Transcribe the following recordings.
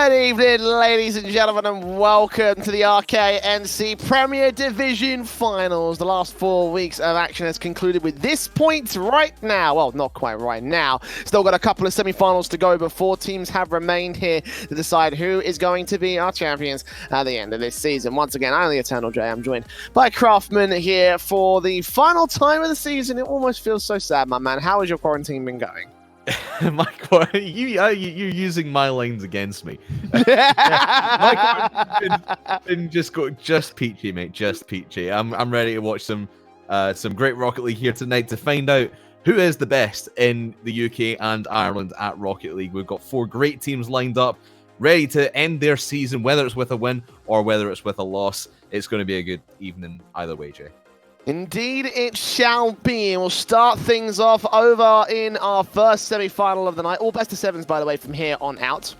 Good evening, ladies and gentlemen, and welcome to the RKNC Premier Division Finals. The last 4 weeks of action has concluded with this point right now. Well, not quite right now. Still got a couple of semi-finals to go before teams have remained here to decide who is going to be our champions at the end of this season. Once again, I'm the Eternal J. I'm joined by Craftman here for the final time of the season. It almost feels so sad, my man. How has your quarantine been going? Michael, you're using my lines against me. My been just peachy, mate. Just peachy. I'm ready to watch some great Rocket League here tonight to find out who is the best in the UK and Ireland at Rocket League. We've got 4 great teams lined up, ready to end their season, whether it's with a win or whether it's with a loss. It's going to be a good evening either way, Jay. Indeed it shall be. We'll start things off over in our first semi-final of the night. All best of 7s, by the way, from here on out.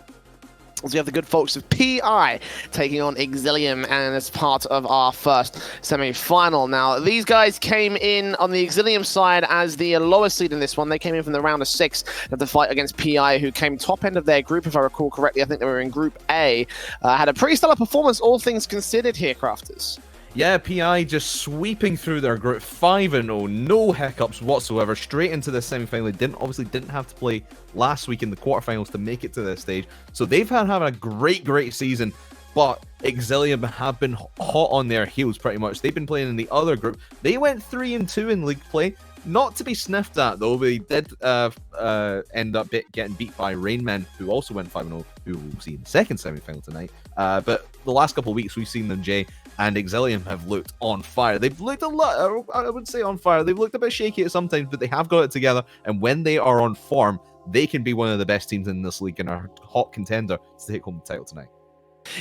As we have the good folks of PI taking on Exilium, and as part of our first semi-final. Now, these guys came in on the Exilium side as the lowest seed in this one. They came in from the round of 6 of the fight against PI, who came top end of their group, if I recall correctly. I think they were in Group A. Had a pretty stellar performance, all things considered here, Crafters. Yeah, PI just sweeping through their group 5-0, no hiccups whatsoever, straight into the semi-final. They obviously didn't have to play last week in the quarterfinals to make it to this stage. So they've having a great season, but Exilium have been hot on their heels pretty much. They've been playing in the other group. They went 3-2 in league play. Not to be sniffed at, though. They did end up getting beat by Rainman, who also went 5-0, who we'll see in the second semi-final tonight. But the last couple of weeks, we've seen them, Jay, and Exilium have looked on fire. They've looked a lot, I wouldn't say on fire, they've looked a bit shaky at sometimes, but they have got it together, and when they are on form, they can be one of the best teams in this league and are a hot contender to take home the title tonight.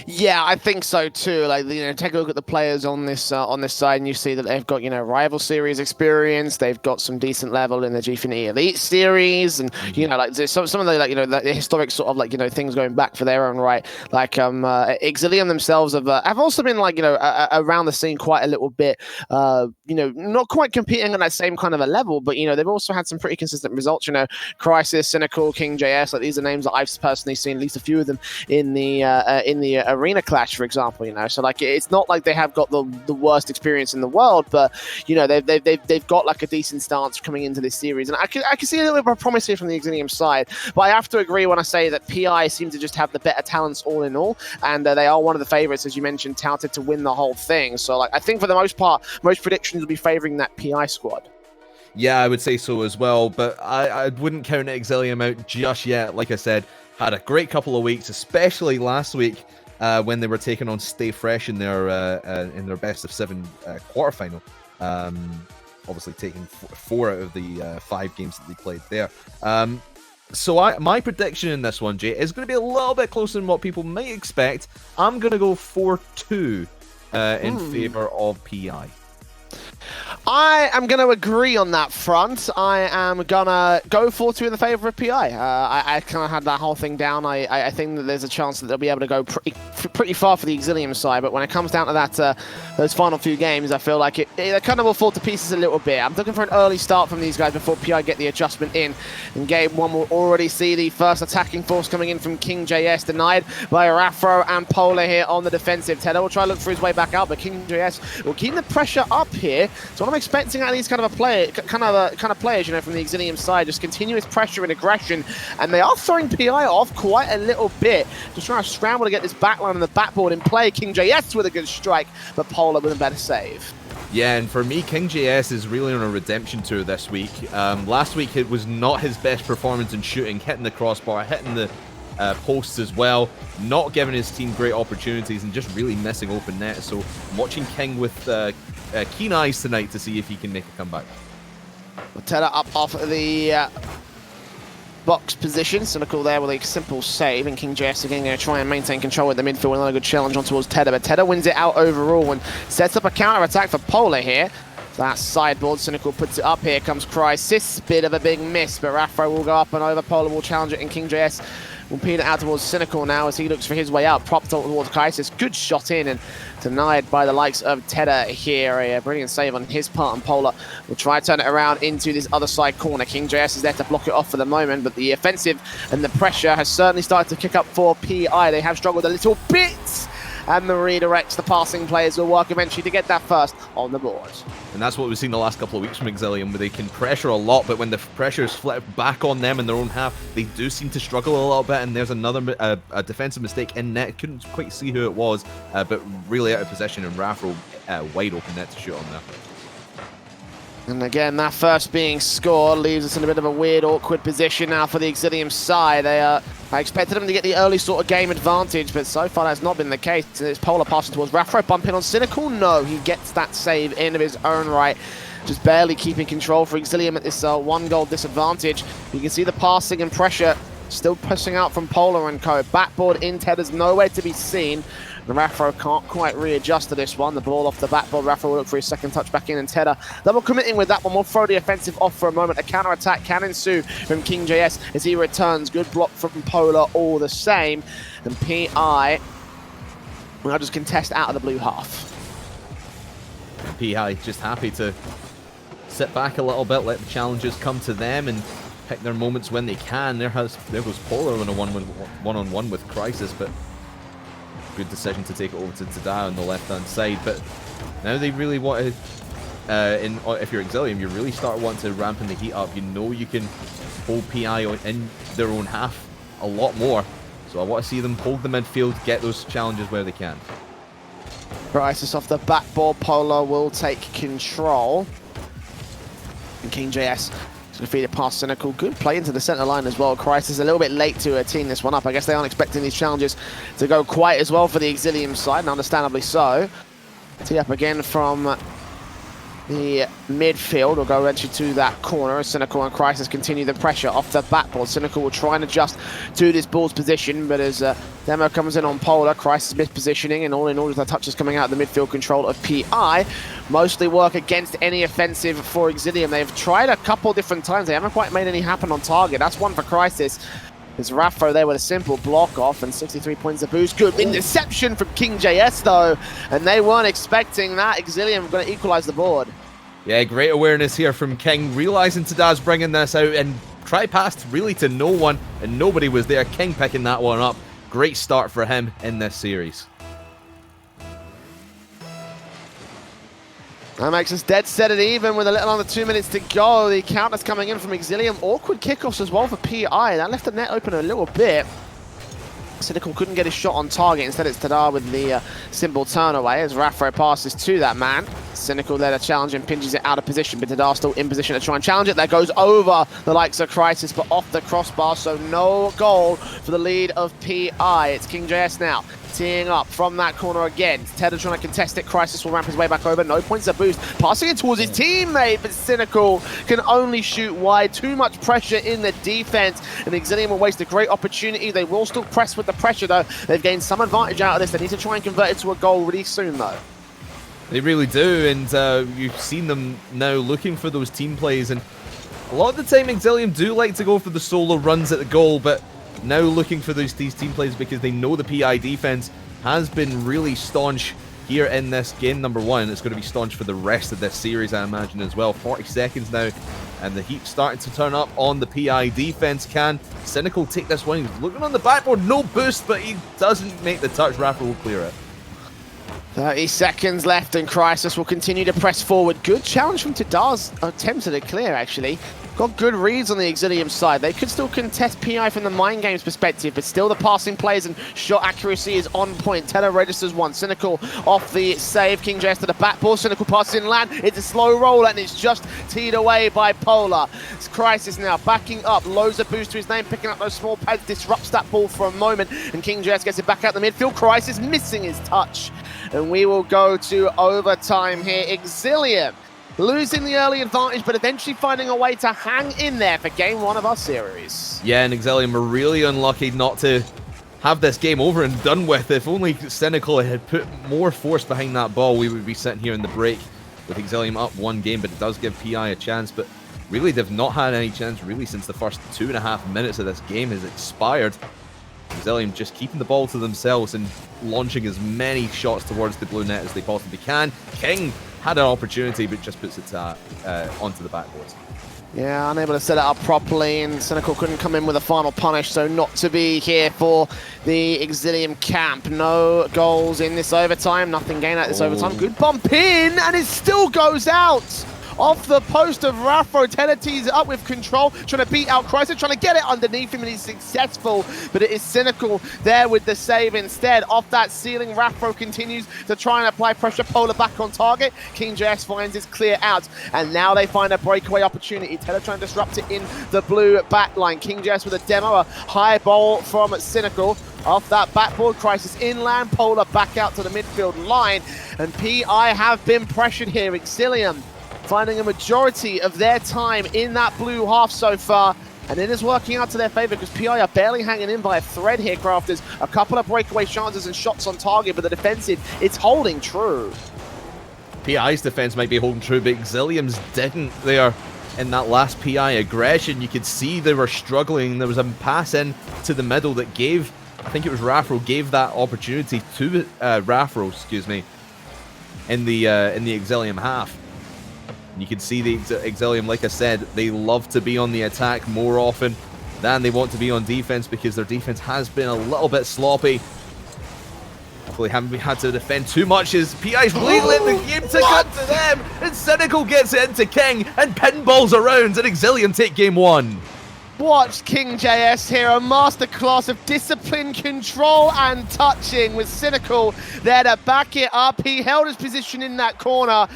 Yeah, I think so too. Like, take a look at the players on this side, and you see that they've got, rival series experience. They've got some decent level in the G-Finity Elite series, and there's some of the the historic sort of things going back for their own right. Like Exilium themselves have also been around the scene quite a little bit. Not quite competing on that same kind of a level, but they've also had some pretty consistent results. Crisis, Cynical, King JS. Like, these are names that I've personally seen at least a few of them in the arena clash, for example. So it's not like they have got the worst experience in the world, but they've got a decent stance coming into this series, and I can see a little bit of promise here from the Exilium side. But I have to agree when I say that PI seem to just have the better talents all in all, and they are one of the favorites, as you mentioned, touted to win the whole thing. So I think for the most part, most predictions will be favoring that PI squad. Yeah, I would say so as well, but I wouldn't count Exilium out just yet. Like I said, had a great couple of weeks, especially last week when they were taking on Stay Fresh in their best of 7 quarterfinal. Obviously taking 4 out of the 5 games that they played there. So my prediction in this one, Jay, is going to be a little bit closer than what people might expect. I'm going to go 4-2 in favor of PI. I am going to agree on that front. I am going to go 4-2 in the favor of PI. I kind of had that whole thing down. I think that there's a chance that they'll be able to go pretty far for the Exilium side, but when it comes down to that, those final few games, I feel like it kind of will fall to pieces a little bit. I'm looking for an early start from these guys before PI get the adjustment in. In game 1, we'll already see the first attacking force coming in from King JS, denied by Rafro and Polar here on the defensive. Tedder will try to look for his way back out, but King JS will keep the pressure up here. So what I'm expecting out of these kind of players, from the Exilium side, just continuous pressure and aggression, and they are throwing PI off quite a little bit, just trying to scramble to get this backline on the backboard in play. King JS with a good strike, but Polar with a better save. Yeah, and for me, King JS is really on a redemption tour this week. Last week it was not his best performance in shooting, hitting the crossbar, hitting the posts as well, not giving his team great opportunities and just really missing open net. So I'm watching King with keen eyes tonight to see if he can make a comeback. Tedder up off the box position. Cynical there with a simple save, and King JS again going to try and maintain control at the midfield. Another good challenge on towards Tedder, but Tedder wins it out overall and sets up a counter-attack for Polar here. That sideboard, Cynical puts it up. Here comes Crisis. Bit of a big miss, but Rafro will go up and over. Polar will challenge it, and King JS will peel it out towards Cynical now as he looks for his way out. Propped up towards Crisis. Good shot in and denied by the likes of Tedder here. A brilliant save on his part, and Polar will try to turn it around into this other side corner. King JS is there to block it off for the moment, but the offensive and the pressure has certainly started to kick up for PI. They have struggled a little bit, and the redirects, the passing players will work eventually to get that first on the board. And that's what we've seen the last couple of weeks from Exilium, where they can pressure a lot, but when the pressure is flipped back on them in their own half, they do seem to struggle a little bit, and there's another a defensive mistake in net. Couldn't quite see who it was, but really out of position, and Raffro wide open net to shoot on there. And again, that first being scored leaves us in a bit of a weird, awkward position now for the Exilium side. I expected them to get the early sort of game advantage, but so far that's not been the case. And it's Polar passing towards Raffro, bumping on Cynical. No, he gets that save in of his own right. Just barely keeping control for Exilium at this 1-goal disadvantage. You can see the passing and pressure still pushing out from Polar and co. Backboard in Tedder's nowhere to be seen. And Raffro can't quite readjust to this one. The ball off the backboard. Raffro will look for his second touch back in, and Tedder double committing with that one. We'll throw the offensive off for a moment. A counter attack can ensue from King JS as he returns. Good block from Polar all the same. And PI will just contest out of the blue half. PI just happy to sit back a little bit, let the challenges come to them, and pick their moments when they can. There goes Polar on a one-on-one with Crisis, but good decision to take it over to Tada on the left-hand side. But now they really want to, if you're Exilium, you really start wanting to ramp in the heat up. You know you can hold PI in their own half a lot more. So I want to see them hold the midfield, get those challenges where they can. Crisis off the backboard. Polar will take control. And King JS to feed it past Cynical. Good play into the centre line as well. Crisis a little bit late to team this one up. I guess they aren't expecting these challenges to go quite as well for the Exilium side, and understandably so. Tee up again from the midfield. We'll go eventually to that corner as Cynical and Crisis continue the pressure off the backboard. Cynical will try and adjust to this ball's position, but as Demo comes in on Polar, Crisis mispositioning, and all in all, the touches coming out of the midfield control of PI mostly work against any offensive for Exilium. They've tried a couple different times. They haven't quite made any happen on target. That's one for Crisis. There's Raffo there with a simple block off, and 63 points of boost. Good interception from King JS though, and they weren't expecting that. Exilium going to equalize the board. Yeah, great awareness here from King, realizing Tadaz bringing this out, and try past really to no one, and nobody was there. King picking that one up. Great start for him in this series. That makes us dead set it even with a little under 2 minutes to go. The counter's coming in from Exilium. Awkward kickoffs as well for PI. That left the net open a little bit. Cynical couldn't get his shot on target. Instead, it's Tadar with the simple turn away as Raffro passes to that man. Cynical there to challenge and pinches it out of position, but Tadar still in position to try and challenge it. That goes over the likes of Crisis, but off the crossbar, so no goal for the lead of PI. It's King JS now, teeing up from that corner again. Tedder trying to contest it. Crisis will ramp his way back over. No points of boost. Passing it towards his teammate, but Cynical can only shoot wide. Too much pressure in the defense, and Exilium will waste a great opportunity. They will still press with the pressure, though. They've gained some advantage out of this. They need to try and convert it to a goal really soon, though. They really do, and you've seen them now looking for those team plays, and a lot of the time Exilium do like to go for the solo runs at the goal, but now looking for these team plays because they know the PI defense has been really staunch here in this game number one. It's going to be staunch for the rest of this series, I imagine, as well. 40 seconds now, and the heat starting to turn up on the PI defense. Can Cynical take this one? He's looking on the backboard, no boost, but he doesn't make the touch. Raffle will clear it. 30 seconds left, and Crisis will continue to press forward. Good challenge from Tadar's attempted to clear, actually. Got good reads on the Exilium side. They could still contest PI from the mind games perspective, but still the passing plays and shot accuracy is on point. Tedder registers one. Cynical off the save. King JS to the back ball. Cynical passes in land. It's a slow roll, and it's just teed away by Polar. It's Crisis now backing up. Loads of boost to his name, picking up those small pads. Disrupts that ball for a moment, and King JS gets it back out the midfield. Crisis missing his touch. And we will go to overtime here. Exilium losing the early advantage, but eventually finding a way to hang in there for game one of our series. Yeah, and Exilium were really unlucky not to have this game over and done with. If only Cynical had put more force behind that ball, we would be sitting here in the break with Exilium up one game, but it does give PI a chance. But really, they've not had any chance really since the first 2.5 minutes of this game has expired. Exilium just keeping the ball to themselves and launching as many shots towards the blue net as they possibly can. King had an opportunity, but just puts it onto the backboard. Yeah, unable to set it up properly, and Cynical couldn't come in with a final punish, so not to be here for the Exilium camp. No goals in this overtime, nothing gained at this overtime. Good bump in, and it still goes out! Off the post of Raffro. Teller tees it up with control, trying to beat out Chrysler, trying to get it underneath him, and he's successful, but it is Cynical there with the save instead. Off that ceiling, Raffro continues to try and apply pressure. Polar back on target. King JS finds his clear out, and now they find a breakaway opportunity. Teller trying to disrupt it in the blue backline. King JS with a demo, a high ball from Cynical. Off that backboard, Crisis inland, Polar back out to the midfield line, and PI have been pressured here. Exilium finding a majority of their time in that blue half so far, and it is working out to their favor because PI are barely hanging in by a thread here, Crafters. A couple of breakaway chances and shots on target, but the defensive, it's holding true. PI's defense might be holding true, but Exilium's didn't there in that last PI aggression. You could see they were struggling. There was a pass in to the middle that gave, I think it was Raffro, gave that opportunity to Raffro, excuse me, in the Exilium half. You can see the Exilium, like I said, they love to be on the attack more often than they want to be on defense because their defense has been a little bit sloppy. Hopefully haven't had to defend too much as PI's really letting the game to come to them, and Cynical gets it into King and pinballs around, and Exilium take game one. Watch King JS here, a masterclass of discipline, control, and touching with Cynical there to back it up. He held his position in that corner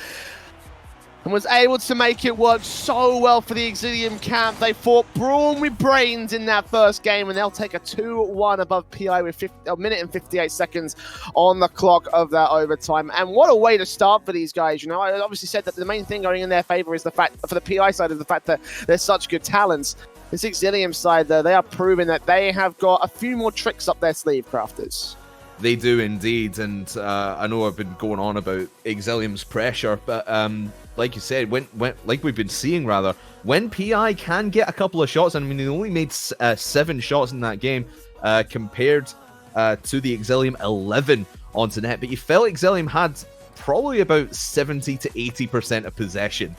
and was able to make it work so well for the Exilium camp. They fought brawn with brains in that first game, and they'll take a 2-1 above PI with a minute and 58 seconds on the clock of that overtime. And what a way to start for these guys. You know, I obviously said that the main thing going in their favor is the fact, for the PI side, is the fact that they're such good talents. This Exilium side, though, they are proving that they have got a few more tricks up their sleeve, Crafters. They do indeed, and I know I've been going on about Exilium's pressure, but like you said, like we've been seeing rather, when PI can get a couple of shots, I mean, they only made 7 shots in that game compared to the Exilium 11 onto net, but you felt Exilium had probably about 70 to 80% of possession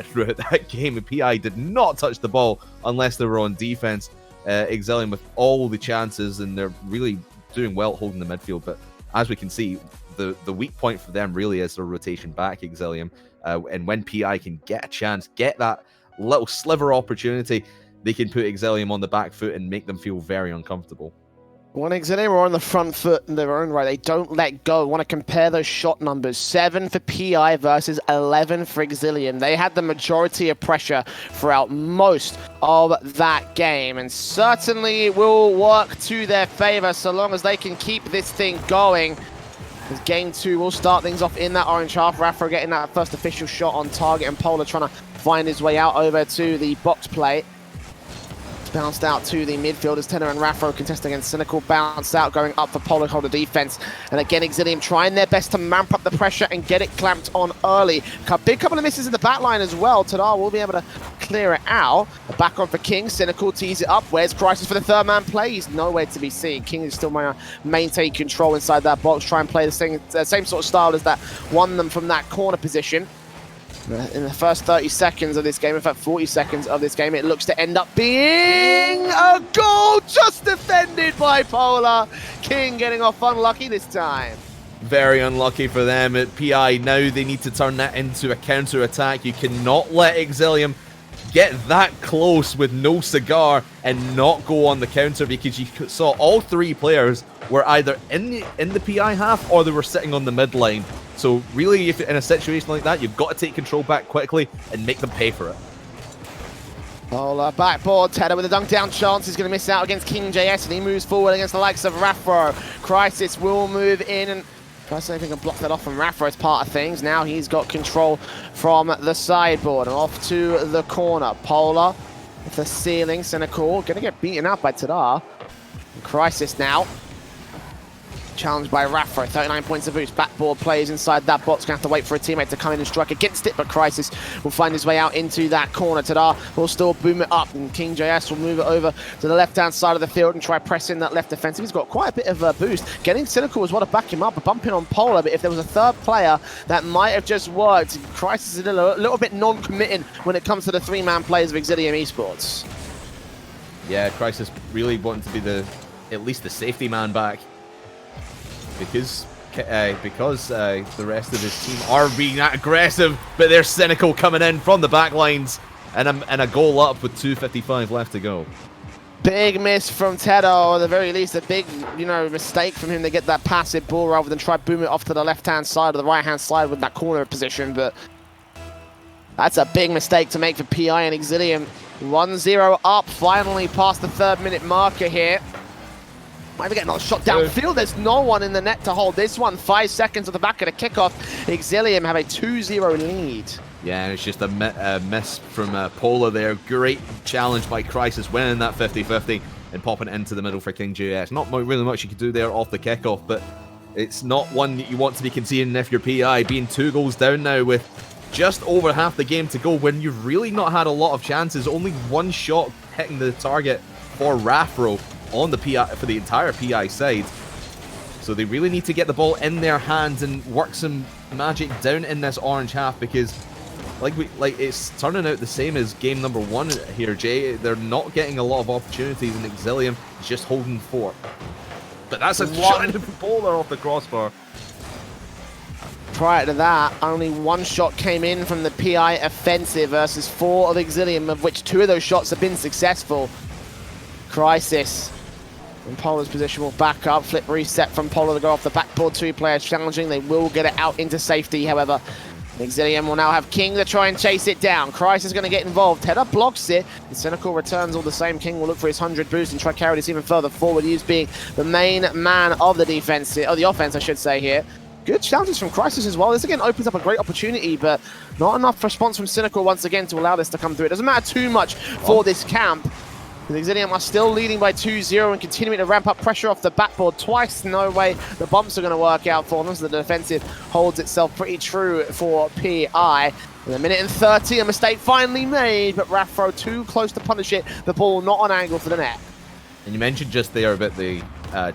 throughout that game, and PI did not touch the ball unless they were on defense. Exilium with all the chances, and they're really doing well holding the midfield, but as we can see, the weak point for them really is their rotation back, Exilium, and when PI can get a chance, get that little sliver opportunity, they can put Exilium on the back foot and make them feel very uncomfortable. When Exilium are on the front foot in their own right, they don't let go. Want to compare those shot numbers. 7 for PI versus 11 for Exilium. They had the majority of pressure throughout most of that game, and certainly will work to their favor so long as they can keep this thing going. As game 2 will start things off in that orange half. Raffro getting that first official shot on target, and Polar trying to find his way out over to the box play. Bounced out to the midfielders. Tenor and Raffro contesting against Cynical. Bounced out, going up for Polar holder defense. And again, Exilium trying their best to ramp up the pressure and get it clamped on early. A big couple of misses in the back line as well. Tadar will be able to clear it out. Back on for King. Cynical tees it up. Where's Crisis for the third man play? He's nowhere to be seen. King is still going to maintain control inside that box. Try and play the same sort of style as that won them from that corner position. In the first 30 seconds of this game, in fact 40 seconds of this game, it looks to end up being a goal, just defended by Polar. King getting off unlucky this time. Very unlucky for them at PI. Now they need to turn that into a counter-attack. You cannot let Exilium get that close with no cigar and not go on the counter, because you saw all 3 players were either in the PI half or they were sitting on the mid line. So really, if in a situation like that, you've got to take control back quickly and make them pay for it. Polar backboard. Tedder with a dunk down chance. He's going to miss out against King JS, and he moves forward against the likes of Raffro. Crisis will move in and try to see if he can block that off from Raffro's part of things. Now he's got control from the sideboard and off to the corner. Polar with the ceiling. Cynical going to get beaten up by Tadar. Crisis now Challenged by Raffro, 39 points of boost. Backboard plays inside that box. Gonna have to wait for a teammate to come in and strike against it, but Crisis will find his way out into that corner. Tada will still boom it up, and King JS will move it over to the left-hand side of the field and try pressing that left defensive. He's got quite a bit of a boost. Getting Cynical was what to back him up, bumping on Polar, but if there was a third player, that might have just worked. Crisis is a little bit non-committing when it comes to the three-man plays of Exilium Esports. Yeah, Crisis really wanting to be at least the safety man back. Because the rest of his team are being that aggressive, but they're Cynical coming in from the back lines and a goal up with 2:55 left to go. Big miss from Tedo, or at the very least a big, mistake from him to get that passive ball rather than try boom it off to the left-hand side or the right-hand side with that corner position, but that's a big mistake to make for PI and Exilium. 1-0 up, finally past the 3rd-minute marker here. Might be getting another shot downfield. There's no one in the net to hold this one. 5 seconds at the back of the kickoff. Exilium have a 2-0 lead. Yeah, and it's just a miss from Polar there. Great challenge by Crisis, winning that 50-50 and popping it into the middle for King JS. Not really much you could do there off the kickoff, but it's not one that you want to be conceding if you're PI. Being 2 goals down now with just over half the game to go, when you've really not had a lot of chances. Only 1 shot hitting the target for Raffro on the PI for the entire PI side. So they really need to get the ball in their hands and work some magic down in this orange half, because it's turning out the same as game number 1 here, Jay. They're not getting a lot of opportunities, and Exilium is just holding fort. But that's a shot into Polar off the crossbar. Prior to that, only 1 shot came in from the PI offensive versus 4 of Exilium, of which 2 of those shots have been successful. Crisis in Polar's position will back up. Flip reset from Polar to go off the backboard. 2 players challenging. They will get it out into safety, however. Exilium will now have King to try and chase it down. Crisis is going to get involved. Header blocks it. The Cynical returns all the same. King will look for his 100 boost and try to carry this even further forward. He's being the main man of the defense, or the offense, I should say here. Good challenges from Crisis as well. This again opens up a great opportunity, but not enough response from Cynical once again to allow this to come through. It doesn't matter too much for this camp. The Exilium are still leading by 2-0 and continuing to ramp up pressure off the backboard twice. No way the bumps are going to work out for them, so the defensive holds itself pretty true for PI. In a minute and 30, a mistake finally made, but Raffro too close to punish it. The ball not on angle for the net. And you mentioned just there about the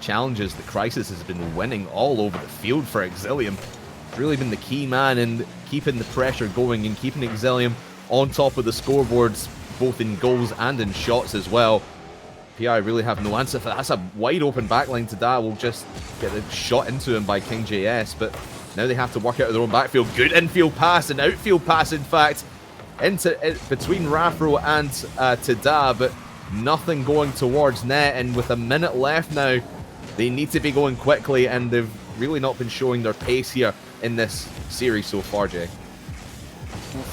challenges that Crisis has been winning all over the field for Exilium. It's really been the key man in keeping the pressure going and keeping Exilium on top of the scoreboards, both in goals and in shots as well. PI really have no answer for that. That's a wide open backline to Da. Will just get a shot into him by King JS, but now they have to work out of their own backfield. Good infield pass, and outfield pass in fact, between Raffro and Tada, but nothing going towards net. And with a minute left now, they need to be going quickly, and they've really not been showing their pace here in this series so far, Jay.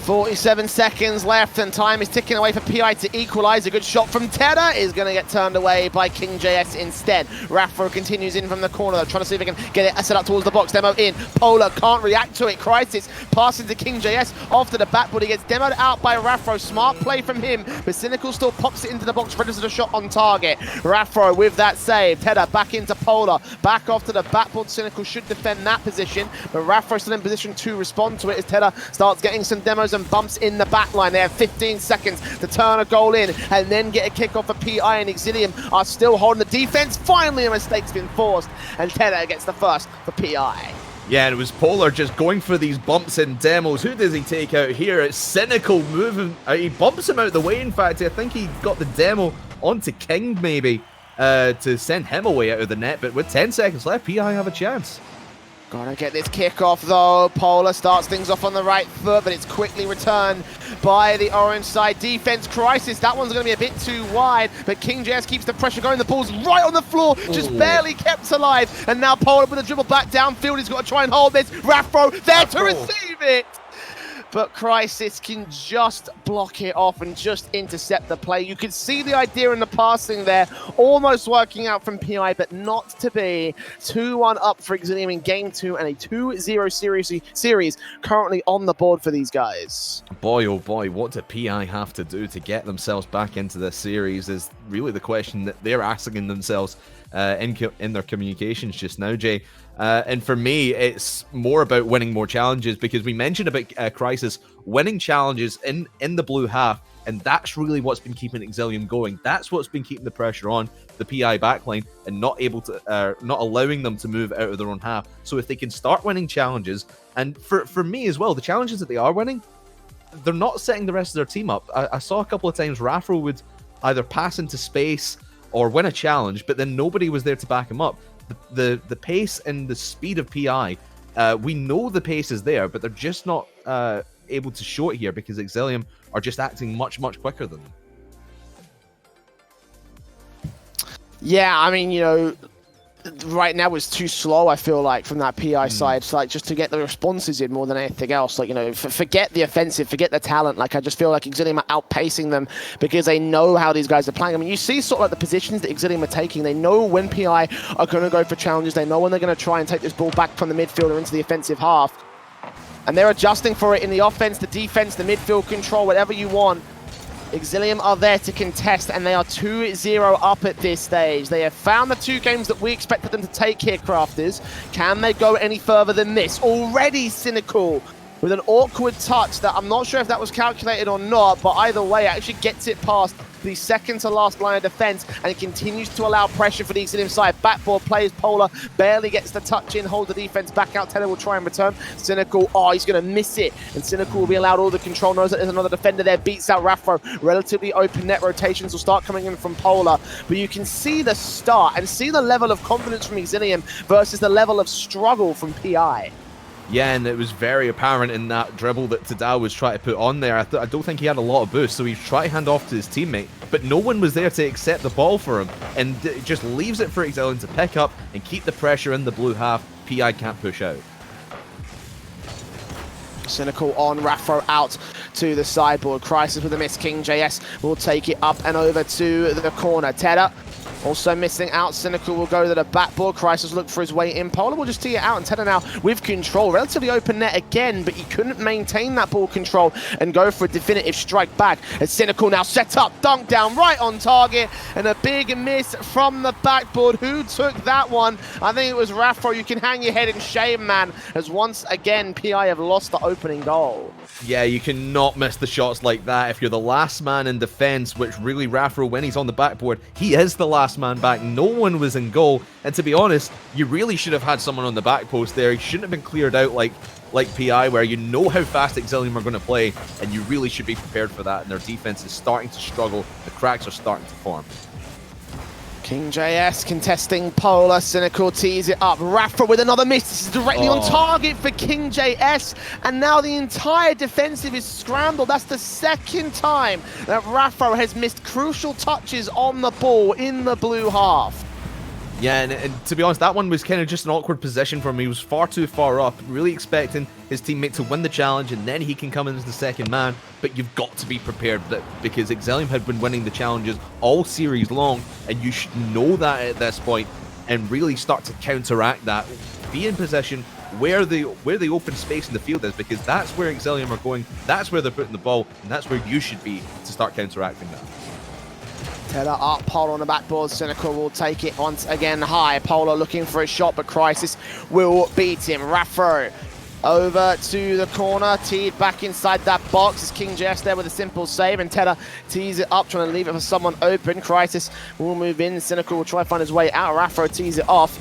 47 seconds left, and time is ticking away for PI to equalize. A good shot from Tedder is going to get turned away by King JS instead. Raffro continues in from the corner, trying to see if he can get it set up towards the box. Demo in. Polar can't react to it. Crisis passing to King JS off to the back, but he gets demoed out by Raffro. Smart play from him, but Cynical still pops it into the box, registers a shot on target. Raffro with that save. Tedder back into Polar, back off to the backboard. Cynical should defend that position, but Raffro still in position to respond to it as Tedder starts getting some demos and bumps in the back line. They have 15 seconds to turn a goal in and then get a kickoff for PI, and Exilium are still holding the defense. Finally, a mistake's been forced, and Tedder gets the first for PI. Yeah, and it was Polar just going for these bumps and demos. Who does he take out here? It's Cynical moving. He bumps him out of the way, in fact. I think he got the demo onto King, maybe, to send him away out of the net. But with 10 seconds left, PI have a chance. Gotta get this kickoff though. Polar starts things off on the right foot, but it's quickly returned by the orange side defense. Crisis, that one's gonna be a bit too wide, but King JS keeps the pressure going. The ball's right on the floor, just barely kept alive. And now Polar with a dribble back downfield. He's got to try and hold this. Raffro there to receive it. But Crisis can just block it off and just intercept the play. You can see the idea in the passing there, almost working out from PI, but not to be. 2-1 up for Exilium in Game 2, and a 2-0 series currently on the board for these guys. Boy, oh boy, what do PI have to do to get themselves back into this series is really the question that they're asking themselves in their communications just now, Jay. And for me, it's more about winning more challenges, because we mentioned about Crisis winning challenges in the blue half, and that's really what's been keeping Exilium going. That's what's been keeping the pressure on the PI backline and not allowing them to move out of their own half. So if they can start winning challenges, and for me as well, the challenges that they are winning, they're not setting the rest of their team up. I saw a couple of times Raffro would either pass into space or win a challenge, but then nobody was there to back him up. The pace and the speed of PI, we know the pace is there, but they're just not able to show it here because Exilium are just acting much quicker than them. Yeah, I mean, you know, right now it's too slow, I feel like, from that PI side. So, like, just to get the responses in more than anything else. Like, you know, forget the offensive, forget the talent. Like, I just feel like Exilium are outpacing them because they know how these guys are playing. I mean, you see sort of like the positions that Exilium are taking. They know when PI are going to go for challenges. They know when they're going to try and take this ball back from the midfield or into the offensive half. And they're adjusting for it in the offense, the defense, the midfield control, whatever you want. Exilium are there to contest, and they are 2-0 up at this stage. They have found the 2 games that we expected them to take here, Crafters. Can they go any further than this? Already Cynical with an awkward touch that I'm not sure if that was calculated or not, but either way, it actually gets it past the second to last line of defense, and it continues to allow pressure for the Exilium side. Backboard plays, Polar barely gets the touch in, hold the defense back out. Teller will try and return. Cynical, oh, he's going to miss it, and Cynical will be allowed all the control. Knows that there's another defender there, beats out Raffro. Relatively open net rotations will start coming in from Polar, but you can see the start and see the level of confidence from Exilium versus the level of struggle from PI. Yeah, and it was very apparent in that dribble that Tadao was trying to put on there. I don't think he had a lot of boost, so he tried to hand off to his teammate, but no one was there to accept the ball for him, and it just leaves it for Exilium to pick up and keep the pressure in the blue half. PI can't push out. Cynical on, Raffro out to the sideboard. Crisis with a miss. King JS will take it up and over to the corner. Tedder also missing out. Cynical will go to the backboard. Crisis look for his way in. Polar will just tee it out, and Tedder now with control. Relatively open net again, but he couldn't maintain that ball control and go for a definitive strike back. As Cynical now set up, dunk down right on target, and a big miss from the backboard. Who took that one? I think it was Raffro. You can hang your head in shame, man, as once again PI have lost the opening goal. Yeah, you cannot miss the shots like that. If you're the last man in defense, which really Raffro, when he's on the backboard, he is the last man back. No one was in goal, and to be honest, you really should have had someone on the back post there. He shouldn't have been cleared out like PI, where you know how fast Exilium are going to play, and you really should be prepared for that, and their defense is starting to struggle. The cracks are starting to form. King JS contesting Polar. Cynical tees it up. Raffro with another miss. This is directly on target for King JS. And now the entire defensive is scrambled. That's the second time that Raffro has missed crucial touches on the ball in the blue half. Yeah, and to be honest, that one was kind of just an awkward position for him. He was far too far up, really expecting his teammate to win the challenge, and then he can come in as the second man. But you've got to be prepared because Exilium had been winning the challenges all series long, and you should know that at this point and really start to counteract that. Be in position where the open space in the field is, because that's where Exilium are going, that's where they're putting the ball, and that's where you should be to start counteracting that. Teller up, Polar on the backboard. Cynical will take it once again high. Polar looking for a shot, but Crisis will beat him. Raffro over to the corner, teed back inside that box. Is King JS there with a simple save, and Teller tees it up, trying to leave it for someone open. Crisis will move in. Cynical will try to find his way out. Raffro tees it off.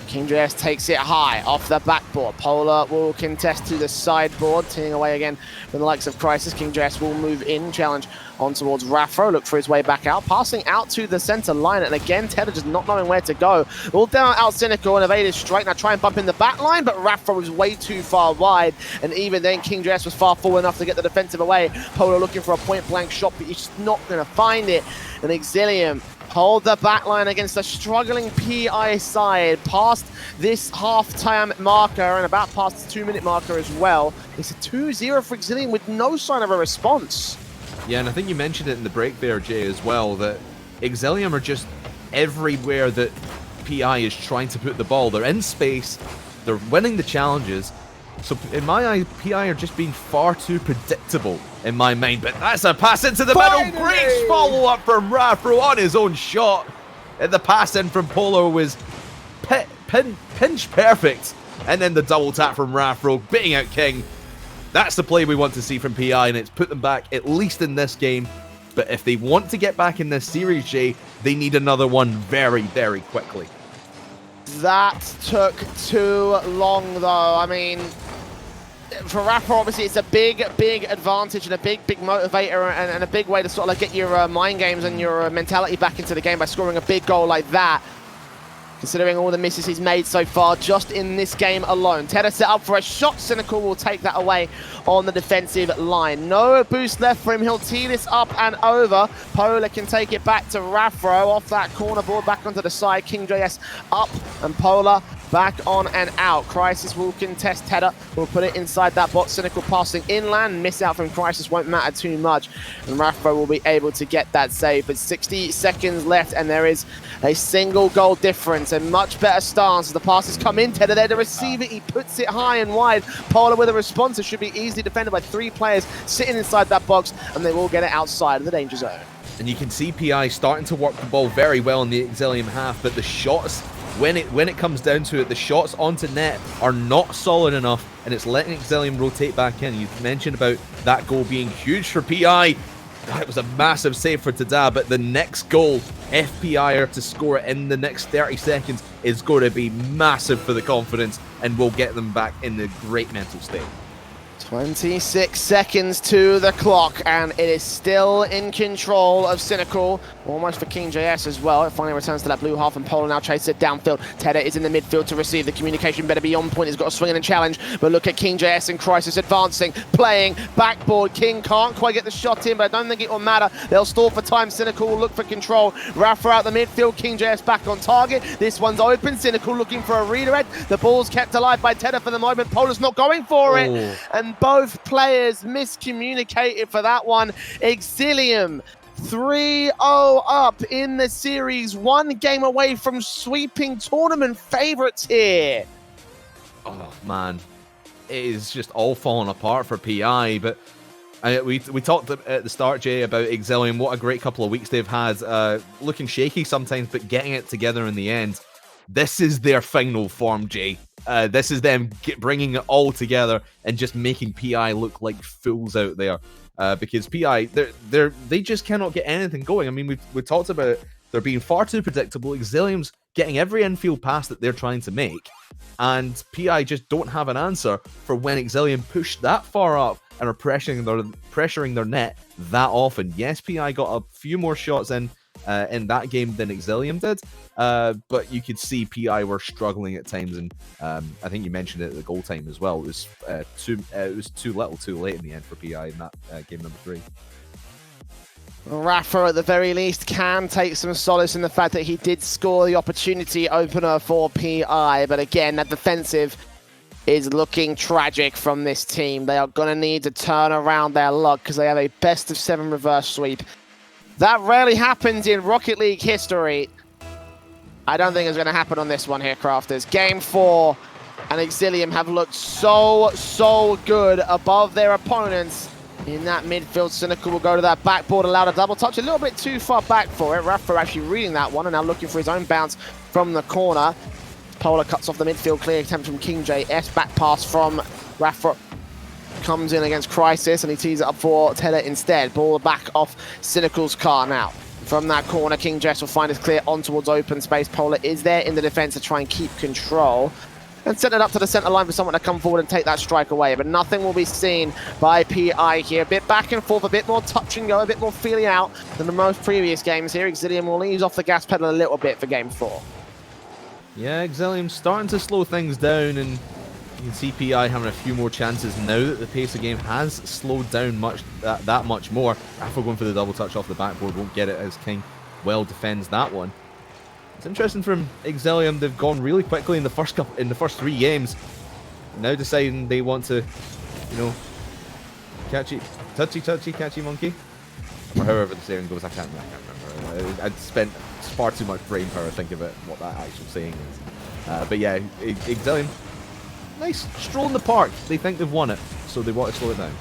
King JS takes it high off the backboard. Polar will contest to the sideboard, teeing away again from the likes of Crisis. King JS will move in, challenge on towards Raffro, look for his way back out, passing out to the center line, and again Tedder just not knowing where to go. All down out Cynical and evade his strike. Now try and bump in the back line, but Raffro was way too far wide, and even then King JS was far forward enough to get the defensive away. Polar looking for a point blank shot, but he's just not going to find it, and Exilium hold the back line against a struggling PI side past this half-time marker and about past the 2-minute marker as well. It's a 2-0 for Exilium with no sign of a response. Yeah, and I think you mentioned it in the break there, Jay, as well, that Exilium are just everywhere that PI is trying to put the ball. They're in space, they're winning the challenges. So in my eye, PI are just being far too predictable in my mind. But that's a pass into the middle. Great follow-up from Raffro on his own shot. The pass in from Polo was pinch perfect. And then the double tap from Rafro, biting out King. That's the play we want to see from PI, and it's put them back, at least in this game. But if they want to get back in this series, Jay, they need another one very, very quickly. That took too long, though. I mean, for Rafro, obviously, it's a big, big advantage and a big, big motivator and a big way to sort of like get your mind games and your mentality back into the game by scoring a big goal like that. Considering all the misses he's made so far just in this game alone. Tedder set up for a shot. Cynical will take that away on the defensive line. No boost left for him. He'll tee this up and over. Polar can take it back to Rafro off that corner board, back onto the side. King JS up and Polar back on and out. Crisis will contest. Tedder will put it inside that box. Cynical passing inland. Miss out from Crisis won't matter too much. And Rafro will be able to get that save. But 60 seconds left and there is a single goal difference. A much better stance as the passes come in. Tedder there to receive it. He puts it high and wide. Polar with a response. It should be easily defended by 3 players sitting inside that box, and they will get it outside of the danger zone. And you can see PI starting to work the ball very well in the Exilium half, but the shots, when it comes down to it, the shots onto net are not solid enough, and it's letting Exilium rotate back in. You mentioned about that goal being huge for PI. That was a massive save for Tada, but the next goal, FPI are to score it in the next 30 seconds, is going to be massive for the confidence and will get them back in the great mental state. 26 seconds to the clock, and it is still in control of Cynical. Almost for King JS as well. It finally returns to that blue half, and Polar now chases it downfield. Tedder is in the midfield to receive. The communication better be on point. He's got a swing and a challenge, but look at King JS and Crisis advancing, playing, backboard. King can't quite get the shot in, but I don't think it will matter. They'll stall for time. Cynical will look for control. Rafa out the midfield. King JS back on target. This one's open. Cynical looking for a redirect. The ball's kept alive by Tedder for the moment. Polar's not going for it, and both players miscommunicated for that one. Exilium 3-0 up in the series, 1 game away from sweeping tournament favorites here. Oh man, it is just all falling apart for PI. But we talked at the start, Jay, about Exilium. What a great couple of weeks they've had, looking shaky sometimes, but getting it together in the end. This is their final form, Jay. This is them bringing it all together and just making PI look like fools out there. Because PI, they just cannot get anything going. I mean, we talked about it. They're being far too predictable. Exilium's getting every infield pass that they're trying to make, and PI just don't have an answer for when Exilium push that far up and are pressuring their net that often. Yes, PI got a few more shots in that game than Exilium did, but you could see PI were struggling at times, and I think you mentioned it at the goal time as well. It was too little, too late in the end for PI in that game number 3. Rafa, at the very least, can take some solace in the fact that he did score the opportunity opener for PI, but again, that defensive is looking tragic from this team. They are going to need to turn around their luck because they have a best-of-7 reverse sweep. That rarely happens in Rocket League history. I don't think it's going to happen on this one here, Crafters. Game 4, and Exilium have looked so good above their opponents in that midfield. Cynical will go to that backboard, allowed a double touch. A little bit too far back for it. Rafa actually reading that one and now looking for his own bounce from the corner. Polar cuts off the midfield clear attempt from King JS. Back pass from Rafa. Comes in against Crisis, and he tees it up for Tedder instead. Ball back off Cynical's car now. From that corner, King Jess will find his clear on towards open space. Polar is there in the defense to try and keep control. And send it up to the center line for someone to come forward and take that strike away. But nothing will be seen by PI here. A bit back and forth, a bit more touch and go, a bit more feeling out than the most previous games here. Exilium will ease off the gas pedal a little bit for game 4. Yeah, Exilium's starting to slow things down, and you can see PI having a few more chances now that the pace of the game has slowed down that much more. Rafa going for the double touch off the backboard, won't get it as King well defends that one. It's interesting from Exilium. They've gone really quickly in the first 3 games. Now deciding they want to, catchy monkey, or however the saying goes. I can't remember. I'd spent far too much brain power thinking about what that actual saying is. But yeah, Exilium, nice stroll in the park. They think they've won it, so they want to slow it down.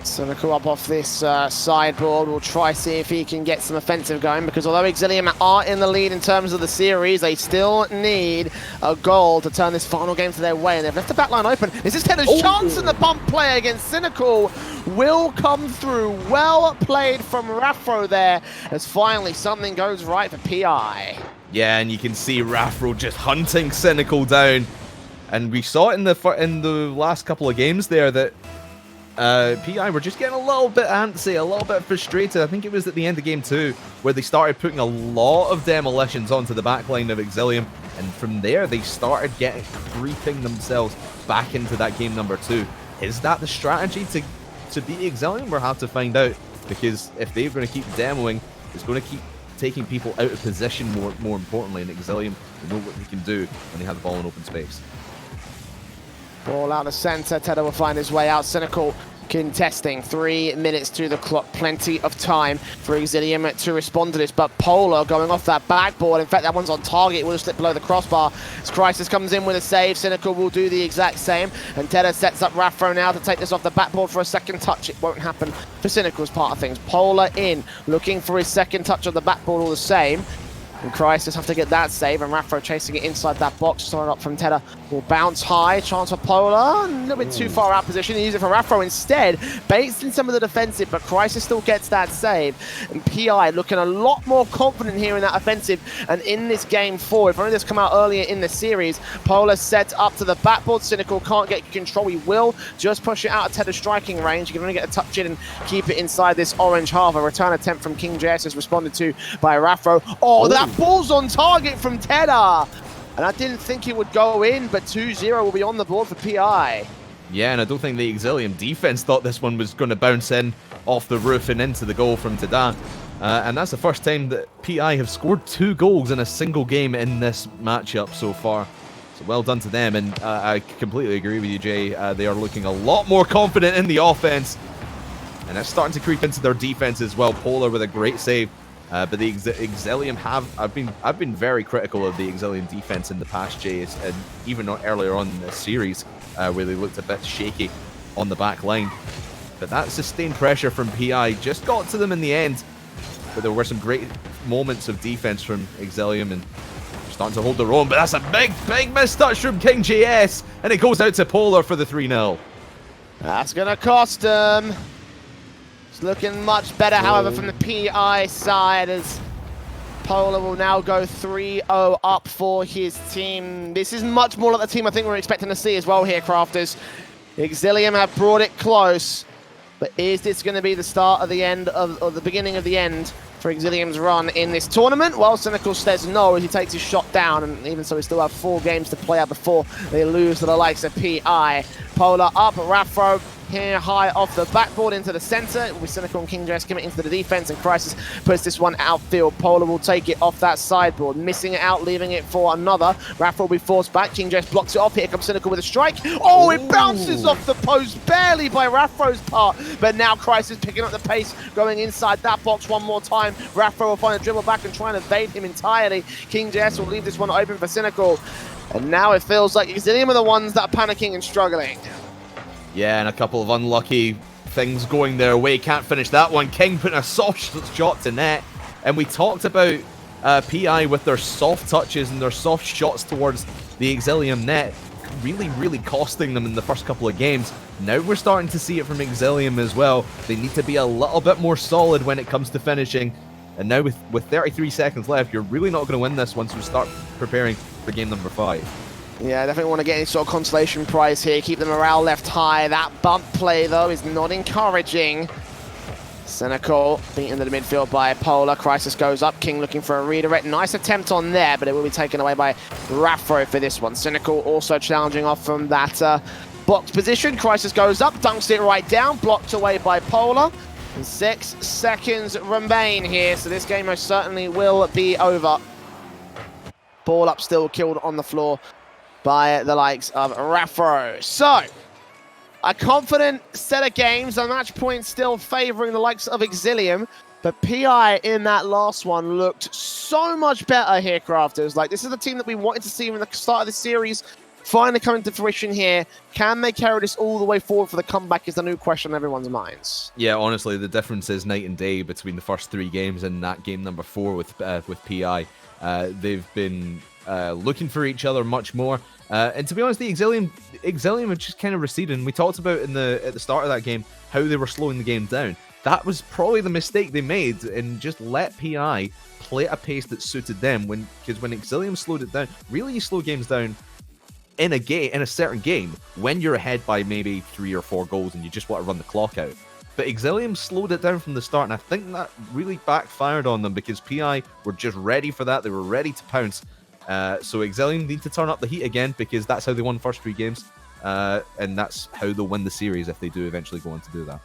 Cynical up off this sideboard. We'll try see if he can get some offensive going, because although Exilium are in the lead in terms of the series, they still need a goal to turn this final game to their way, and they've left the backline open. Is this Tedder's chance, and the bump play against Cynical will come through. Well played from Raffro there, as finally something goes right for PI. Yeah, and you can see Raffro just hunting Cynical down. And we saw it in the last couple of games there that PI were just getting a little bit antsy, a little bit frustrated. I think it was at the end of game 2 where they started putting a lot of demolitions onto the backline of Exilium, and from there they started creeping themselves back into that game number 2. Is that the strategy to beat Exilium? We'll have to find out, because if they're going to keep demoing, it's going to keep taking people out of position more importantly, and Exilium know what they can do when they have the ball in open space. Ball out the center. Tedder will find his way out. Cynical contesting. 3 minutes to the clock. Plenty of time for Exilium to respond to this. But Polar going off that backboard. In fact, that one's on target. It will have slipped below the crossbar. As Crisis comes in with a save, Cynical will do the exact same. And Tedder sets up Raffro now to take this off the backboard for a second touch. It won't happen for Cynical's part of things. Polar in, looking for his second touch of the backboard all the same. And Crisis have to get that save, and Raffro chasing it inside that box. Throwing up from Tedder will bounce high. Chance for Polar. A little bit too far out position. He uses it for Raffro instead. Baits in some of the defensive, but Crisis still gets that save. And PI looking a lot more confident here in that offensive. And in this game 4, if only this come out earlier in the series, Polar set up to the backboard. Cynical can't get control. He will just push it out of Tedder's striking range. You can only get a touch in and keep it inside this orange half. A return attempt from King JS is responded to by Raffro. Oh, that ball's on target from Tedder. And I didn't think it would go in, but 2-0 will be on the board for PI. Yeah, and I don't think the Exilium defense thought this one was going to bounce in off the roof and into the goal from Tada. And that's the first time that PI have scored 2 goals in a single game in this matchup so far. So well done to them, and I completely agree with you, Jay. They are looking a lot more confident in the offense, and that's starting to creep into their defense as well. Polar with a great save. But the Exilium I've been very critical of the Exilium defense in the past, Jay, and even earlier on in this series, where they looked a bit shaky on the back line. But that sustained pressure from PI just got to them in the end. But there were some great moments of defense from Exilium, and starting to hold their own. But that's a big mistouch from King JS, and it goes out to Polar for the 3-0. That's gonna cost them. Looking much better, however, from the PI side, as Polar will now go 3-0 up for his team. This is much more like the team I think we're expecting to see as well here, Crafters. Exilium have brought it close, but is this going to be the start of the end of the beginning of the end for Exilium's run in this tournament? Well, Cynical says no as he takes his shot down, and even so, we still have 4 games to play out before they lose to the likes of PI. Polar up, Raffro here high off the backboard into the center, with Cynical and King JS coming into the defense, and Crisis puts this one outfield. Polar will take it off that sideboard, missing it out, leaving it for another. Raffro will be forced back. King JS blocks it off. Here comes Cynical with a strike. Oh, it bounces off the post barely by Raffro's part, but now Crisis picking up the pace, going inside that box one more time. Raffro will find a dribble back and try and evade him entirely. King JS will leave this one open for Cynical, and now it feels like Exilium are the ones that are panicking and struggling. Yeah, and a couple of unlucky things going their way. Can't finish that one. King putting a soft shot to net. And we talked about PI with their soft touches and their soft shots towards the Exilium net really costing them in the first couple of games. Now we're starting to see it from Exilium as well. They need to be a little bit more solid when it comes to finishing. And now with 33 seconds left, you're really not going to win this once we start preparing for game number 5. Yeah, definitely want to get any sort of consolation prize here. Keep the morale left high. That bump play, though, is not encouraging. Cynical beaten to the midfield by Polar. Crisis goes up. King looking for a redirect. Nice attempt on there, but it will be taken away by Raffro for this one. Cynical also challenging off from that box position. Crisis goes up, dunks it right down. Blocked away by Polar. And 6 seconds remain here, so this game most certainly will be over. Ball up, still killed on the floor by the likes of Raffro. So, a confident set of games, a match point still favouring the likes of Exilium, but PI in that last one looked so much better here, Crafters. Like, this is the team that we wanted to see from the start of the series. finally coming to fruition here. Can they carry this all the way forward for the comeback is the new question on everyone's minds. Yeah, honestly, the difference is night and day between the first 3 games and that game number 4 with PI. They've been looking for each other much more. And to be honest, the Exilium have just kind of receded. And we talked about at the start of that game how they were slowing the game down. That was probably the mistake they made, and just let PI play at a pace that suited them. Because when Exilium slowed it down, really you slow games down in a certain game when you're ahead by maybe 3 or 4 goals and you just want to run the clock out. But Exilium slowed it down from the start, and I think that really backfired on them because PI were just ready for that. They were ready to pounce. So Exilium need to turn up the heat again because that's how they won the first 3 games. And that's how they'll win the series if they do eventually go on to do that.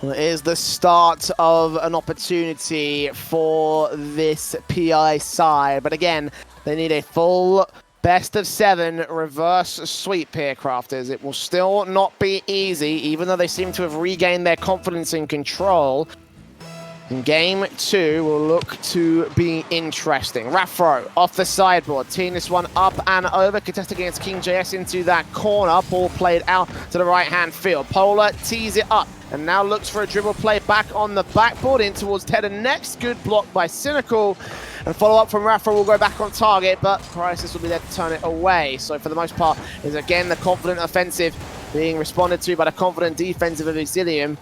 Well, it is the start of an opportunity for this PI side. But again, they need a full best of 7 reverse sweep here, Crafters. It will still not be easy, even though they seem to have regained their confidence and control. And game 2 will look to be interesting. Rafro off the sideboard, teeing this one up and over, contesting against King JS into that corner. Ball played out to the right-hand field. Polar tees it up and now looks for a dribble play back on the backboard in towards Tedder next. Good block by Cynical. And follow-up from Rafro will go back on target, but Crisis will be there to turn it away. So for the most part, is again the confident offensive being responded to by the confident defensive of Exilium.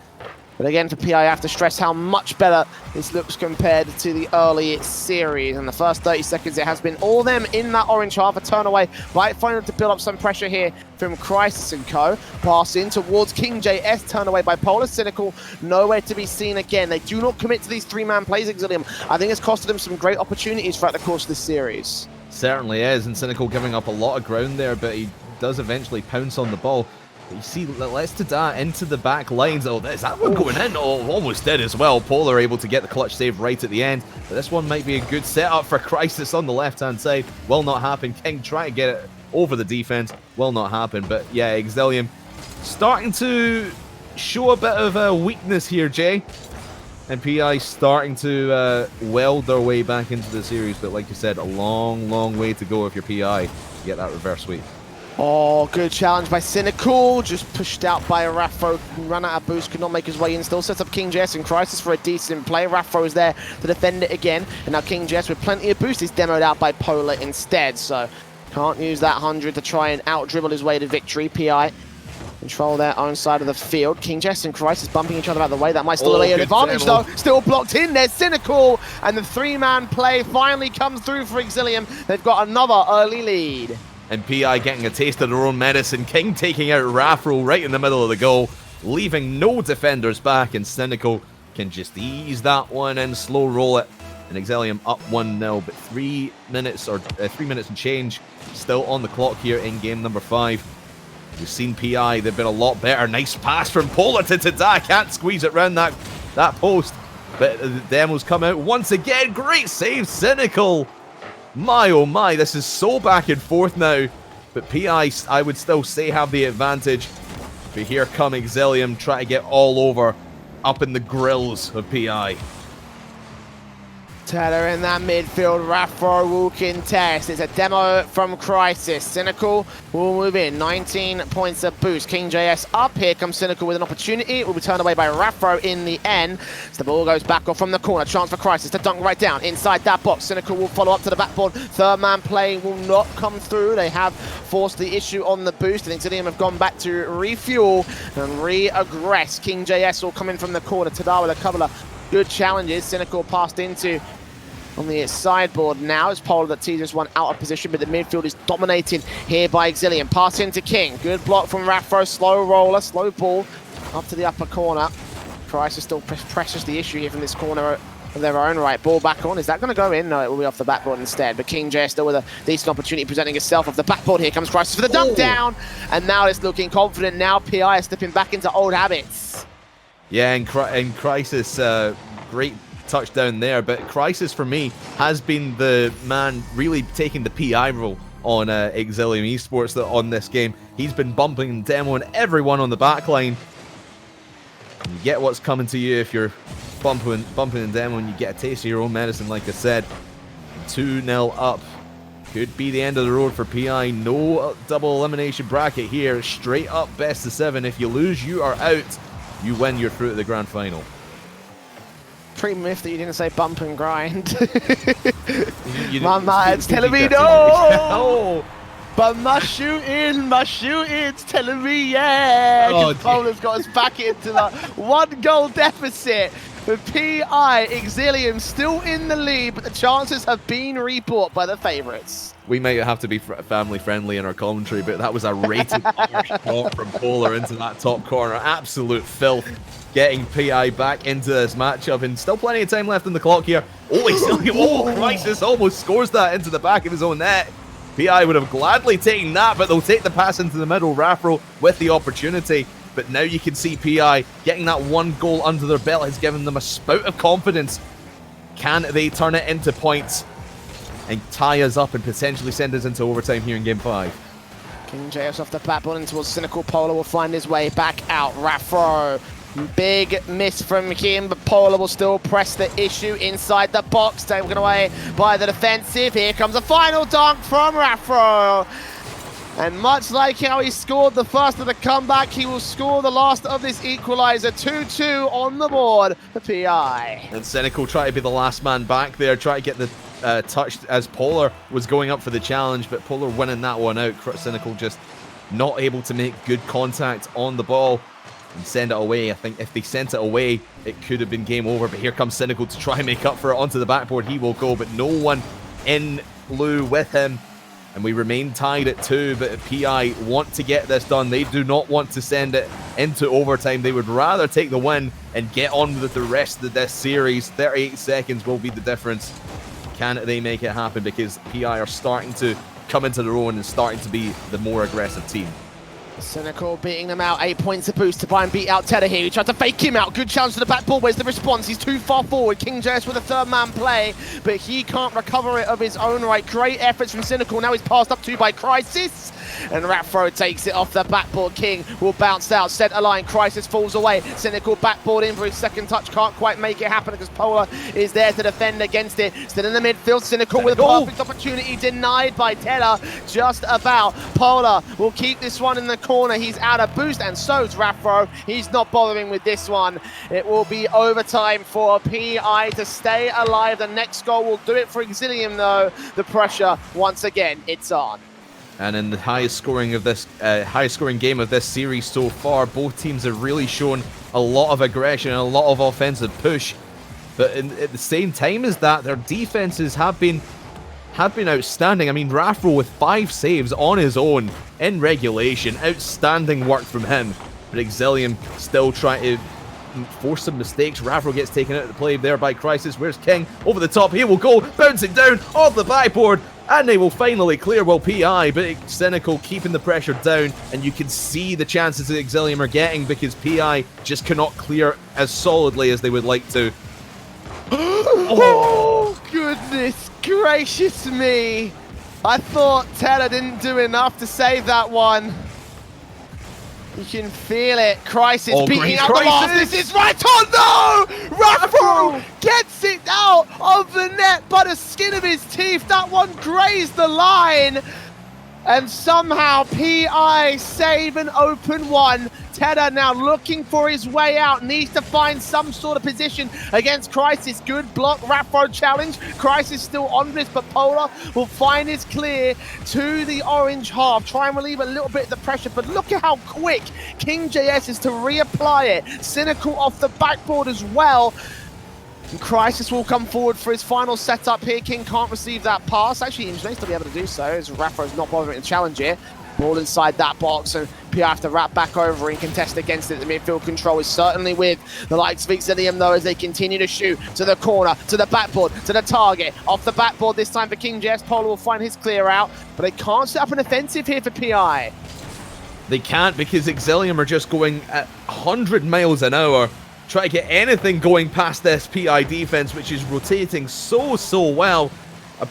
But again, for PI, I have to stress how much better this looks compared to the early series. In the first 30 seconds, it has been all them in that orange half. A turn away, right, finally to build up some pressure here from Crisis and Co. Pass in towards King JS, turn away by Polar. Cynical, nowhere to be seen again. They do not commit to these 3-man plays, Exilium. I think it's costed them some great opportunities throughout the course of this series. Certainly is, and Cynical giving up a lot of ground there, but he does eventually pounce on the ball. You see, let's Tada into the back lines. Oh, is that one going in? Oh, almost did as well. Polar able to get the clutch save right at the end. But this one might be a good setup for Crisis on the left-hand side. Will not happen. King trying to get it over the defense. Will not happen. But yeah, Exilium starting to show a bit of a weakness here, Jay. And PI starting to weld their way back into the series. But like you said, a long, long way to go if you're PI to get that reverse sweep. Oh, good challenge by Cynical. Just pushed out by Rafro. Ran out of boost, could not make his way in. Still sets up King JS and Crisis for a decent play. Rafro is there to defend it again. And now King JS with plenty of boost is demoed out by Polar instead. So can't use that 100 to try and out-dribble his way to victory. PI control their own side of the field. King JS and Crisis bumping each other out of the way. That might still lay an advantage though. Still blocked in there. Cynical. And the 3-man play finally comes through for Exilium. They've got another early lead. And PI getting a taste of their own medicine. King taking out Rafro right in the middle of the goal, leaving no defenders back, and Cynical can just ease that one and slow roll it. And Exilium up 1-0, but 3 minutes and change still on the clock here in game number 5. We've seen PI, they've been a lot better. Nice pass from Polar to Tada. Can't squeeze it around that post, but the demos come out once again. Great save, Cynical. My, oh my, this is so back and forth now. But PI, I would still say, have the advantage. But here come Exilium, try to get all over, up in the grills of PI. Taylor in that midfield, Rafro will contest. It's a demo from Crisis. Cynical will move in, 19 points of boost. King JS up, here comes Cynical with an opportunity. It will be turned away by Rafro in the end. So the ball goes back off from the corner. Chance for Crisis to dunk right down inside that box. Cynical will follow up to the backboard. 3rd-man play will not come through. They have forced the issue on the boost. And Exilium have gone back to refuel and re-aggress. King JS will come in from the corner. Tada with a couple of good challenges. Cynical passed into on the sideboard now. It's Polar that teases one out of position, but the midfield is dominated here by Exilium. Pass into King. Good block from Rafro. Slow roller, slow ball up to the upper corner. Crisis still presses the issue here from this corner of their own right. Ball back on. Is that going to go in? No, it will be off the backboard instead. But King J still with a decent opportunity presenting itself off the backboard. Here comes Crisis for the dunk down. And now it's looking confident. Now PI is slipping back into old habits. Yeah, and Crisis, great touchdown there, but Crisis for me has been the man really taking the PI role on Exilium Esports on this game. He's been bumping and demoing everyone on the back line. And you get what's coming to you if you're bumping and demoing. You get a taste of your own medicine, like I said. 2-0 up Could be the end of the road for PI. No double elimination bracket here. Straight up best of 7. If you lose, you are out. You win, you're through to the grand final. Pretty miffed that you didn't say bump and grind. My mind's telling me no! But my shooting's telling me yeah. Oh, Polar's got us back into the 1-goal deficit. With PI, Exilium still in the lead, but the chances have been rebought by the favourites. We might have to be family friendly in our commentary, but that was a rated shot from Polar into that top corner. Absolute filth. Getting PI back into this matchup, and still plenty of time left in the clock here. Oh, Crisis almost scores that into the back of his own net. PI would have gladly taken that, but they'll take the pass into the middle. Rafro with the opportunity. But now you can see PI getting that 1 goal under their belt has given them a spout of confidence. Can they turn it into points and tie us up and potentially send us into overtime here in Game 5? King JS off the backboard towards Cynical. Polar will find his way back out. Rafro, big miss from him, but Polar will still press the issue inside the box. Taken away by the defensive. Here comes a final dunk from Rafro. And much like how he scored the first of the comeback, he will score the last of this equalizer. 2-2 on the board for PI. And Cynical try to be the last man back there, try to get the touch as Polar was going up for the challenge, but Polar winning that one out. Cynical just not able to make good contact on the ball and send it away. I think if they sent it away, it could have been game over, but here comes Cynical to try and make up for it onto the backboard. He will go, but no one in blue with him. And we remain tied at 2, but PI want to get this done. They do not want to send it into overtime. They would rather take the win and get on with the rest of this series. 38 seconds will be the difference. Can they make it happen? Because PI are starting to come into their own and starting to be the more aggressive team. Cynical beating them out, 8 points a boost to try and beat out Tedder here. He tried to fake him out. Good challenge to the backboard. Where's the response? He's too far forward. King JS with a 3rd-man play, but he can't recover it of his own right. Great efforts from Cynical. Now he's passed up to by Crisis. And Rafro takes it off the backboard. King will bounce out. Centre line. Crisis falls away. Cynical backboard in for his second touch. Can't quite make it happen because Polar is there to defend against it. Still in the midfield. Cynical with a perfect opportunity. Denied by Tedder. Just about. Polar will keep this one in the corner. He's out of boost, and so's Rafro. He's not bothering with this one. It will be overtime for PI to stay alive. The next goal will do it for Exilium, though. The pressure, once again, it's on. And in the highest scoring game of this series so far, both teams have really shown a lot of aggression and a lot of offensive push. But at the same time as that, their defenses have been outstanding. I mean, Rafro with 5 saves on his own in regulation. Outstanding work from him. But Exilium still trying to force some mistakes. Rafro gets taken out of the play there by Crisis. Where's King? Over the top. He will go. Bouncing down off the backboard. And they will finally clear, well, PI, but Cynical keeping the pressure down, and you can see the chances that Exilium are getting because PI just cannot clear as solidly as they would like to. Oh, goodness gracious me. I thought Tedder didn't do enough to save that one. You can feel it. Crisis beating out the last. This is right on. No! Rafro gets it out of the net by the skin of his teeth. That one grazed the line. And somehow PI save an open one. Tedder now looking for his way out. Needs to find some sort of position against Crisis. Good block. Rafro challenge. Crisis still on this, but Polar will find his clear to the orange half. Try and relieve a little bit of the pressure, but look at how quick King JS is to reapply it. Cynical off the backboard as well. And Crisis will come forward for his final setup here. King can't receive that pass. Actually, he's nice to be able to do so, as Rafro's not bothering to challenge here. Ball inside that box, and PI have to wrap back over and contest against it. The midfield control is certainly with the likes of Exilium, though, as they continue to shoot to the corner, to the backboard, to the target. Off the backboard this time for King JS. Polar will find his clear out, but they can't set up an offensive here for PI. They can't because Exilium are just going at 100 miles an hour. Try to get anything going past this PI defense, which is rotating so well.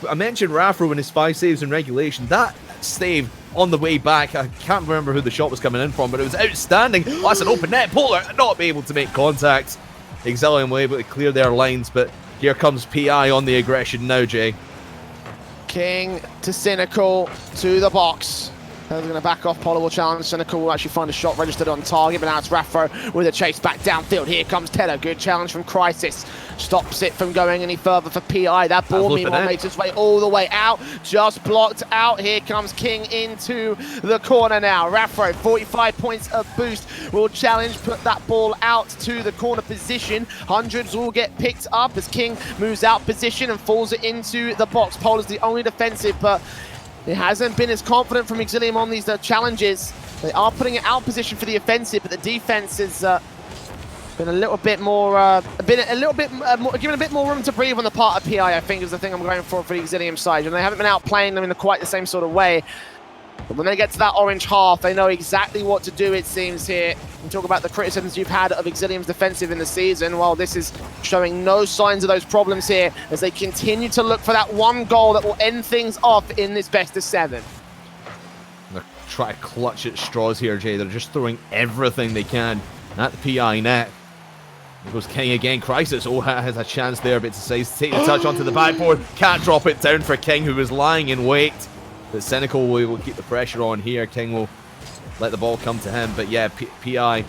I mentioned Rafro and his 5 saves in regulation. That save on the way back, I can't remember who the shot was coming in from, but it was outstanding. Oh, that's an open net. Polar not be able to make contact. Exilium were able to clear their lines, but here comes PI on the aggression now, Jay. King to Cynical to the box. They're going to back off. Polar will challenge. Cynical will actually find a shot registered on target, but now it's Raffro with a chase back downfield. Here comes Tedder. Good challenge from Crisis. Stops it from going any further for PI. That ball, meanwhile, makes its way all the way out. Just blocked out. Here comes King into the corner now. Raffro, 45 points of boost, will challenge, put that ball out to the corner position. Hundreds will get picked up as King moves out position and falls it into the box. Polar's the only defensive, but it hasn't been as confident from Exilium on these challenges. They are putting it out position for the offensive, but the defense has been a little bit more, given a bit more room to breathe on the part of PI, I think is the thing I'm going for the Exilium side. And they haven't been outplaying them in quite the same sort of way. But when they get to that orange half, they know exactly what to do, it seems, here. And talk about the criticisms you've had of Exilium's defensive in the season. Well, this is showing no signs of those problems here as they continue to look for that one goal that will end things off in this best of 7. They're trying to clutch at straws here, Jay. They're just throwing everything they can at the PI net. There goes King again. Crisis has a chance there, but decides to take the touch onto the backboard. Can't drop it down for King, who was lying in wait. But Cynical will keep the pressure on here. King will let the ball come to him. But yeah, PI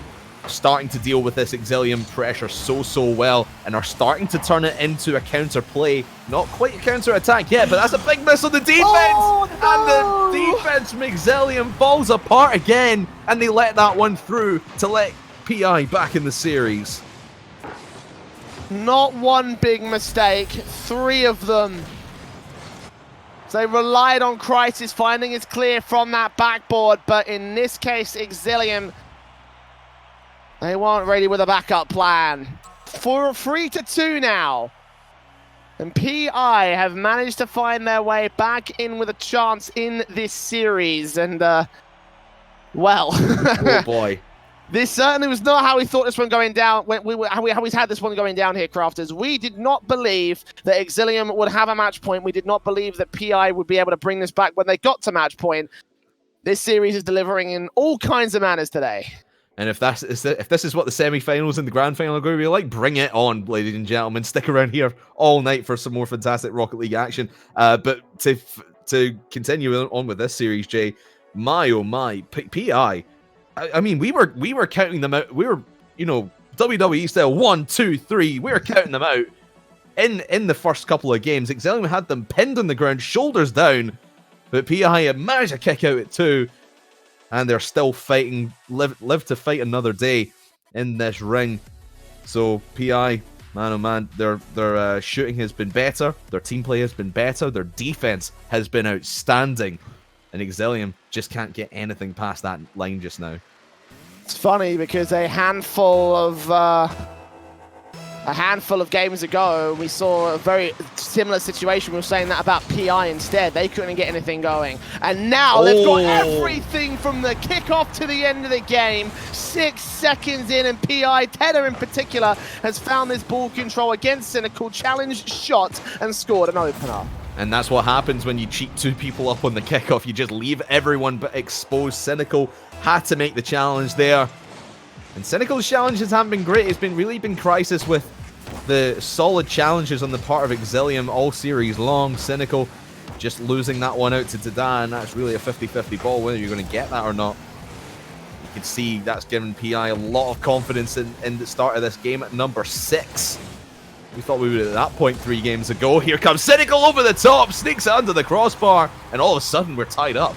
starting to deal with this Exilium pressure so well, and are starting to turn it into a counter play. Not quite a counter attack yet, but that's a big miss on the defense. Oh, no! And the defense from Exilium falls apart again, and they let that one through to let PI back in the series. Not one big mistake, 3 of them. So they relied on Crisis finding it clear from that backboard, but in this case, Exilium, they weren't ready with a backup plan. 3-2 now. And PI have managed to find their way back in with a chance in this series. And, well. Oh boy. This certainly was not how we thought this one going down. How we had this one going down here, Crafters. We did not believe that Exilium would have a match point. We did not believe that PI would be able to bring this back when they got to match point. This series is delivering in all kinds of manners today. And if this is what the semi-finals and the grand final are going to be like, bring it on, ladies and gentlemen. Stick around here all night for some more fantastic Rocket League action. But to continue on with this series, Jay, my oh my, PI. I mean, we were counting them out. We were, WWE style 1, 2, 3. We were counting them out in the first couple of games. Exilium had them pinned on the ground, shoulders down, but PI had managed to kick out at 2, and they're still fighting, live to fight another day in this ring. So PI, man oh man, their shooting has been better, their team play has been better, their defense has been outstanding, and Exilium just can't get anything past that line just now. It's funny because a handful of games ago, we saw a very similar situation. We were saying that about PI instead. They couldn't get anything going. And now they've got everything from the kickoff to the end of the game. 6 seconds in, and PI, Tedder in particular, has found this ball control against Cynical, challenged, shot, and scored an opener. And that's what happens when you cheat 2 people up on the kickoff. You just leave everyone but exposed. Cynical had to make the challenge there. And Cynical's challenges haven't been great. It's really been Crisis with the solid challenges on the part of Exilium all series long. Cynical just losing that one out to Tada, and that's really a 50-50 ball, whether you're going to get that or not. You can see that's given PI a lot of confidence in the start of this game at number 6. We thought we would at that point 3 games ago. Here comes Cynical over the top, sneaks it under the crossbar, and all of a sudden we're tied up.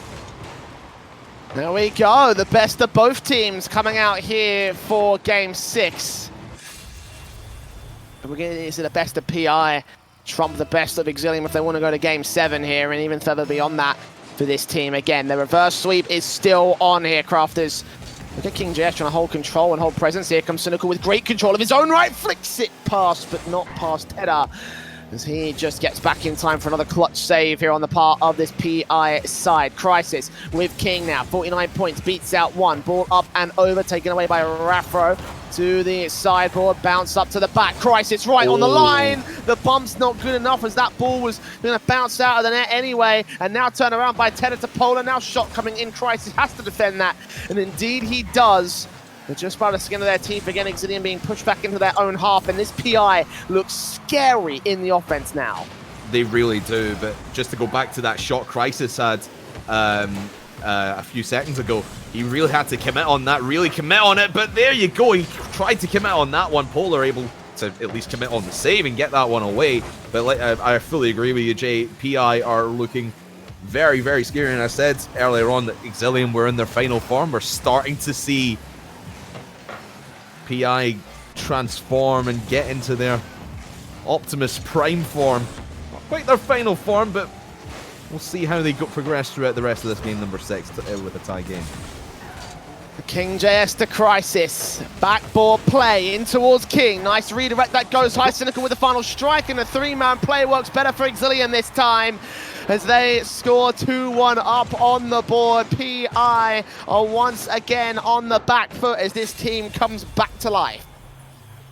There we go, the best of both teams coming out here for game 6. We're going to see the best of PI trump the best of Exilium if they want to go to game 7 here, and even further beyond that for this team. Again, the reverse sweep is still on here, Crafters. Look at King JS trying to hold control and hold presence. Here comes Cynical with great control of his own right. Flicks it past, but not past Tedder, as he just gets back in time for another clutch save here on the part of this PI side. Crisis with King now. 49 points, beats out 1. Ball up and over, taken away by Raffro. To the sideboard, bounce up to the back. Crisis right on the line. The bump's not good enough as that ball was going to bounce out of the net anyway. And now turn around by Tedder to Polar. Now shot coming in. Crisis has to defend that. And indeed he does. They're just by the skin of their teeth again. Exilium being pushed back into their own half. And this PI looks scary in the offense now. They really do. But just to go back to that shot Crisis had a few seconds ago, he really had to commit on that, really commit on it. But there you go. He tried to commit on that one. Polar able to at least commit on the save and get that one away. But I fully agree with you, Jay. PI are looking very, very scary. And I said earlier on that Exilium were in their final form. We're starting to see PI transform and get into their Optimus Prime form. Not quite their final form, but we'll see how they progress throughout the rest of this game number 6 with a tie game. King JS to Crisis. Backboard play in towards King. Nice redirect that goes high. Cynical with the final strike, and the 3-man play works better for Exilium this time as they score 2-1 up on the board. PI are once again on the back foot as this team comes back to life.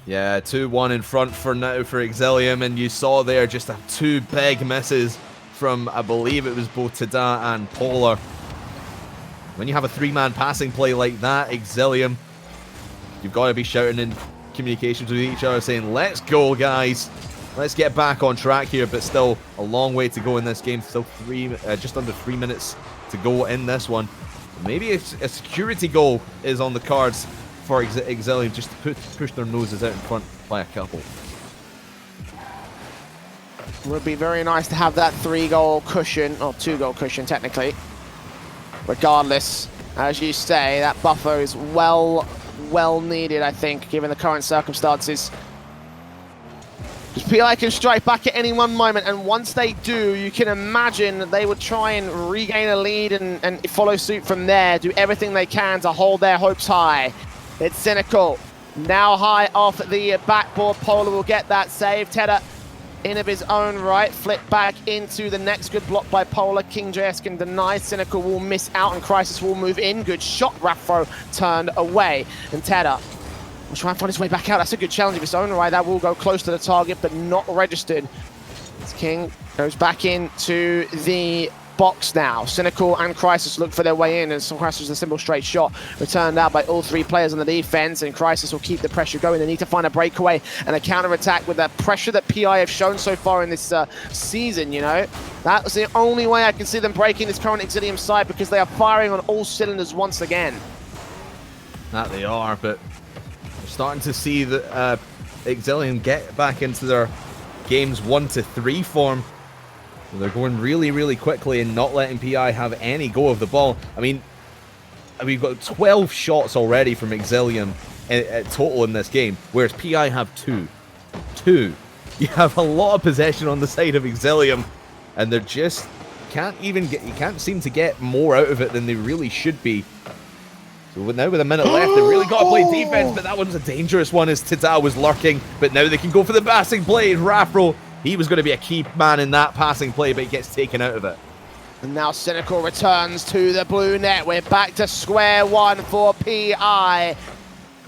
Yeah, 2-1 in front for now for Exilium, and you saw there just 2 big misses from, I believe it was both Tada and Polar. When you have a 3-man passing play like that, Exilium, you've got to be shouting in communications with each other saying, let's go, guys. Let's get back on track here, but still a long way to go in this game. Still just under 3 minutes to go in this one. Maybe a security goal is on the cards for Exilium, just to push their noses out in front by a couple. Would be very nice to have that 3-goal cushion, or 2-goal cushion technically. Regardless, as you say, that buffer is well needed, I think, given the current circumstances. Because PI can strike back at any one moment, and once they do, you can imagine that they would try and regain a lead and follow suit from there, do everything they can to hold their hopes high. It's Cynical, now high off the backboard. Polar will get that save. Tedder in of his own right, flip back into the next good block by Polar. King JS can deny, Cynical will miss out, and Crisis will move in. Good shot, Raffro turned away, and Tedder will try and find his way back out. That's a good challenge of his own right. That will go close to the target, but not registered. As King goes back into the box now. Cynical and Crisis look for their way in, and some Crisis a simple straight shot returned out by all 3 players on the defense, and Crisis will keep the pressure going. They need to find a breakaway and a counter-attack with the pressure that PI have shown so far in this season, you know. That's the only way I can see them breaking this current Exilium side, because they are firing on all cylinders once again. That they are, but we're starting to see the Exilium get back into their games 1 to 3 form. They're going really, really quickly and not letting PI have any go of the ball. I mean, we've got 12 shots already from Exilium total in this game, whereas PI have 2. You have a lot of possession on the side of Exilium, and they're just you can't seem to get more out of it than they really should be. So now with a minute left, they've really got to play defense, but that one's a dangerous one as Tada was lurking. But now they can go for the passing play. Raffro, he was going to be a key man in that passing play, but he gets taken out of it. And now Cynical returns to the blue net. We're back to square one for PI.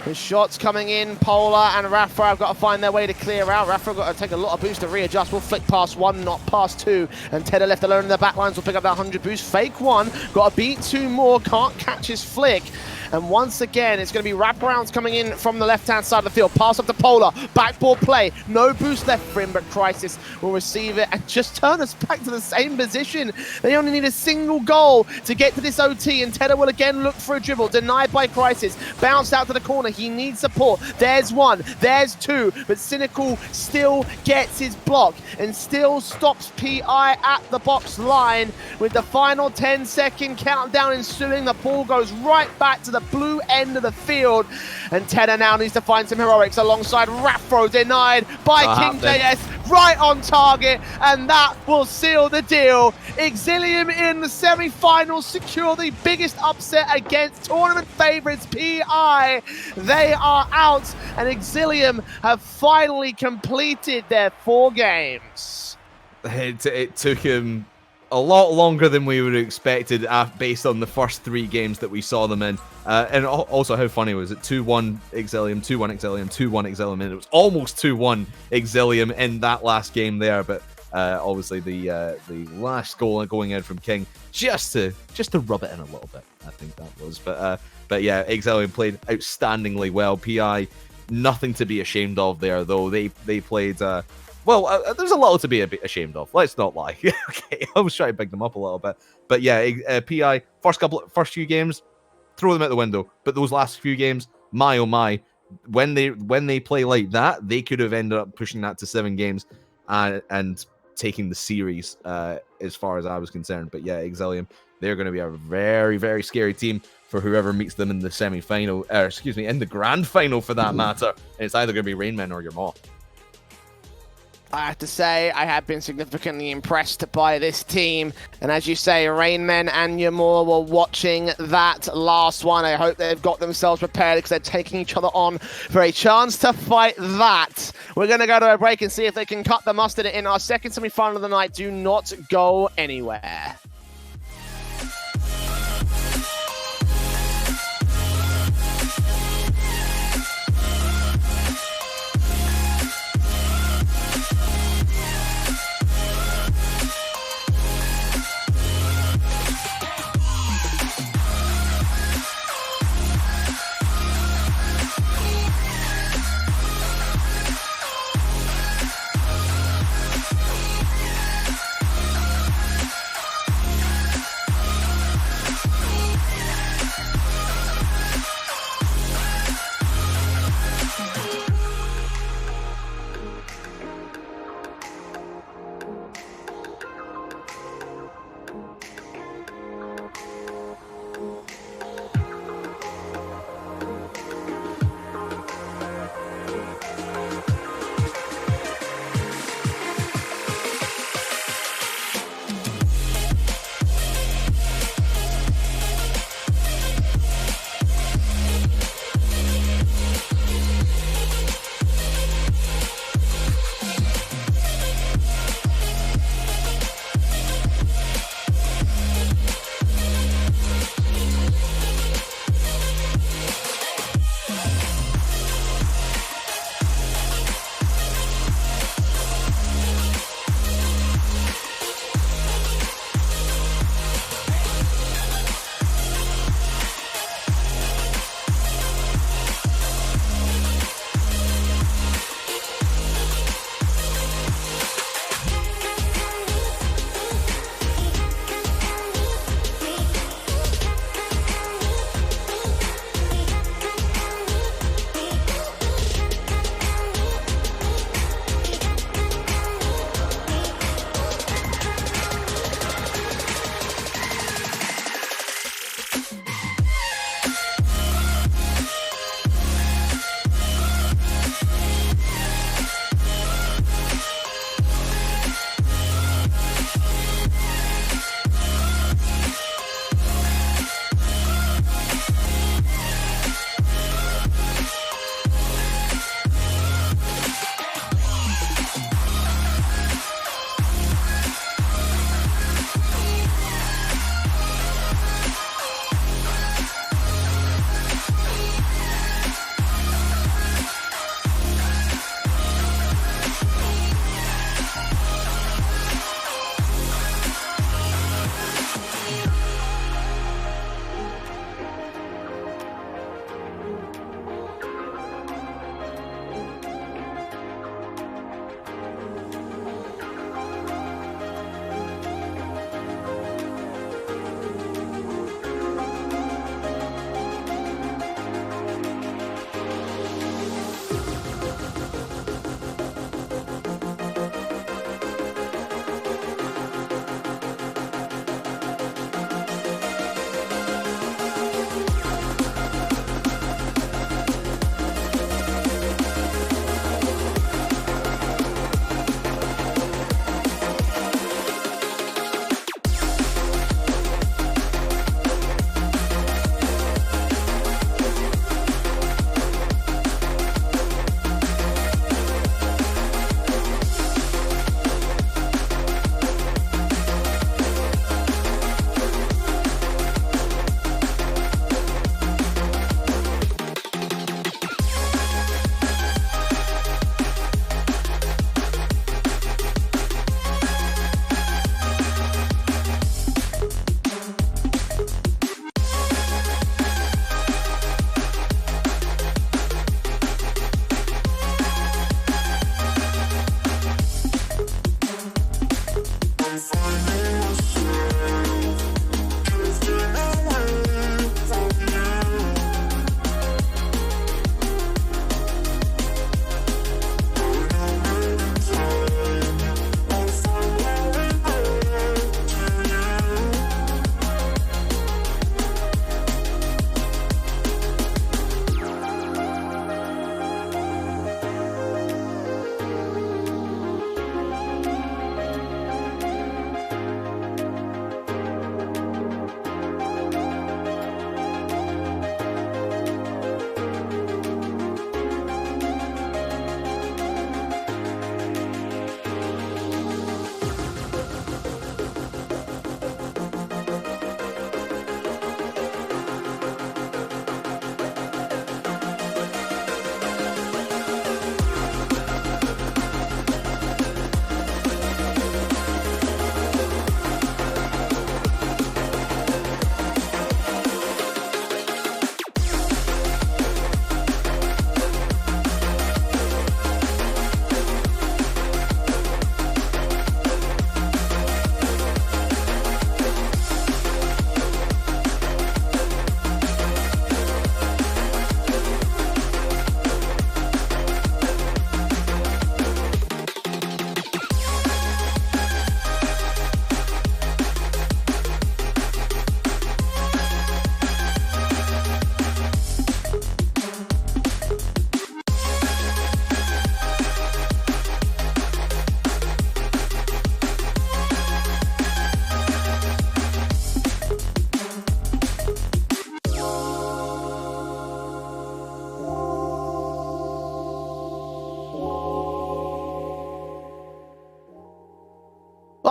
The shots coming in, Polar and Raffro have got to find their way to clear out. Raffro got to take a lot of boost to readjust. We'll flick past 1, not past 2. And Tedder left alone in the backlines will pick up that 100 boost. Fake 1, got to beat 2 more, can't catch his flick. And once again, it's going to be wraparounds coming in from the left-hand side of the field. Pass up to Polar, backboard play. No boost left for him, but Crisis will receive it and just turn us back to the same position. They only need a single goal to get to this OT, and Tedder will again look for a dribble. Denied by Crisis. Bounced out to the corner. He needs support. There's 1, there's 2, but Cynical still gets his block and still stops PI at the box line. With the final 10-second countdown ensuing, the ball goes right back to the blue end of the field, and Tedder now needs to find some heroics alongside Raffro, denied by King JS, right on target, and that will seal the deal. Exilium in the semi-finals secure the biggest upset against tournament favourites PI. They are out, and Exilium have finally completed their 4 games. It took him a lot longer than we would have expected based on the first 3 games that we saw them in. And also, how funny was it? 2-1 Exilium, 2-1 Exilium, 2-1 Exilium, and it was almost 2-1 Exilium in that last game there. But obviously, the last goal going in from King just to rub it in a little bit, I think that was. But yeah, Exilium played outstandingly well. PI, nothing to be ashamed of there, though. They played Well, there's a lot to be a bit ashamed of. Let's not lie. Okay, I was trying to big them up a little bit, but yeah, PI first few games, throw them out the window. But those last few games, my oh my, when they play like that, they could have ended up pushing that to 7 games, and taking the series as far as I was concerned. But yeah, Exilium, they're going to be a very, very scary team for whoever meets them in the semi-final, in the grand final for that matter. And it's either going to be Rainmen or your Maw. I have to say, I have been significantly impressed by this team. And as you say, Rainmen and Yamura were watching that last one. I hope they've got themselves prepared because they're taking each other on for a chance to fight that. We're going to go to a break and see if they can cut the mustard in our second semi-final of the night. Do not go anywhere.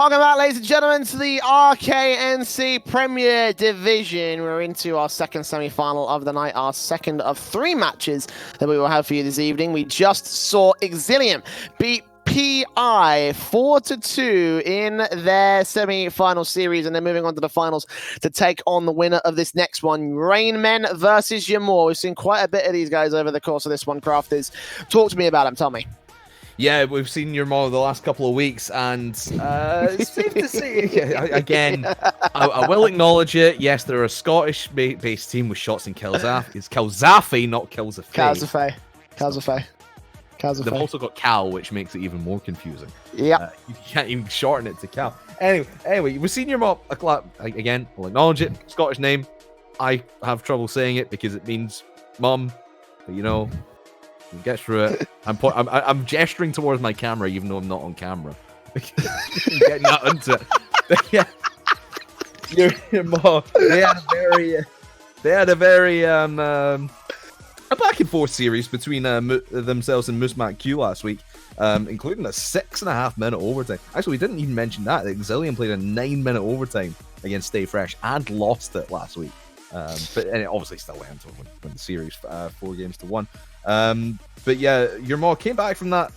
Welcome back, ladies and gentlemen, to the RKNC Premier Division. We're into our second semi-final of the night, our second of 3 matches that we will have for you this evening. We just saw Exilium beat PI 4-2 in their semi-final series, and they're moving on to the finals to take on the winner of this next one, Rainmen versus Ymor. We've seen quite a bit of these guys over the course of this one, Crafters. Talk to me about them, tell me. Yeah, we've seen Ymor the last couple of weeks, and it's safe to say, again, I will acknowledge it. Yes, they're a Scottish-based team with shots in Kilzafi. It's Kilzafi, not Kilzafe. Calzafay. They've also got Cal, which makes it even more confusing. Yeah. You can't even shorten it to Cal. Anyway, we've seen Ymor, again, I'll acknowledge it, Scottish name. I have trouble saying it because it means mum, but you know, get through it. I'm gesturing towards my camera, even though I'm not on camera. Getting that into it. Yeah. Ymor, they had a very a back and forth series between themselves and Musmak Q last week, including a 6.5 minute overtime. Actually, we didn't even mention that. Exilium played a 9-minute overtime against Stay Fresh and lost it last week. But it obviously still went to win the series 4-1. But yeah, Ymor came back from that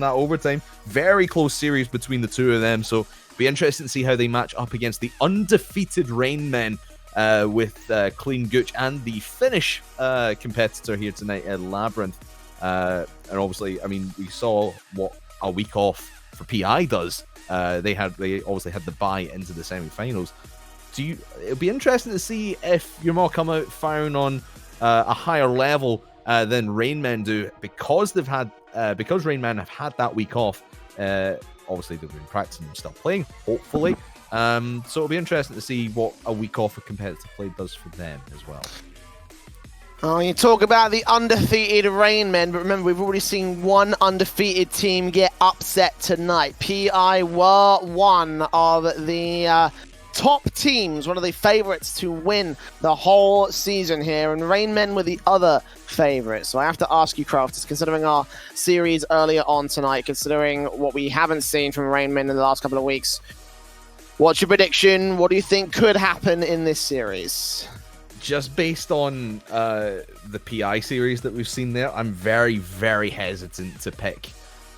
overtime. Very close series between the two of them. So be interesting to see how they match up against the undefeated Rainmen with Clean Gooch and the Finnish competitor here tonight, Labyrinth. And obviously, I mean, we saw what a week off for PI does. They obviously had the bye into the semi-finals. It'll be interesting to see if Ymor come out firing on a higher level than Rainmen do, because because Rainmen have had that week off. Obviously, they've been practicing and still playing, hopefully. So it'll be interesting to see what a week off of competitive play does for them as well. Oh, you talk about the undefeated Rainmen, but remember, we've already seen one undefeated team get upset tonight. PI were one of the top teams, one of the favorites to win the whole season here, and Rainmen were the other favorites. So I have to ask you, Crafters, considering our series earlier on tonight, considering what we haven't seen from Rainmen in the last couple of weeks, what's your prediction? What do you think could happen in this series? Just based on the PI series that we've seen there, I'm very, very hesitant to pick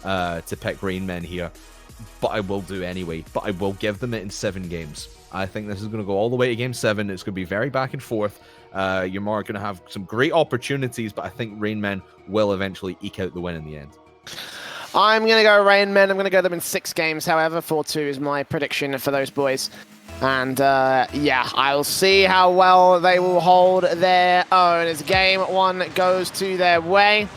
Rainmen here. But I will do anyway. But I will give them it in 7 games. I think this is going to go all the way to game 7. It's going to be very back and forth. Ymor going to have some great opportunities, but I think Rainmen will eventually eke out the win in the end. I'm going to go Rainmen. I'm going to go them in 6 games, however. 4-2 is my prediction for those boys. And yeah, I'll see how well they will hold their own as game 1 goes to their way.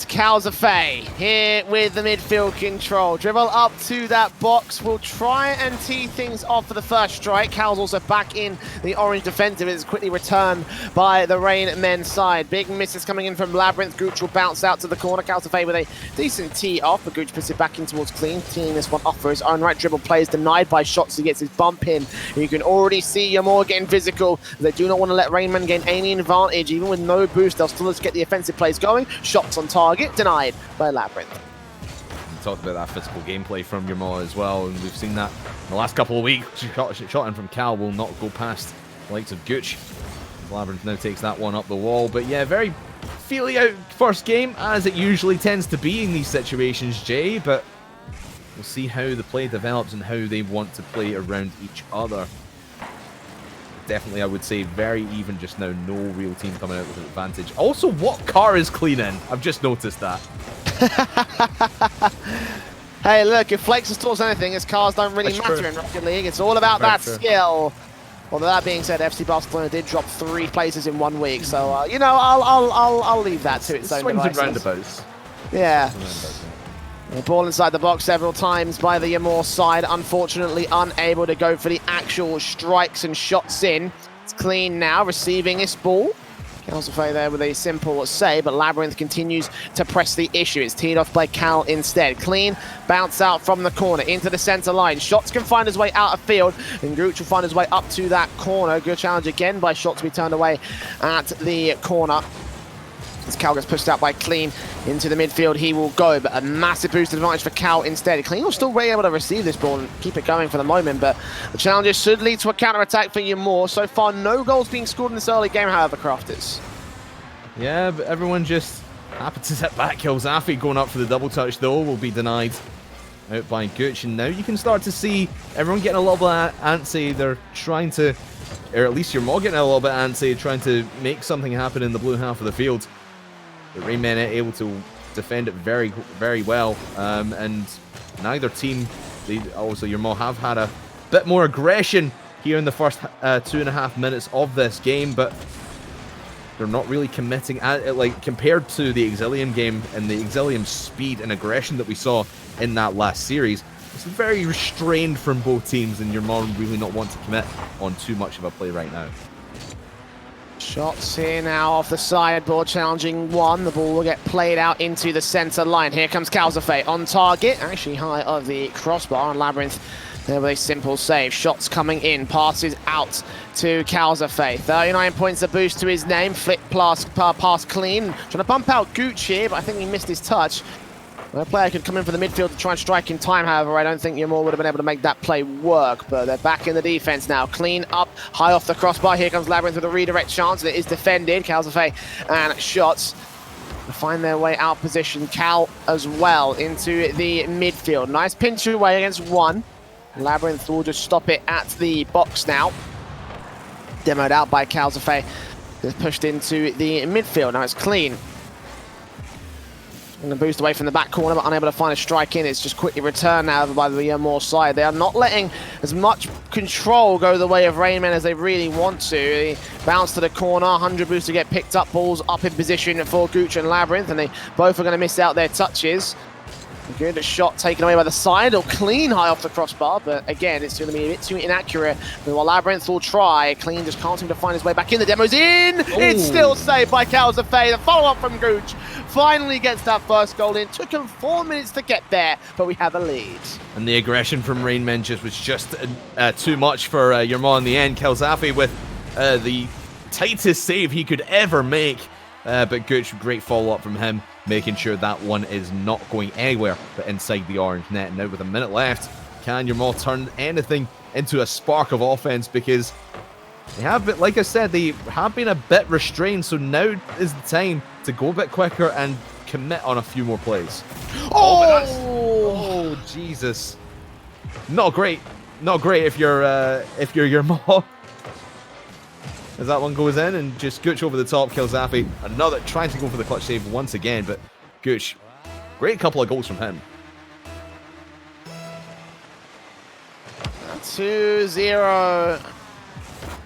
Calzafay here with the midfield control. Dribble up to that box. We'll try and tee things off for the first strike. Cal's also back in the orange defensive. It's quickly returned by the Rainmen side. Big misses coming in from Labyrinth. Gooch will bounce out to the corner. Calzafay with a decent tee off, but Gooch puts it back in towards Clean. Teeing this one off for his own right. Dribble plays denied by shots. He gets his bump in. You can already see Ymor getting physical. They do not want to let Rainmen gain any advantage. Even with no boost, they'll still get the offensive plays going. Shots on target. Denied by Labyrinth. We talked about that physical gameplay from Ymor as well, and we've seen that in the last couple of weeks. Shot in from Cal will not go past the likes of Gooch. Labyrinth now takes that one up the wall, but yeah, very feely out first game, as it usually tends to be in these situations, Jay, but we'll see how the play develops and how they want to play around each other. Definitely, I would say, very even just now. No real team coming out with an advantage. Also, what car is Clean in? I've just noticed that. Hey, look, if Flakes has taught us anything, his cars don't really matter in Rocket League. It's all about that skill. Although that being said, FC Barcelona did drop 3 places in 1 week, so you know, I'll leave that to its own devices. Swings and roundabouts. Yeah. The ball inside the box several times by the Ymor side, unfortunately unable to go for the actual strikes and shots in. It's Clean now, receiving this ball. Calzafay there with a simple save, but Labyrinth continues to press the issue. It's teed off by Cal instead. Clean, bounce out from the corner into the center line. Shots can find his way out of field, and Gooch will find his way up to that corner. Good challenge again by Shots to be turned away at the corner. As Cal gets pushed out by Clean Into the midfield he will go, but a massive boost advantage for Cal instead. Clean will still be able to receive this ball and keep it going for the moment, but the challenges should lead to a counter-attack for Yamor. So far, no goals being scored in this early game, however, Crafters. Yeah, but everyone just happy to sit back. Zafi going up for the double touch, though, will be denied out by Gooch. And now you can start to see everyone getting a little bit antsy. They're trying to, or at least Yamor getting a little bit antsy, trying to make something happen in the blue half of the field. The Rainmen are able to defend it very, very well, and neither team, also Yamor, have had a bit more aggression here in the first 2.5 minutes of this game, but they're not really committing, like compared to the Exilium game and the Exilium speed and aggression that we saw in that last series. It's very restrained from both teams, and Yamor really not want to commit on too much of a play right now. Shots here now off the sideboard, challenging one. The ball will get played out into the center line. Here comes Calzafe on target, actually high of the crossbar, and Labyrinth there with a simple save. Shots coming in, passes out to Calzafe. 39 points, a boost to his name. Flick pass clean. Trying to bump out Gooch here, but I think he missed his touch. The player could come in for the midfield to try and strike in time, however. I don't think Yamor would have been able to make that play work, but they're back in the defense now. Clean up, high off the crossbar. Here comes Labyrinth with a redirect chance, and it is defended. Calzafe and Shots find their way out position. Cal as well into the midfield. Nice pinch away against one. Labyrinth will just stop it at the box now. Demoed out by Calzafe. Just pushed into the midfield. Now it's Clean. And a boost away from the back corner, but unable to find a strike in. It's just quickly returned now by the Yamor side. They are not letting as much control go the way of Rainmen as they really want to. They bounce to the corner, 100 boost to get picked up, balls up in position for Gooch and Labyrinth, and they both are going to miss out their touches. Good shot taken away by the side, or Clean high off the crossbar, but again, it's going to be a bit too inaccurate. But while Labyrinth will try, Clean just can't seem to find his way back in. The demo's in! Ooh. It's still saved by Calzafe. The follow-up from Gooch finally gets that first goal in. Took him 4 minutes to get there, but we have a lead. And the aggression from Rainmen was just too much for Yamor in the end. Calzafe with the tightest save he could ever make. But Gooch, great follow-up from him, making sure that one is not going anywhere but inside the orange net. Now with a minute left, can Yamor turn anything into a spark of offense? Because they have been, like I said, they have been a bit restrained, so now is the time to go a bit quicker and commit on a few more plays. Oh, Jesus. Not great. Not great if you're Yamor. As that one goes in, and just Gooch over the top, Calzafe. Another trying to go for the clutch save once again, but Gooch, great couple of goals from him. 2-0.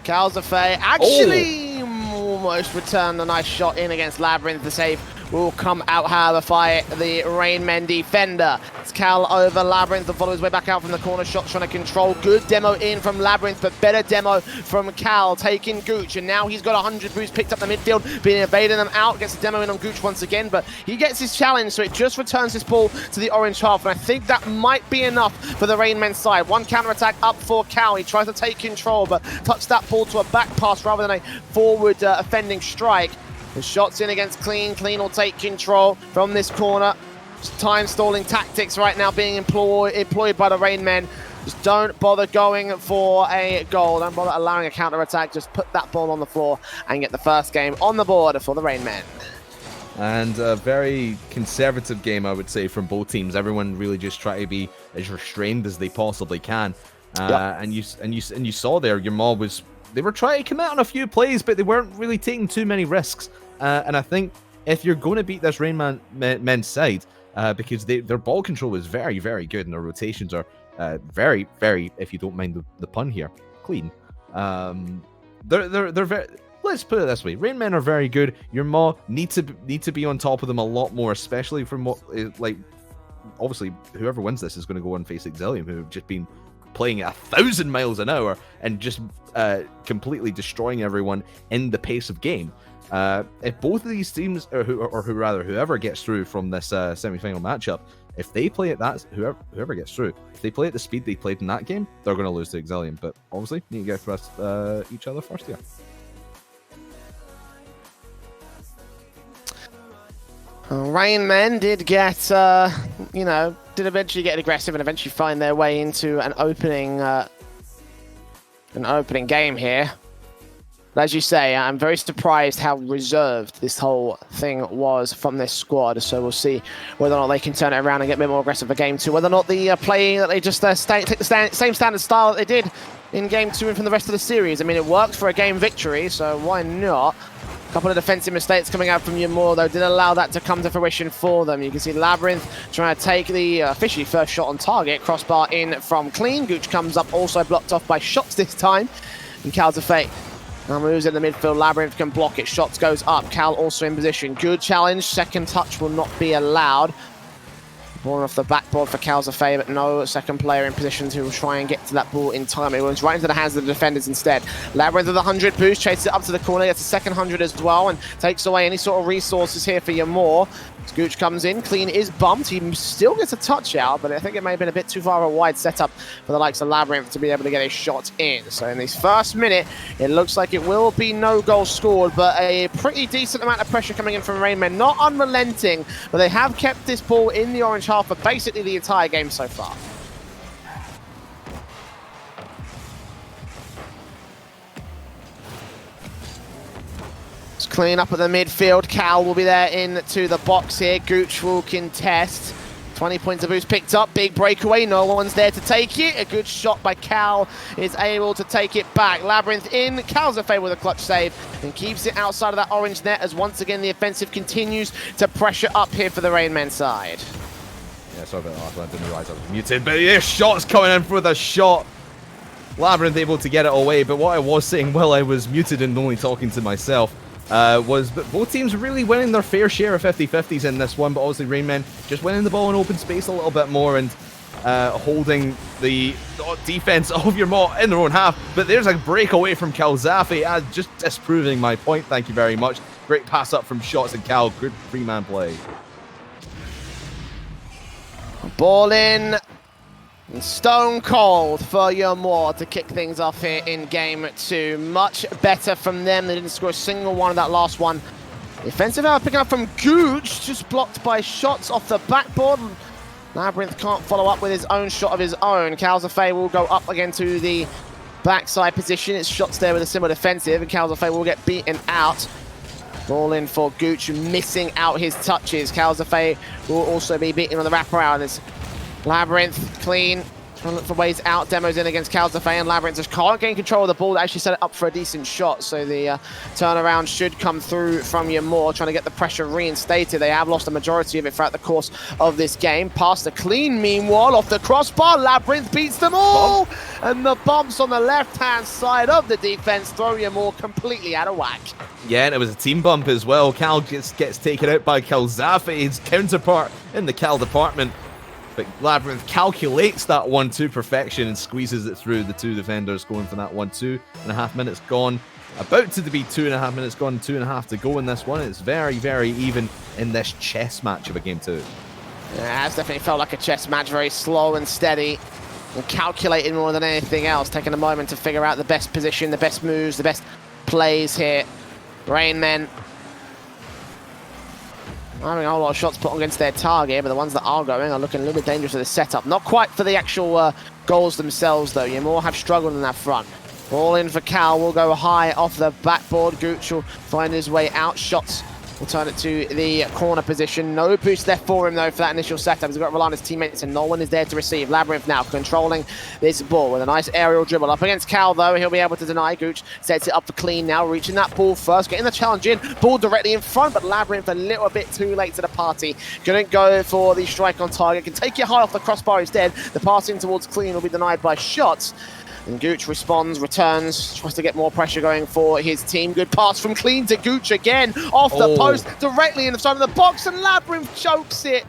Calzafe actually almost returned a nice shot in against Labyrinth. The save will come out, however, by the Rainmen defender. It's Cal over Labyrinth, and follows his way back out from the corner. Shots trying to control. Good demo in from Labyrinth, but better demo from Cal, taking Gooch. And now he's got 100 boost, picked up the midfield, been evading them out. Gets a demo in on Gooch once again, but he gets his challenge, so it just returns this ball to the orange half. And I think that might be enough for the Rainmen side. One counter-attack up for Cal. He tries to take control, but touched that ball to a back pass rather than a forward offending strike. The shot's in against Clean. Clean will take control from this corner. Time stalling tactics right now being employed by the Rainmen. Just don't bother going for a goal. Don't bother allowing a counter-attack. Just put that ball on the floor and get the first game on the board for the Rainmen. And a very conservative game, I would say, from both teams. Everyone really just try to be as restrained as they possibly can. Yep. And you saw there, Yamor was. They were trying to commit on a few plays, but they weren't really taking too many risks. And I think if you're going to beat this men's side, because their ball control is very, very good, and their rotations are very, very, if you don't mind the pun here, clean. They're very. Let's put it this way: Rainmen are very good. Yamor need to be on top of them a lot more, especially from what obviously whoever wins this is going to go and face Exilium, who have just been playing at 1,000 miles an hour and just completely destroying everyone in the pace of game. If both of these teams, or whoever gets through from this semi-final matchup, if they play at that, whoever gets through, if they play at the speed they played in that game, they're going to lose to Exilium. But obviously, need to get past each other first here. Rain Men did get, you know, did eventually get aggressive and eventually find their way into an opening game here. But as you say, I'm very surprised how reserved this whole thing was from this squad. So we'll see whether or not they can turn it around and get a bit more aggressive for game 2. Whether or not the play that they just take the same standard style that they did in game 2 and from the rest of the series. I mean, it worked for a game victory, so why not? A couple of defensive mistakes coming out from Ymore, though, did allow that to come to fruition for them. You can see Labyrinth trying to take the officially first shot on target. Crossbar in from Clean. Gooch comes up, also blocked off by Shots this time. And Cal's a fake. Now moves in the midfield. Labyrinth can block it. Shots goes up. Cal also in position. Good challenge. Second touch will not be allowed. Ball off the backboard for Calzafay, but no second player in position to try and get to that ball in time. It was right into the hands of the defenders instead. Labyrinth with the 100 boost, chases it up to the corner, gets a second 100 as well, and takes away any sort of resources here for Ymore. Gooch comes in, Clean is bumped, he still gets a touch out, but I think it may have been a bit too far of a wide setup for the likes of Labyrinth to be able to get a shot in. So in this first minute, it looks like it will be no goal scored, but a pretty decent amount of pressure coming in from Rainmen. Not unrelenting, but they have kept this ball in the orange half for basically the entire game so far. Clean up at the midfield. Cal will be there into the box here. Gooch will contest. 20 points of boost picked up. Big breakaway. No one's there to take it. A good shot by Cal is able to take it back. Labyrinth in. Calzafay with a clutch save and keeps it outside of that orange net as once again the offensive continues to pressure up here for the Rainmen side. Yeah, sorry about that last one. I didn't realize I was muted. But this shot's coming in for the shot. Labyrinth able to get it away. But what I was saying while I was muted and only talking to myself was that both teams really winning their fair share of 50-50s in this one, but obviously Rainmen just winning the ball in open space a little bit more and holding the defense of Ymore in their own half. But there's a breakaway from Calzafay, just disproving my point. Thank you very much. Great pass up from Shots and Cal. Good three-man play. Ball in. And stone cold for Ymore to kick things off here in game 2. Much better from them. They didn't score a single one of that last one. Defensive hour picking up from Gooch, just blocked by Shots off the backboard. Labyrinth can't follow up with his own shot of his own. Calzafay will go up again to the backside position. It's Shots there with a similar defensive, and Calzafay will get beaten out. Ball in for Gooch, missing out his touches. Calzafay will also be beaten on the wraparound. It's Labyrinth, Clean, trying to look for ways out. Demos in against Calzafay, and Labyrinth just can't gain control of the ball. They actually set it up for a decent shot, so the turnaround should come through from Ymore, trying to get the pressure reinstated. They have lost a majority of it throughout the course of this game. Past the Clean, meanwhile, off the crossbar. Labyrinth beats them all! And the bumps on the left-hand side of the defense throw Ymore completely out of whack. Yeah, and it was a team bump as well. Cal just gets taken out by Calzafay, his counterpart in the Cal department. But Labyrinth calculates that 1-2 perfection and squeezes it through the two defenders, going for that 1.5 minutes gone. About to be 2.5 minutes gone, 2.5 to go in this one. It's very, very even in this chess match of a game 2. Yeah, it's definitely felt like a chess match, very slow and steady. And calculating more than anything else, taking a moment to figure out the best position, the best moves, the best plays here. Rainmen having a whole lot of shots put against their target, but the ones that are going are looking a little bit dangerous for the setup. Not quite for the actual goals themselves, though. Ymore have struggled in that front. Ball in for Cal, will go high off the backboard. Gooch will find his way out. Shots will turn it to the corner position. No boost left for him, though, for that initial setup. He's got to rely on his teammates, and no one is there to receive. Labyrinth now controlling this ball with a nice aerial dribble. Up against Cal, though, he'll be able to deny. Gooch sets it up for Clean now, reaching that ball first, getting the challenge in. Ball directly in front, but Labyrinth a little bit too late to the party. Couldn't go for the strike on target. Can take it high off the crossbar instead. The passing towards Clean will be denied by Shots. And Gooch responds, returns, tries to get more pressure going for his team. Good pass from Clean to Gooch again, off the post, directly in the side of the box, and Labyrinth chokes it.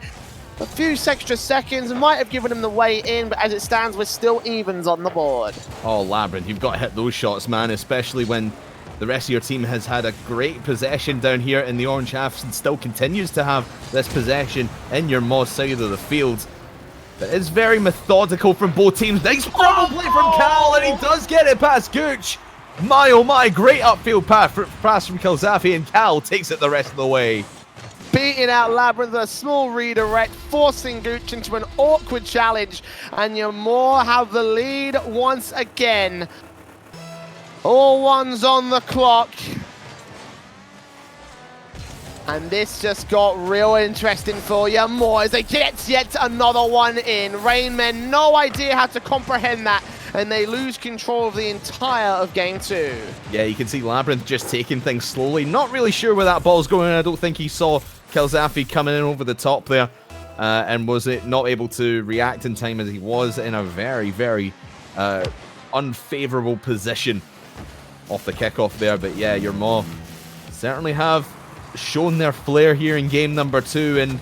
A few extra seconds, might have given him the way in, but as it stands, we're still evens on the board. Oh, Labyrinth, you've got to hit those shots, man, especially when the rest of your team has had a great possession down here in the orange half and still continues to have this possession in your Moz side of the field. But it's very methodical from both teams. Nice probably from Cal, and he does get it past Gooch. My oh my, great upfield pass from Calzafay, and Cal takes it the rest of the way. beating out Labyrinth with a small redirect, forcing Gooch into an awkward challenge, and Yamor have the lead once again. All ones on the clock. And this just got real interesting for Yamor as they get yet another one in. Rainmen, no idea how to comprehend that, and they lose control of the entire of game 2. Yeah, you can see Labyrinth just taking things slowly. Not really sure where that ball's going. I don't think he saw Kelzafi coming in over the top there, and was it not able to react in time as he was in a very, very unfavorable position off the kickoff there. But yeah, your Maw certainly have shown their flair here in game number 2, and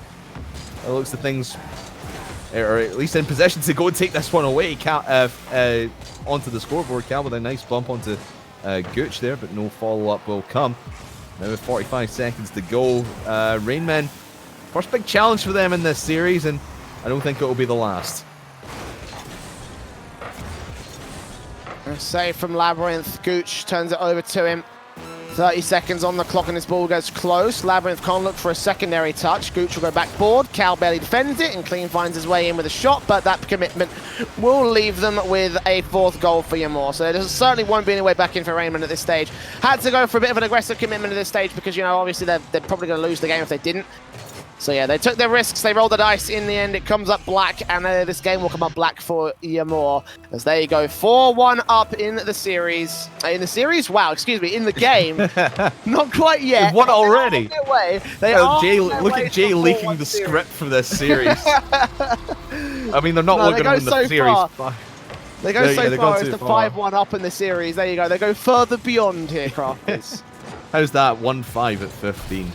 it looks the things, or at least in position to go and take this one away. Onto the scoreboard. Cal with a nice bump onto Gooch there, but no follow-up will come. Now with 45 seconds to go, Rainmen, first big challenge for them in this series, and I don't think it will be the last. A save from Labyrinth. Gooch turns it over to him. 30 seconds on the clock and this ball goes close. Labyrinth can't look for a secondary touch. Gooch will go backboard. Cal barely defends it, and Clean finds his way in with a shot, but that commitment will leave them with a 4th goal for Yamor. So there certainly won't be any way back in for Raymond at this stage. Had to go for a bit of an aggressive commitment at this stage because, you know, obviously they're probably going to lose the game if they didn't. So yeah, they took their risks, they rolled the dice. In the end, it comes up black, and this game will come up black for Yamor as they go 4-1 up in the series. Wow, excuse me, in the game. Not quite yet. They've won already. Look at Jay leaking the script for this series. I mean, they're not going to win the series. They go so far as to 5-1 up in the series. There you go. They go further beyond here, Crafters. How's that? 1-5 at 15.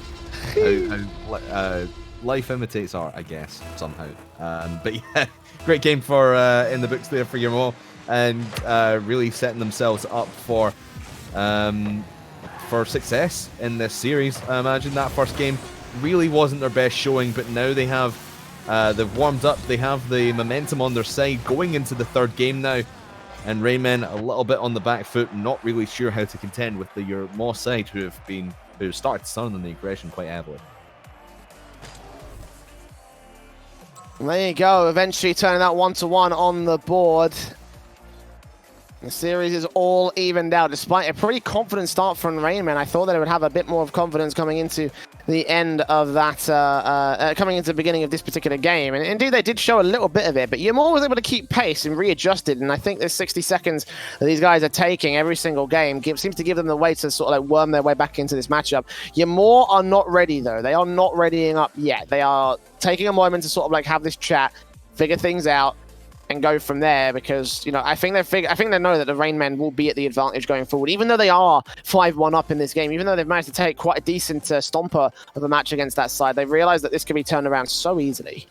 Life imitates art, I guess, somehow. But yeah, great game for in the books there for Yamor, and really setting themselves up for success in this series. I imagine that first game really wasn't their best showing, but now they have they've warmed up, they have the momentum on their side going into the 3rd game now, and Raymen a little bit on the back foot, not really sure how to contend with the Yamor side who started stunning on the aggression quite heavily. And there you go, eventually turning that 1-1 on the board. The series is all evened out, despite a pretty confident start from Rainman. I thought that it would have a bit more of confidence coming into the end of that, coming into the beginning of this particular game. And indeed, they did show a little bit of it, but Yamor was able to keep pace and readjusted. And I think the 60 seconds that these guys are taking every single game seems to give them the way to sort of like worm their way back into this matchup. Yamor are not ready, though. They are not readying up yet. They are taking a moment to sort of like have this chat, figure things out, and go from there, because, you know, I think they know that the Rainmen will be at the advantage going forward, even though they are 5-1 up in this game, even though they've managed to take quite a decent stomper of a match against that side. They realize that this can be turned around so easily.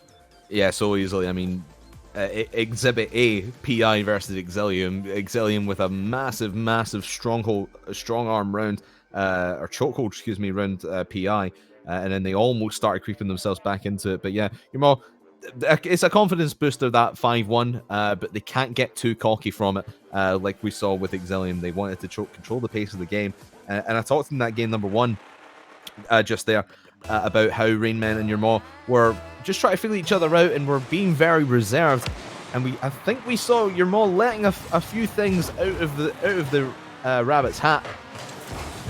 Yeah, so easily. I mean, Exhibit A, PI versus Exilium. Exilium with a massive strong arm round, or chokehold, excuse me, round PI, and then they almost started creeping themselves back into it. But yeah, Yamor, it's a confidence booster, that 5-1, but they can't get too cocky from it, like we saw with Exilium. They wanted to control the pace of the game, and I talked in that game number 1 just there about how Rainmen and Yamor were just trying to figure each other out and were being very reserved, and I think we saw Yamor letting a few things out of the rabbit's hat,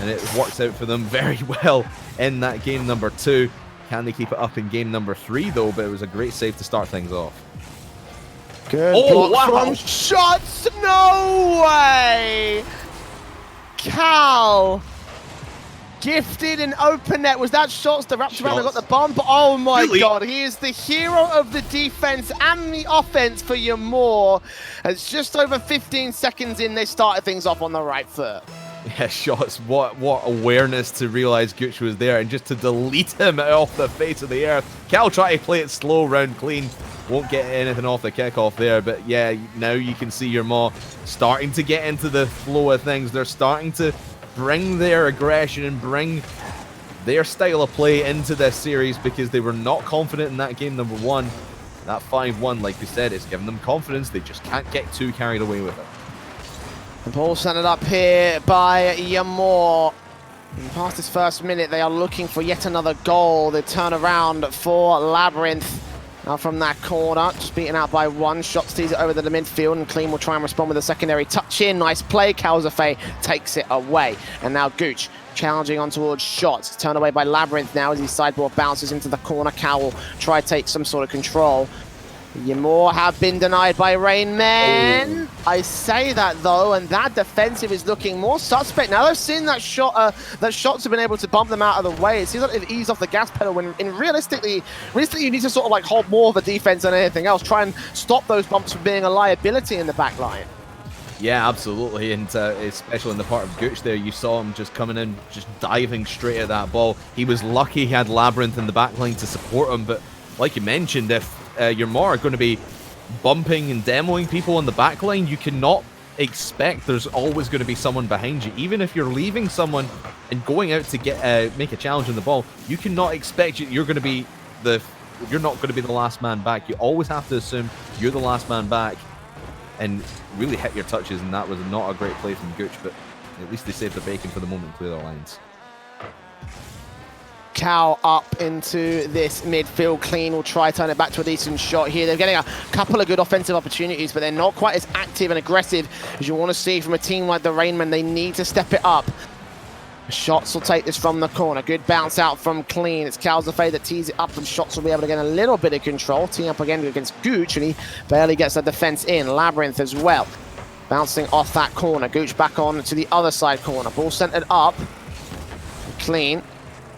and it works out for them very well in that game number 2. Can they keep it up in game number 3, though? But it was a great save to start things off. Good block from shots. No way! Cal gifted an open net. Was that shots that wrapped around and got the bump? Oh my God, he is the hero of the defense and the offense for Yamor. It's just over 15 seconds in, they started things off on the right foot. Yeah, shots. What awareness to realize Gooch was there and just to delete him off the face of the earth. Cal try to play it slow round clean. Won't get anything off the kickoff there. But yeah, now you can see Yamor starting to get into the flow of things. They're starting to bring their aggression and bring their style of play into this series, because they were not confident in that game number 1. That 5-1, like we said, is giving them confidence. They just can't get too carried away with it. The ball sent it up here by Yamor. And past this first minute, they are looking for yet another goal. They turn around for Labyrinth. Now from that corner, just beaten out by one. Shot steers it over to the midfield, and Clean will try and respond with a secondary touch in. Nice play. Calzafay takes it away. And now Gooch challenging on towards Shots. Turned away by Labyrinth now as he sideboard bounces into the corner. Cal will try to take some sort of control. Ymore have been denied by Rain Men. I say that though, and that defensive is looking more suspect. Now they've seen that shot, that Shots have been able to bump them out of the way. It seems like they've eased off the gas pedal when realistically you need to sort of like hold more of the defense than anything else. Try and stop those bumps from being a liability in the back line. Yeah, absolutely, and especially in the part of Gooch there, you saw him just coming in, just diving straight at that ball. He was lucky he had Labyrinth in the back line to support him, but like you mentioned, if you're more going to be bumping and demoing people on the back line, you cannot expect there's always going to be someone behind you. Even if you're leaving someone and going out to get make a challenge on the ball, you cannot expect you're not going to be the last man back. You always have to assume you're the last man back and really hit your touches, and that was not a great play from Gooch, but at least they saved the bacon for the moment and clear their lines. Cal up into this midfield. Clean will try to turn it back to a decent shot here. They're getting a couple of good offensive opportunities, but they're not quite as active and aggressive as you want to see from a team like the Rainmen. They need to step it up. Shots will take this from the corner. Good bounce out from Clean. It's Calzafay that tees it up, and Shots will be able to get a little bit of control. Teeing up again against Gooch, and he barely gets the defense in. Labyrinth as well. Bouncing off that corner. Gooch back on to the other side corner. Ball centered up. Clean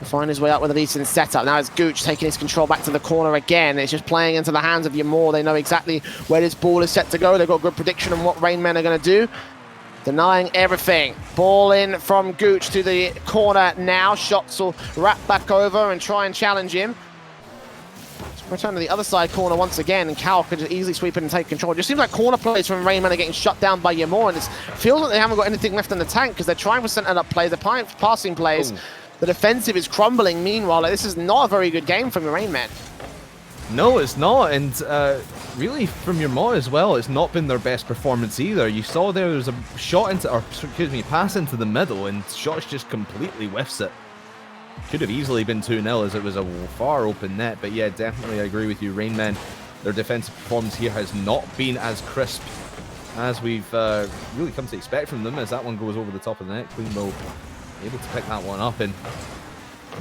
find his way up with a decent setup. Now it's Gooch taking his control back to the corner again. It's just playing into the hands of Ymore. They know exactly where this ball is set to go. They've got good prediction on what Rain Men are going to do. Denying everything. Ball in from Gooch to the corner now. Shots will wrap back over and try and challenge him. Return to the other side corner once again, and Cal could just easily sweep in and take control. It just seems like corner plays from Rain Men are getting shut down by Ymore, and it feels like they haven't got anything left in the tank because they're trying for centered up plays, they're trying for passing plays. Ooh. The defensive is crumbling. Meanwhile, this is not a very good game from the Rain Men. No, it's not, and really from Ymore as well, it's not been their best performance either. You saw there was a shot into, or excuse me, pass into the middle, and Shots just completely whiffs it. Could have easily been 2-0 as it was a far open net, but yeah, definitely I agree with you. Rain Men, their defensive performance here has not been as crisp as we've really come to expect from them, as that one goes over the top of the net. Clean will able to pick that one up, and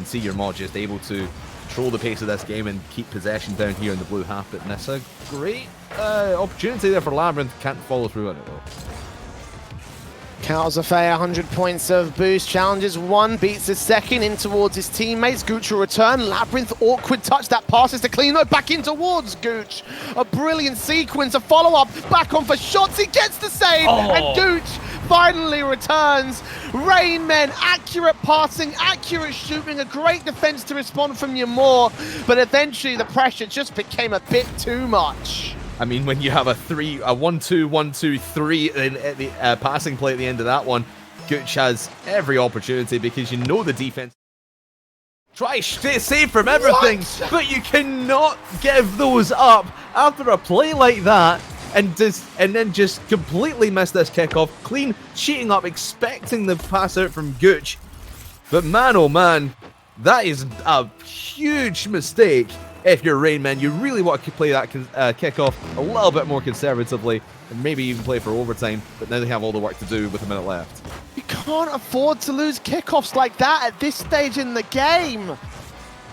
see Ymore just able to control the pace of this game and keep possession down here in the blue half, but miss a great opportunity there for Labyrinth. Can't follow through on it though. Calzafay, 100 points of boost. Challenges one, beats the second, in towards his teammates. Gooch will return. Labyrinth, awkward touch. That passes to Clean. No, back in towards Gooch. A brilliant sequence, a follow-up. Back on for Shots. He gets the save. And Gooch finally returns. Rain Men, accurate passing, accurate shooting. A great defense to respond from Ymore. But eventually the pressure just became a bit too much. I mean, when you have a 1-2, 1-2, 3 at the passing play at the end of that one, Gooch has every opportunity because you know the defense try to stay safe from everything, but you cannot give those up after a play like that and then just completely miss this kickoff. Clean cheating up, expecting the pass out from Gooch, but man, oh man, that is a huge mistake. If you're Rain Men, you really want to play that kickoff a little bit more conservatively and maybe even play for overtime, but now they have all the work to do with a minute left. You can't afford to lose kickoffs like that at this stage in the game.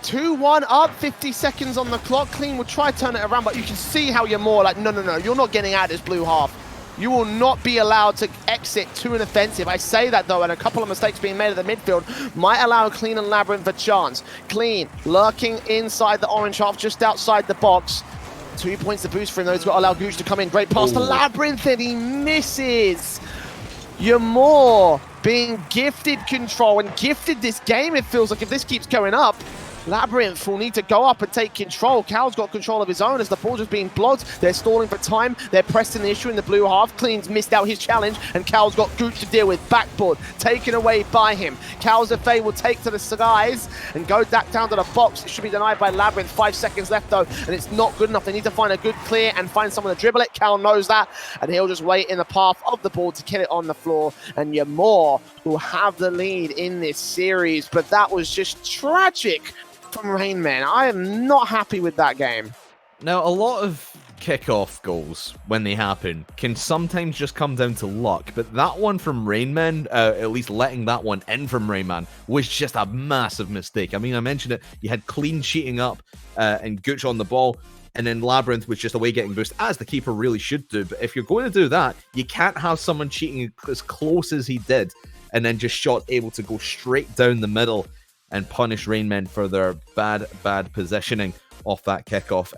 2-1 up, 50 seconds on the clock. Clean will try to turn it around, but you can see how Ymore like, no, you're not getting out of this blue half. You will not be allowed to exit to an offensive. I say that though, and a couple of mistakes being made at the midfield might allow Clean and Labyrinth a chance. Clean lurking inside the orange half, just outside the box. 2 points to boost for him, though. He's got to allow Gooch to come in. Great pass to Labyrinth, and he misses. Ymore being gifted control and gifted this game, it feels like, if this keeps going up. Labyrinth will need to go up and take control. Cal's got control of his own as the ball's just being blocked. They're stalling for time. They're pressing the issue in the blue half. Clean's missed out his challenge, and Cal's got Gooch to deal with. Backboard taken away by him. Calzafay will take to the skies and go back down to the box. It should be denied by Labyrinth. 5 seconds left though, and it's not good enough. They need to find a good clear and find someone to dribble it. Cal knows that, and he'll just wait in the path of the ball to kill it on the floor. And Ymore will have the lead in this series, but that was just tragic from Rain Man. I am not happy with that game. Now, a lot of kickoff goals, when they happen, can sometimes just come down to luck, but that one from Rainman, at least letting that one in from Rainman, was just a massive mistake. I mean, I mentioned it, you had Clean cheating up and Gooch on the ball, and then Labyrinth was just away getting boost, as the keeper really should do. But if you're going to do that, you can't have someone cheating as close as he did, and then just shot able to go straight down the middle and punish Rainmen for their bad positioning off that kickoff.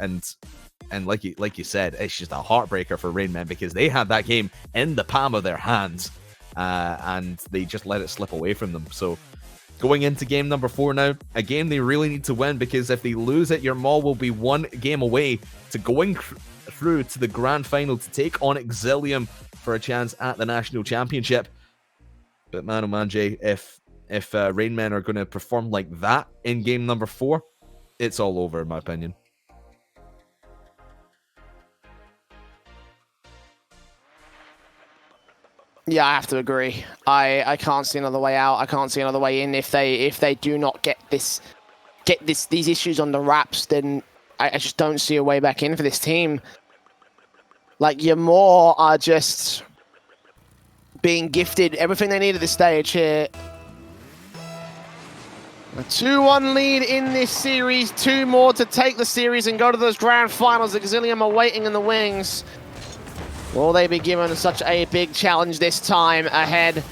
And like you said, it's just a heartbreaker for Rainmen because they had that game in the palm of their hands, and they just let it slip away from them. So going into game number 4 now, a game they really need to win, because if they lose it, your Maul will be one game away to going through to the grand final to take on Exilium for a chance at the national championship. But man, oh man, Jay, if Rainmen are going to perform like that in game number 4, it's all over, in my opinion. Yeah, I have to agree. I can't see another way out. I can't see another way in. If they do not get these issues on the wraps, then I just don't see a way back in for this team. Like, Yamor are just being gifted everything they need at this stage here. A 2-1 lead in this series. 2 more to take the series and go to those grand finals. Exilium are waiting in the wings. Will they be given such a big challenge this time ahead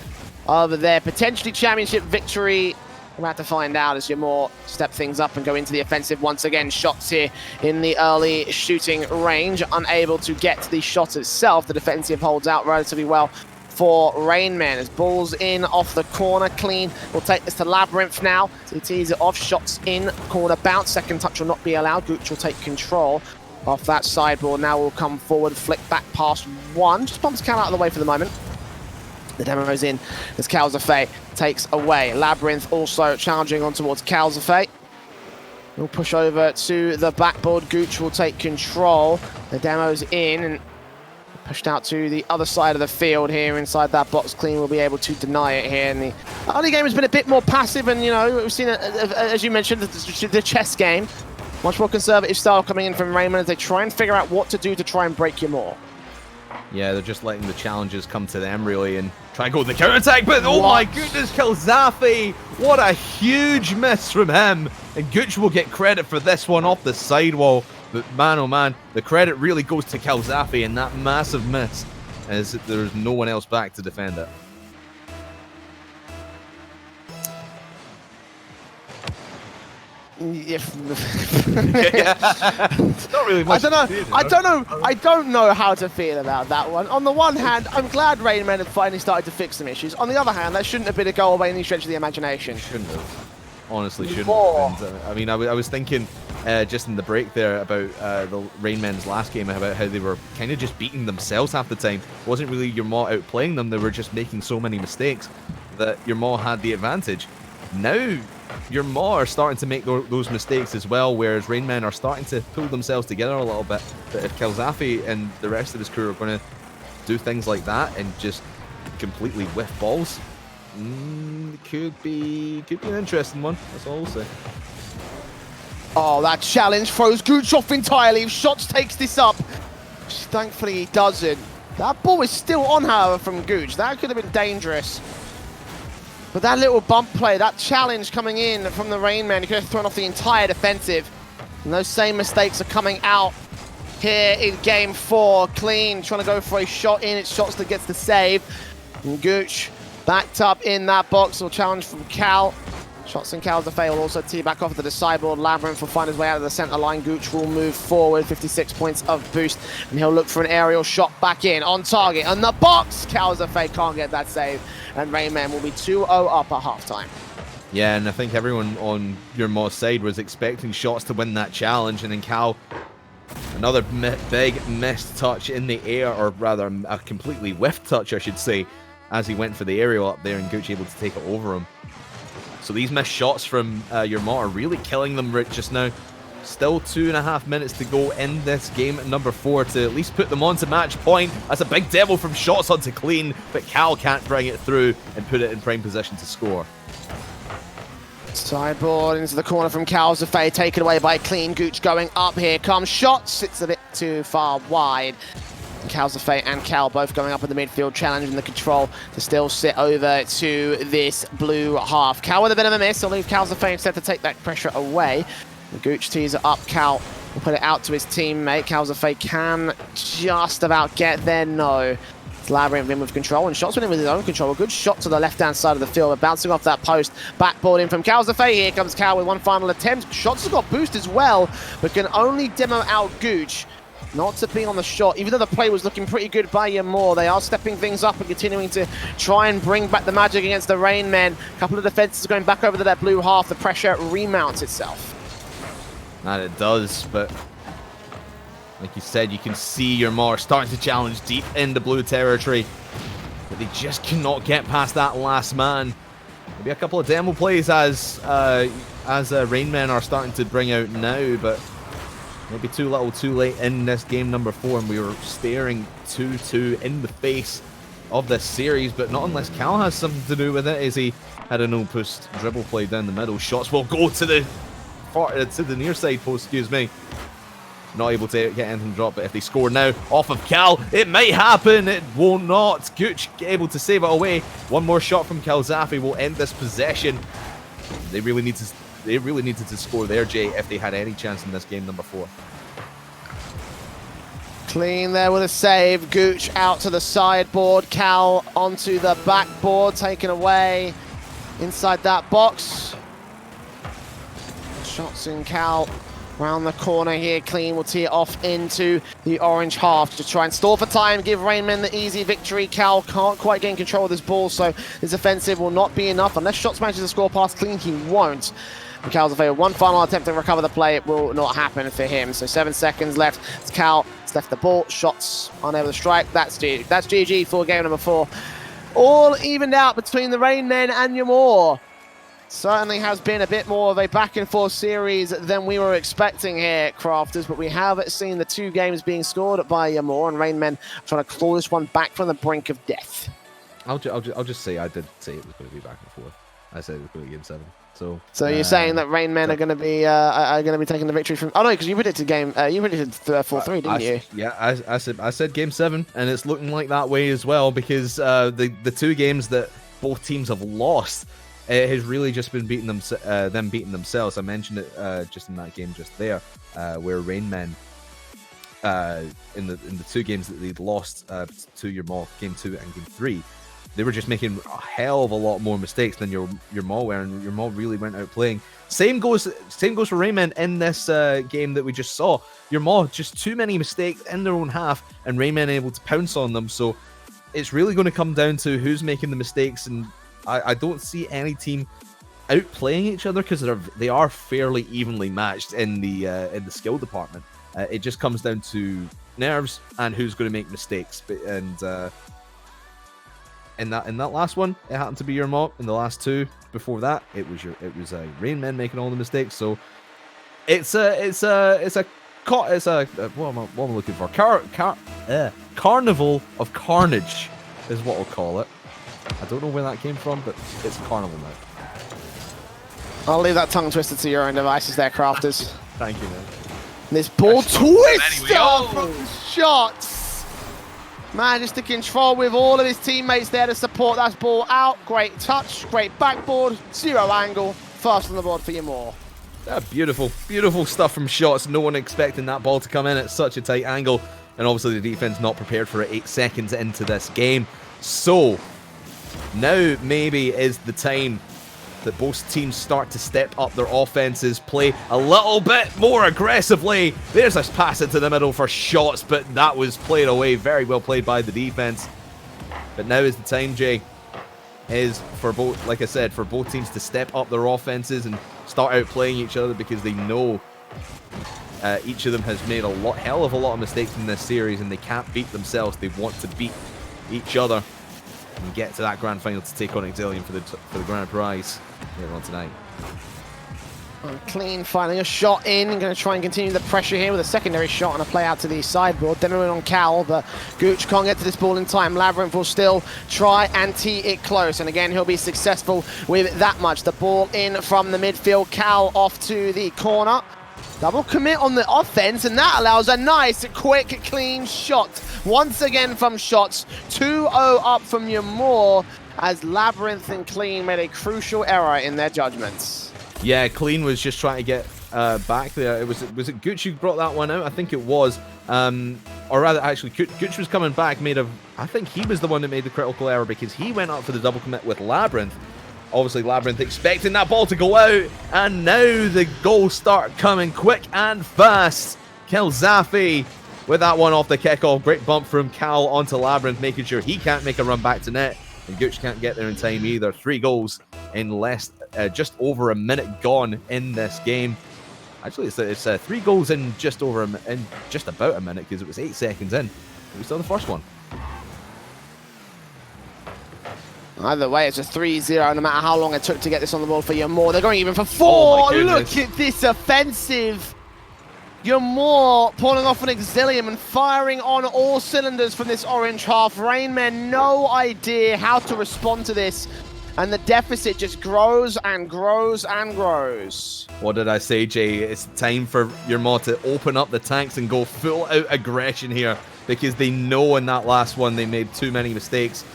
of their potentially championship victory? We'll have to find out as Yamor step things up and go into the offensive once again. Shots here in the early shooting range. Unable to get to the shot itself. The defensive holds out relatively well for Rainman as balls in off the corner. Clean will take this to Labyrinth now. So he tees it off. Shots in, corner bounce. Second touch will not be allowed. Gooch will take control off that sideboard. Now will come forward, flick back past one. Just bumps Cal out of the way for the moment. The demo's in as Calzafay takes away. Labyrinth also challenging on towards Calzafay. We'll push over to the backboard. Gooch will take control. The demo's in and pushed out to the other side of the field here inside that box. Clean will be able to deny it here. And the early game has been a bit more passive, and you know, we've seen, as you mentioned, the chess game. Much more conservative style coming in from Raymond as they try and figure out what to do to try and break you more. Yeah, they're just letting the challenges come to them, really, and try and go with the counter-attack, but oh my goodness, Calzafay! What a huge miss from him! And Gooch will get credit for this one off the sidewall, but man, oh man, the credit really goes to Calzafay in that massive miss, as there's no one else back to defend it. If not really much. I don't know how to feel about that one. On the one hand, I'm glad Rainman have finally started to fix some issues. On the other hand, that shouldn't have been a goal by any stretch of the imagination. Shouldn't have. Honestly, shouldn't have. And, I mean, I was thinking just in the break there about the Rainman's last game, about how they were kind of just beating themselves half the time. It wasn't really your Maw outplaying them. They were just making so many mistakes that your Maw had the advantage. Now your Maw are starting to make those mistakes as well, whereas Rainmen are starting to pull themselves together a little bit. But if Calzafay and the rest of his crew are going to do things like that and just completely whiff balls, it could be an interesting one. That's all I'll say. Oh, that challenge throws Gooch off entirely. If Shots takes this up, thankfully he doesn't. That ball is still on, however, from Gooch. That could have been dangerous. But that little bump play, that challenge coming in from the Rainman, he could have thrown off the entire defensive. And those same mistakes are coming out here in game 4. Clean trying to go for a shot in. It's Shots that gets the save. And Gooch backed up in that box. Will challenge from Cal. Shots and Calzafay will also tee back off to the sideboard. Labyrinth will find his way out of the center line. Gooch will move forward, 56 points of boost, and he'll look for an aerial shot back in, on target, on the box. Calzafay can't get that save, and Rainman will be 2-0 up at halftime. Yeah, and I think everyone on your Maw side was expecting Shots to win that challenge, and then Cal, another big missed touch in the air, or rather a completely whiffed touch, I should say, as he went for the aerial up there, and Gooch able to take it over him. So these missed shots from your Maw are really killing them just now. Still 2.5 minutes to go in this game number 4 to at least put them on to match point. That's a big demo from Shots onto Clean, but Cal can't bring it through and put it in prime position to score. Sideboard into the corner from Calzafay, taken away by Clean. Gooch going up, here comes Shots. It's a bit too far wide. Calzafay and Cal both going up in the midfield, challenging the control to still sit over to this blue half. Cal with a bit of a miss, will leave Calzafay instead to take that pressure away. The Gooch tees it up, Cal will put it out to his teammate. Calzafay can just about get there, no. It's Labyrinth in with control, and Shots went in with his own control. A good shot to the left-hand side of the field, but bouncing off that post. Backboard in from Calzafay. Here comes Cal with one final attempt. Shots has got boost as well, but can only demo out Gooch. Not to be on the shot, even though the play was looking pretty good by Yamor. They are stepping things up and continuing to try and bring back the magic against the Rain Men. A couple of defenses going back over to that blue half. The pressure remounts itself. And it does, but like you said, you can see Yamor starting to challenge deep in the blue territory, but they just cannot get past that last man. Maybe a couple of demo plays as Rain Men are starting to bring out now, but maybe too little too late in this game number 4, and we were staring 2-2 in the face of this series, but not unless Cal has something to do with it, as he had a no-post dribble play down the middle. Shots will go to the near side post, excuse me. Not able to get anything dropped, but if they score now off of Cal, it might happen. It will not. Gooch able to save it away. One more shot from Calzafay will end this possession. They really needed to score there, Jay, if they had any chance in this game number 4. Clean there with a save. Gooch out to the sideboard. Cal onto the backboard, taken away inside that box. Shots in Cal round the corner here. Clean will tee it off into the orange half to try and stall for time, give Rainman the easy victory. Cal can't quite gain control of this ball, so his offensive will not be enough. Unless Shots manages to score past Clean, he won't. And Cal's with one final attempt to recover the play. It will not happen for him. So 7 seconds left. It's Cal. It's left the ball. Shots unable to strike. That's GG for game number 4. All evened out between the Rain Men and Yamor. Certainly has been a bit more of a back-and-forth series than we were expecting here, Crafters, but we have seen the 2 games being scored by Yamor, and Rain Men trying to claw this one back from the brink of death. I'll just say I did say it was going to be back and forth. I said it was going to be game 7. So you're saying that Rain Men are going to be taking the victory from? Oh no, because you predicted game. You predicted 4-3, didn't you? Yeah, I said game 7, and it's looking like that way as well, because the 2 games that both teams have lost. It has really just been beating them beating themselves. I mentioned it just in that game just there, where Rain Men, in the 2 games that they'd lost to your Maw, game 2 and game 3, they were just making a hell of a lot more mistakes than your Maw were, and your Maw really went out playing. Same goes for Rain Men in this game that we just saw. Your Maw just too many mistakes in their own half, and Rain Men able to pounce on them. So it's really going to come down to who's making the mistakes, and I don't see any team outplaying each other, because they are fairly evenly matched in the skill department. It just comes down to nerves and who's going to make mistakes. And in that last one, it happened to be your Maw. In the last 2 before that, it was Rain Men making all the mistakes. So what am I looking for? Carnival of Carnage is what we'll call it. I don't know where that came from, but it's Carnival now. I'll leave that tongue twister to your own devices there, Crafters. Thank you, man. This ball twister from Shots. Manages to control with all of his teammates there to support that ball out. Great touch, great backboard, 0 angle. First on the board for Yamor. Beautiful, beautiful stuff from Shots. No one expecting that ball to come in at such a tight angle. And obviously the defense not prepared for it 8 seconds into this game. So now maybe is the time that both teams start to step up their offenses, play a little bit more aggressively. There's a pass into the middle for Shots, but that was played away. Very well played by the defense. But now is the time, Jay, is for both, like I said, for both teams to step up their offenses and start out playing each other, because they know each of them has made hell of a lot of mistakes in this series, and they can't beat themselves. They want to beat each other and get to that grand final to take on Exilium for the grand prize later on tonight. Clean finding a shot in, going to try and continue the pressure here with a secondary shot and a play out to the sideboard. Demoing on Cal, but Gooch can't get to this ball in time. Labyrinth will still try and tee it close, and again he'll be successful with that much. The ball in from the midfield, Cal off to the corner. Double commit on the offense, and that allows a nice, quick, clean shot. Once again from shots, 2-0 up from Yamor, as Labyrinth and Clean made a crucial error in their judgments. Yeah, Clean was just trying to get back there. Was it Gooch who brought that one out? I think it was. Or rather, actually, Gooch was coming back, I think he was the one that made the critical error because he went up for the double commit with Labyrinth. Obviously, Labyrinth expecting that ball to go out, and now the goals start coming quick and fast. Kelzafi with that one off the kickoff. Great bump from Cal onto Labyrinth, making sure he can't make a run back to net, and Gooch can't get there in time either. 3 goals in just over a minute gone in this game. Actually, it's 3 goals in just about a minute because it was 8 seconds in. We saw the first one. Either way, it's a 3-0, no matter how long it took to get this on the board for Yamor. They're going even for 4. Oh, look at this offensive. Yamor pulling off an Exilium and firing on all cylinders from this orange half. Rainmen, no idea how to respond to this. And the deficit just grows and grows and grows. What did I say, Jay? It's time for Yamor to open up the tanks and go full out aggression here, because they know in that last one they made too many mistakes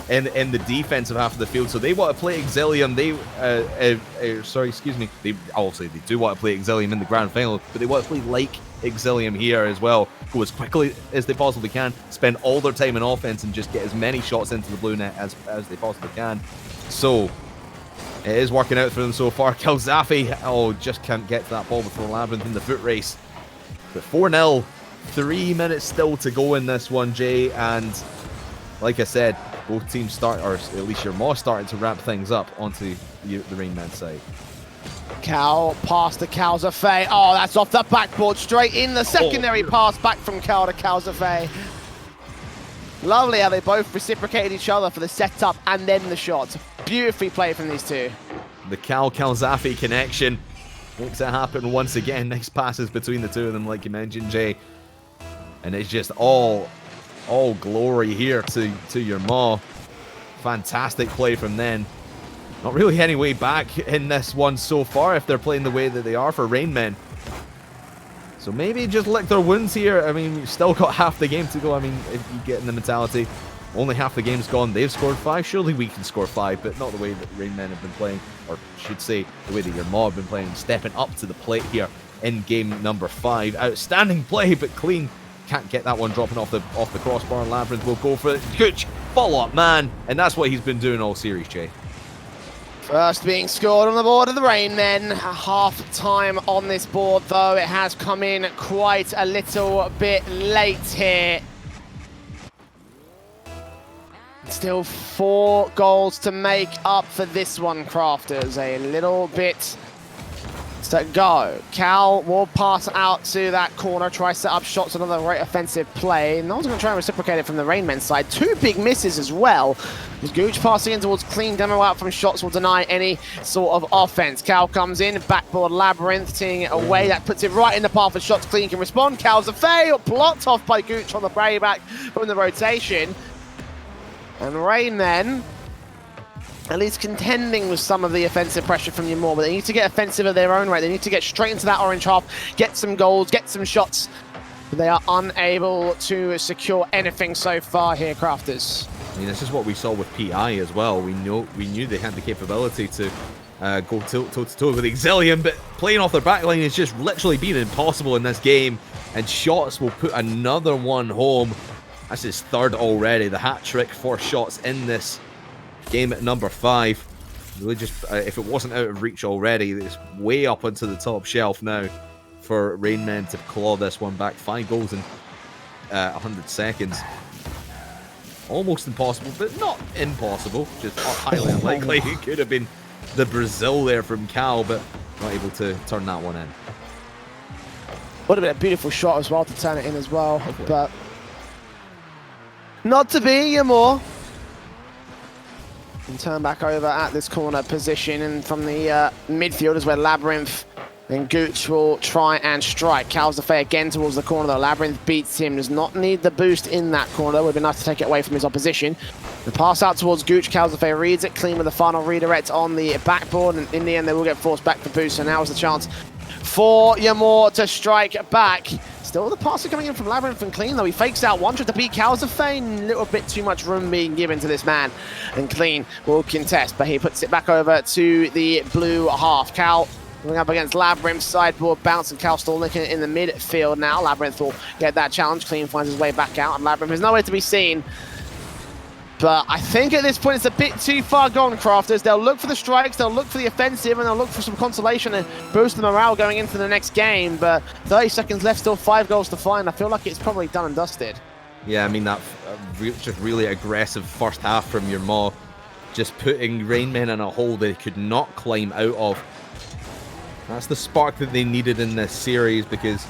in the defensive half of the field. So they want to play Exilium. They obviously they do want to play Exilium in the grand final, but they want to play like Exilium here as well. Go as quickly as they possibly can, spend all their time in offense, and just get as many shots into the blue net as they possibly can. So it is working out for them so far. Kelzafi, just can't get to that ball before Labyrinth in the foot race. But 4-0, 3 minutes still to go in this one, Jay, and like I said, both teams start, or at least Yamor starting to ramp things up onto the Rainman side. Cal pass to Calzafe. Oh, that's off the backboard, straight in the secondary pass back from Cal to Calzafe. Lovely how they both reciprocated each other for the setup and then the shot. Beautifully played from these two. The Calzafi connection makes it happen once again. Nice passes between the two of them, like you mentioned, Jay. And it's just all glory here to Yamor. Fantastic play from them. Not really any way back in this one so far if they're playing the way that they are for Rainmen. So maybe just lick their wounds here. I mean, we've still got half the game to go. I mean, if you get in the mentality, only half the game's gone. They've scored 5. Surely we can score 5, but not the way that Rainmen have been playing, or should say, the way that Yamor have been playing, stepping up to the plate here in game number 5. Outstanding play, but Clean can't get that one dropping off the crossbar. Labyrinth will go for it. Gooch, follow-up, man. And that's what he's been doing all series, Jay. First being scored on the board of the Rainmen. Half time on this board, though. It has come in quite a little bit late here. Still 4 goals to make up for this one, Crafters. A little bit to go. Cal will pass out to that corner, try to set up shots, another great offensive play. No one's going to try and reciprocate it from the Rainmen side. 2 big misses as well. As Gooch passing in towards Clean, demo out from shots will deny any sort of offense. Cal comes in, backboard Labyrinth, teeing it away. That puts it right in the path of shots. Clean can respond. Cal's a fail, blocked off by Gooch on the playback from the rotation. And Rainmen at least contending with some of the offensive pressure from Yamor, but they need to get offensive at their own rate. They need to get straight into that orange half, get some goals, get some shots. But they are unable to secure anything so far here, Crafters. I mean, this is what we saw with PI as well. We knew they had the capability to go toe-to-toe with Exilium, but playing off their backline has just literally been impossible in this game. And Shots will put another one home. That's his 3rd already. The hat trick for Shots in this game at number 5. Really just, if it wasn't out of reach already, it's way up onto the top shelf now for Rainmen to claw this one back. 5 goals in 100 seconds. Almost impossible, but not impossible. Just highly unlikely. It could have been the Brazil there from Cal, but not able to turn that one in. Would have been a beautiful shot as well to turn it in as well, but not to be, Yamor. And turn back over at this corner position, and from the midfield is where Labyrinth Then Gooch will try and strike. Calzafay again towards the corner though. Labyrinth beats him. Does not need the boost in that corner. Would be nice to take it away from his opposition. The pass out towards Gooch. Calzafay reads it clean with the final redirect on the backboard. And in the end, they will get forced back for boost. So now is the chance for Yamor to strike back. Still the passer coming in from Labyrinth and Clean though. He fakes out one, tries to beat Calzafay. A little bit too much room being given to this man. And Clean will contest, but he puts it back over to the blue half. Cal going up against Labyrinth, sideboard bounce, and Cal still looking in the midfield now. Labyrinth will get that challenge. Clean finds his way back out, and Labyrinth is nowhere to be seen. But I think at this point it's a bit too far gone, Crafters. They'll look for the strikes, they'll look for the offensive, and they'll look for some consolation and boost the morale going into the next game. But 30 seconds left, still 5 goals to find. I feel like it's probably done and dusted. Yeah, I mean, that just really aggressive first half from your Maw, just putting Rainmen in a hole they could not climb out of. That's the spark that they needed in this series, because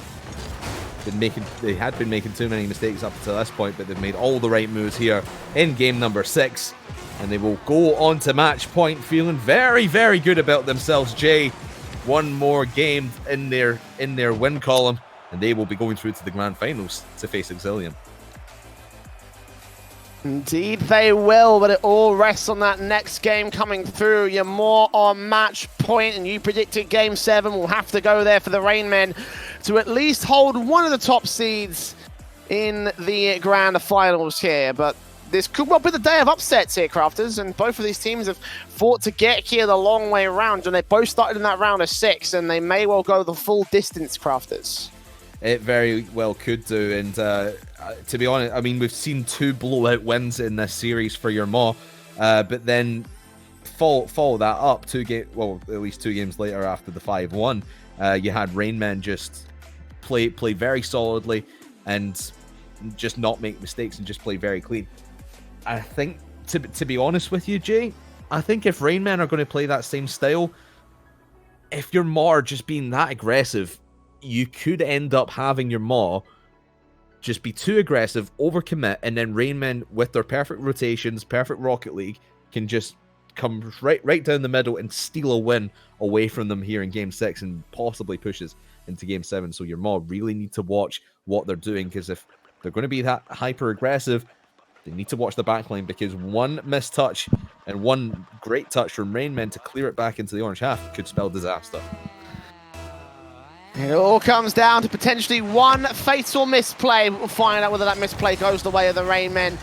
they had been making too many mistakes up to this point, but they've made all the right moves here in game number 6, and they will go on to match point feeling very, very good about themselves. Jay, one more game in their win column, and they will be going through to the grand finals to face Exilium. Indeed they will, but it all rests on that next game coming through. You're more on match point, and you predicted game 7 will have to go there for the Rainmen to at least hold one of the top seeds in the grand finals here. But this could well be the day of upsets here, Crafters, and both of these teams have fought to get here the long way around, and they both started in that round of 6, and they may well go the full distance, Crafters. It very well could do, and to be honest, I mean, we've seen 2 blowout wins in this series for your Maw, but then follow that up at least 2 games later after the 5-1, you had Rainmen just play very solidly and just not make mistakes and just play very clean. I think, to be honest with you, Jay, I think if Rainmen are going to play that same style, if your Maw are just being that aggressive, you could end up having your Maw just be too aggressive, overcommit, and then Rainmen, with their perfect rotations, perfect Rocket League, can just come right down the middle and steal a win away from them here in Game 6 and possibly pushes into Game 7. So your Maw really need to watch what they're doing, because if they're going to be that hyper-aggressive, they need to watch the backline, because one missed touch and one great touch from Rainmen to clear it back into the orange half could spell disaster. It all comes down to potentially one fatal misplay. We'll find out whether that misplay goes the way of the Rainmen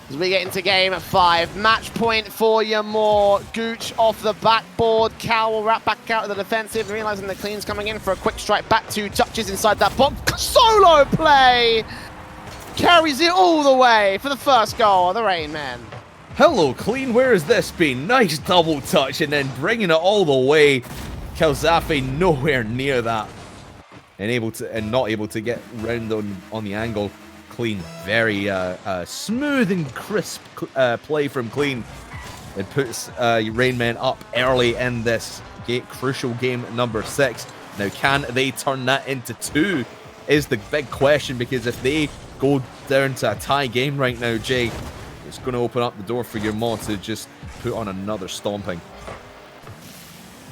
as we get into game 5. Match point for Yamor. Gooch off the backboard. Cal will wrap back out of the defensive, realizing the Clean's coming in for a quick strike back. 2 touches inside that box. Solo play! Carries it all the way for the first goal of the Rainmen. Hello, Clean, where has this been? Nice double touch and then bringing it all the way. Calzafay nowhere near that, and not able to get round on the angle. Clean, very smooth and crisp play from Clean. It puts Rainmen up early in this crucial game number 6. Now, can they turn that into 2 is the big question, because if they go down to a tie game right now, Jay, it's going to open up the door for your Maw to just put on another stomping.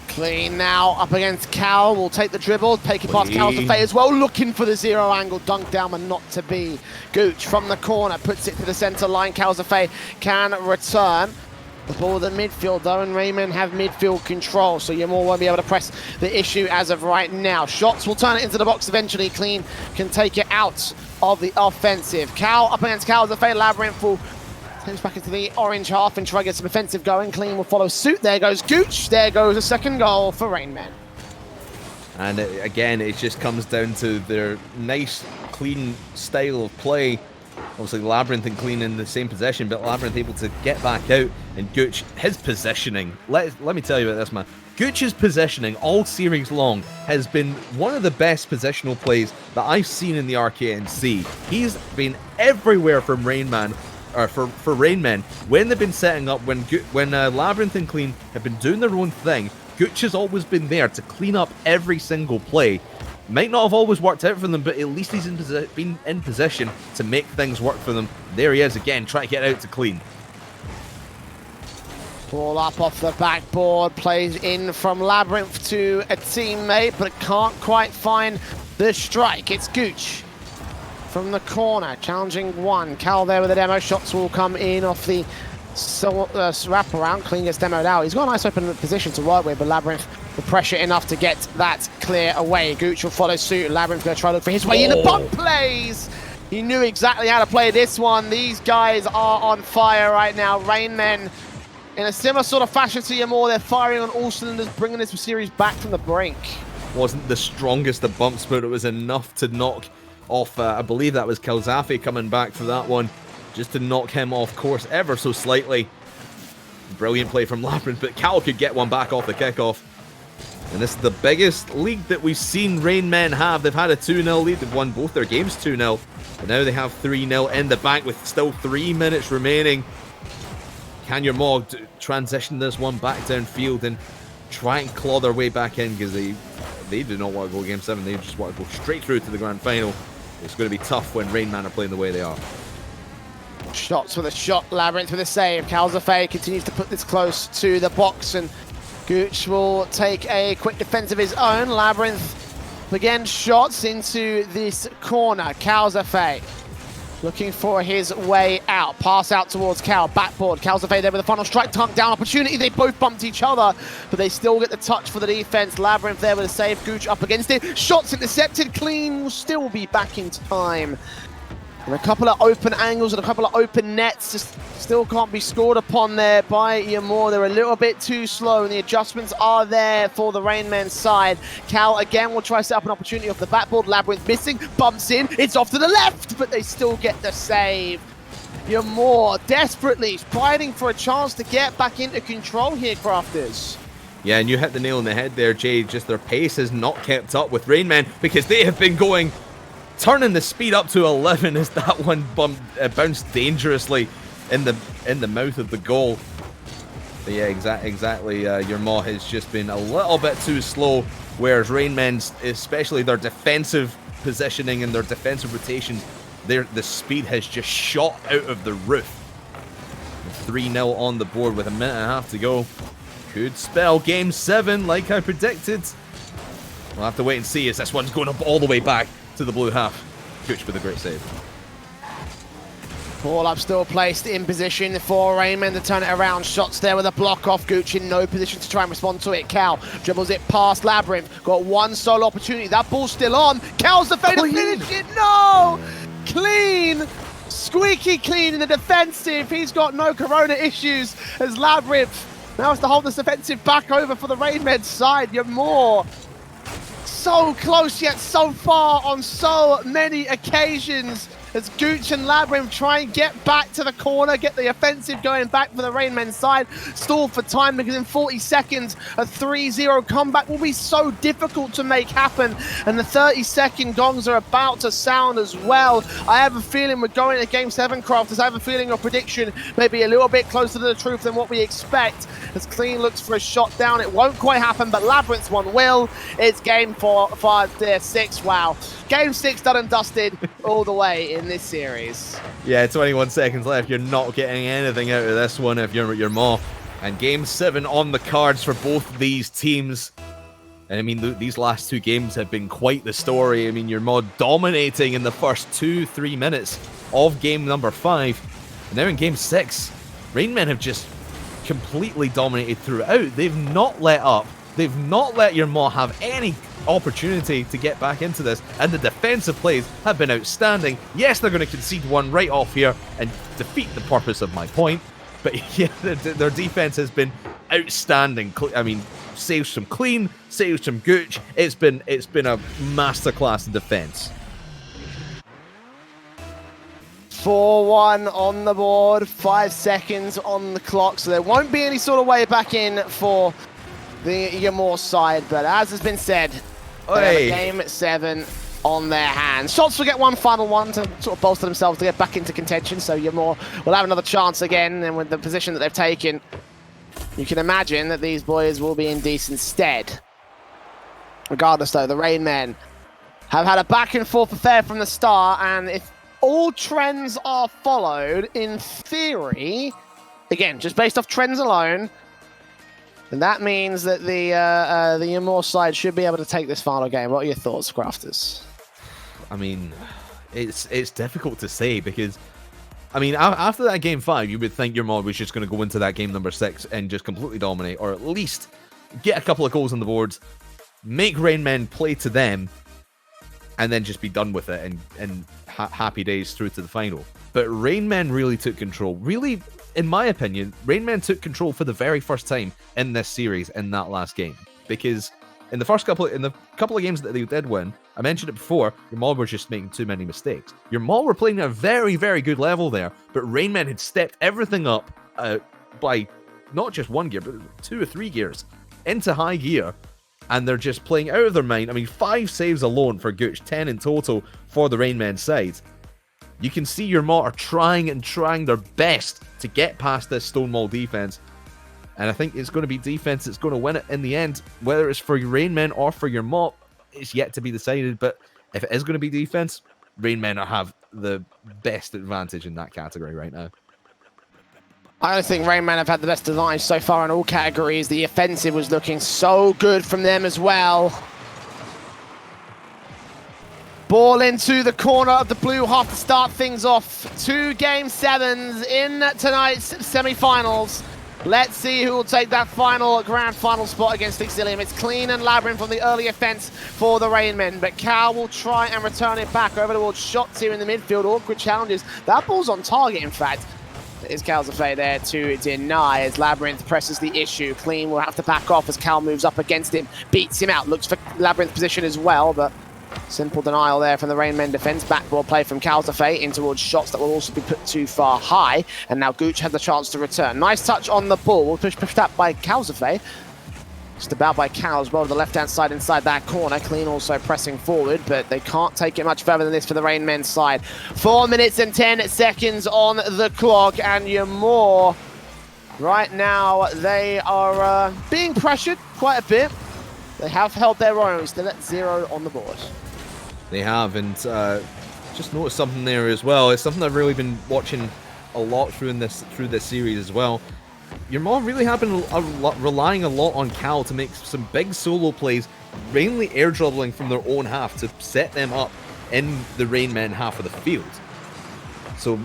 Clean now up against Cal. Will take the dribble, take it past Calzafay as well, looking for the 0 angle dunk down, but not to be. Gooch from the corner puts it to the center line. Calzafay can return the ball in the midfield though, and Rainmen have midfield control, so Yamor won't be able to press the issue as of right now. Shots will turn it into the box eventually. Clean can take it out of the offensive. Cal up against Calzafay. Labyrinth will turns back into the orange half and try to get some offensive going. Clean will follow suit. There goes Gooch. There goes a second goal for Rainmen. And again, it just comes down to their nice, clean style of play. Obviously, Labyrinth and Clean in the same possession, but Labyrinth able to get back out. And Gooch, his positioning. Let me tell you about this, man. Gooch's positioning all series long has been one of the best positional plays that I've seen in the RKNC. He's been everywhere from Rainman. Or for Rainmen, when they've been setting up, when Labyrinth and Clean have been doing their own thing, Gooch has always been there to clean up every single play. Might not have always worked out for them, but at least he's been in position to make things work for them. There he is again, trying to get out to Clean. Ball up off the backboard, plays in from Labyrinth to a teammate, but can't quite find the strike. It's Gooch from the corner, challenging one. Cal there with the demo. Shots will come in off the wraparound. Clean gets demoed out. He's got a nice open position to work with, but Labyrinth, the pressure enough to get that clear away. Gooch will follow suit. Labyrinth going to try to look for his way in. The bump plays! He knew exactly how to play this one. These guys are on fire right now. Rainmen, in a similar sort of fashion to Yamor, they're firing on all cylinders, bringing this series back from the brink. Wasn't the strongest of bumps, but it was enough to knock off, I believe that was Kalzafi coming back for that one, just to knock him off course ever so slightly. Brilliant play from Labyrinth, but Cal could get one back off the kickoff. And this is the biggest lead that we've seen Rainmen have. They've had a 2-0 lead, they've won both their games 2-0, but now they have 3-0 in the bank with still 3 minutes remaining. Can your Mog transition this one back downfield and try and claw their way back in, because they do not want to go game 7, they just want to go straight through to the grand final. It's going to be tough when Rainman are playing the way they are. Shots with a shot, Labyrinth with a save. Kalzafe continues to put this close to the box, and Gooch will take a quick defense of his own. Labyrinth again shots into this corner. Kalzafe looking for his way out. Pass out towards Cal. Backboard. Kalzafe there with the final strike. Tunk down opportunity. They both bumped each other, but they still get the touch for the defense. Labyrinth there with a save. Gooch up against it. Shots intercepted. Clean will still be back in time. And a couple of open angles and a couple of open nets just still can't be scored upon there by Yamor. They're a little bit too slow, and the adjustments are there for the Rainman's side. Cal again will try to set up an opportunity off the backboard. Labyrinth missing, bumps in, it's off to the left, but they still get the save. Yamor desperately fighting for a chance to get back into control here, Crafters. Yeah, and you hit the nail on the head there, Jay. Just their pace has not kept up with Rainmen, because they have been going, turning the speed up to 11 as that one bounced dangerously in the mouth of the goal. But yeah, exactly. Your Maw has just been a little bit too slow, whereas Rainmen's, especially their defensive positioning and their defensive rotations, the speed has just shot out of the roof. 3-0 on the board with a minute and a half to go. Could spell game 7 like I predicted. We'll have to wait and see, as this one's going up all the way back to the blue half. Gooch with a great save. Ball up still placed in position for Rainman to turn it around. Shots there with a block off. Gooch in no position to try and respond to it. Cal dribbles it past Labyrinth. Got one solo opportunity. That ball's still on. Cal's the fade to finish it. No! Clean! Squeaky clean in the defensive. He's got no corona issues as Labyrinth now has to hold this defensive back over for the Rainmen side. You're more so close yet so far on so many occasions as Gooch and Labyrinth try and get back to the corner, get the offensive going back for the Rainmen side. Stall for time, because in 40 seconds a 3-0 comeback will be so difficult to make happen, and the 30-second gongs are about to sound as well. I have a feeling we're going to game 7, Crafters. I have a feeling your prediction may be a little bit closer to the truth than what we expect, as Clean looks for a shot down. It won't quite happen, but Labyrinth's one will. It's game 6. Wow. Game 6 done and dusted all the way in this series. Yeah, 21 seconds left. You're not getting anything out of this one if you're Maw. And game 7 on the cards for both these teams. And I mean, these last 2 games have been quite the story. I mean, your Maw dominating in the first 2-3 minutes of game number 5. And now in game 6, Rainmen have just completely dominated throughout. They've not let up. They've not let your Maw have any opportunity to get back into this, and the defensive plays have been outstanding. Yes, they're going to concede one right off here and defeat the purpose of my point, but yeah, their defense has been outstanding. I mean, saves from Clean, saves from Gooch. It's been a masterclass in defense. 4-1 on the board, 5 seconds on the clock, so there won't be any sort of way back in for the Yamor side, but as has been said, they have a game 7 on their hands. Shots will get one final one to sort of bolster themselves to get back into contention, so Yamor will have another chance again, and with the position that they've taken, you can imagine that these boys will be in decent stead. Regardless though, the Rainmen have had a back and forth affair from the start, and if all trends are followed, in theory, again, just based off trends alone, and that means that the Immortal side should be able to take this final game. What are your thoughts, Crafters? I mean, it's difficult to say because, I mean, after that game 5, you would think your mod was just going to go into that game number 6 and just completely dominate, or at least get a couple of goals on the board, make Rain Men play to them, and then just be done with it and happy days through to the final. But Rain Men really took control. Really, in my opinion, Rain Men took control for the very first time in this series in that last game. Because in the couple of games that they did win, I mentioned it before, your Maul were just making too many mistakes. Your Maul were playing at a very, very good level there, but Rain Men had stepped everything up by not just 1 gear, but 2 or 3 gears into high gear, and they're just playing out of their mind. I mean, 5 saves alone for Gooch, 10 in total for the Rain Men side. You can see your Maul are trying their best to get past this Stonewall defense. And I think it's going to be defense that's going to win it in the end. Whether it's for your Rain Men or for your Maul, it's yet to be decided. But if it is going to be defense, Rain Men have the best advantage in that category right now. I don't think Rain Men have had the best design so far in all categories. The offensive was looking so good from them as well. Ball into the corner of the blue half to start things off. 2 Game 7s in tonight's semi-finals. Let's see who will take that grand final spot against Exilium. It's Clean and Labyrinth on the early offense for the Rain Men, but Cal will try and return it back over towards Shots here in the midfield. Awkward challenges. That ball's on target, in fact. Is Calzafay there to deny as Labyrinth presses the issue. Clean will have to back off as Cal moves up against him, beats him out, looks for Labyrinth position as well, but simple denial there from the Rain Men defense. Backball play from Calzafay in towards Shots that will also be put too far high, and now Gooch has the chance to return. Nice touch on the ball, will push that by Calzafay. Just about by Cal as well to the left-hand side inside that corner. Clean also pressing forward, but they can't take it much further than this for the Rain Men side. 4 minutes and 10 seconds on the clock, and Ymor right now, they are being pressured quite a bit. They have held their own, still at 0 on the board. They have, and just noticed something there as well. It's something I've really been watching a lot through this series as well. Your Maul really have been relying a lot on Cal to make some big solo plays, mainly air dribbling from their own half to set them up in the Rain Men half of the field. So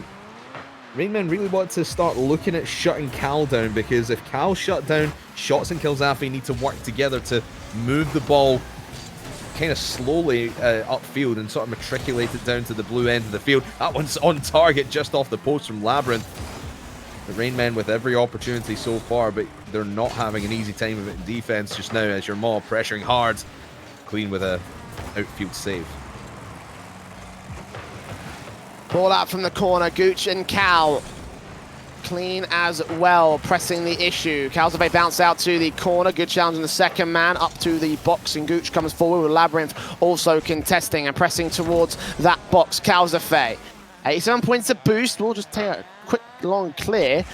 Rain Men really want to start looking at shutting Cal down, because if Cal shut down, Shots and Kilzafi need to work together to move the ball kind of slowly upfield and sort of matriculate it down to the blue end of the field. That one's on target just off the post from Labyrinth. The Rain Men with every opportunity so far, but they're not having an easy time of it in defense just now as your Maul pressuring hard. Clean with a outfield save. Ball out from the corner, Gooch and Cal. Clean as well, pressing the issue. Calzafay bounce out to the corner. Good challenge on the second man, up to the box, and Gooch comes forward with Labyrinth also contesting and pressing towards that box. Calzafay, 87 points of boost. We'll just take a quick long clear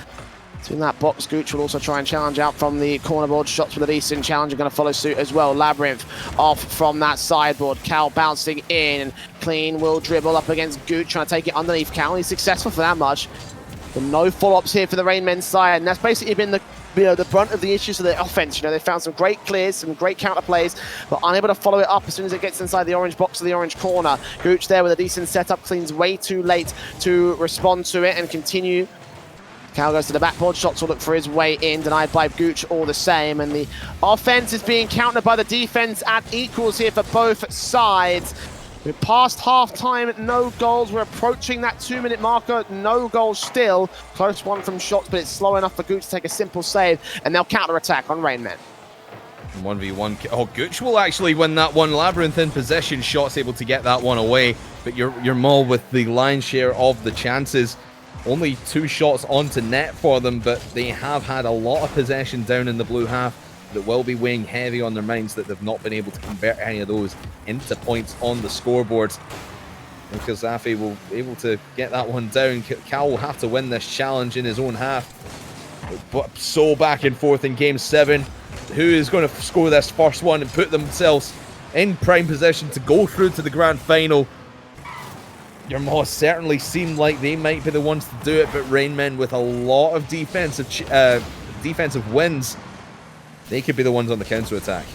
between that box. Gooch will also try and challenge out from the corner board. Shots with a decent challenge are going to follow suit as well. Labyrinth off from that sideboard. Cal bouncing in. Clean will dribble up against Gooch, trying to take it underneath Cal. He's successful for that much. But no follow-ups here for the Rain Men side, and that's basically been the brunt of the issues of the offense. They found some great clears, some great counter plays, but unable to follow it up as soon as it gets inside the orange box of the orange corner. Gooch there with a decent setup, Clean's way too late to respond to it and continue. Cal goes to the backboard, Shots will look for his way in, denied by Gooch all the same, and the offense is being countered by the defense at equals here for both sides. We're past half-time, no goals. We're approaching that 2-minute marker, no goals still. Close one from Shots, but it's slow enough for Gooch to take a simple save, and they'll counter-attack on Rain Men. 1v1. Oh, Gooch will actually win that one. Labyrinth in possession, Shots able to get that one away, but your Maul with the lion's share of the chances. Only 2 shots onto net for them, but they have had a lot of possession down in the blue half that will be weighing heavy on their minds, that they've not been able to convert any of those into points on the scoreboard. And Kilzafi will be able to get that one down. Cal will have to win this challenge in his own half. But so back and forth in Game 7. Who is going to score this first one and put themselves in prime position to go through to the grand final? Your Maw certainly seem like they might be the ones to do it, but Rainmen with a lot of defensive wins, they could be the ones on the counter-attack.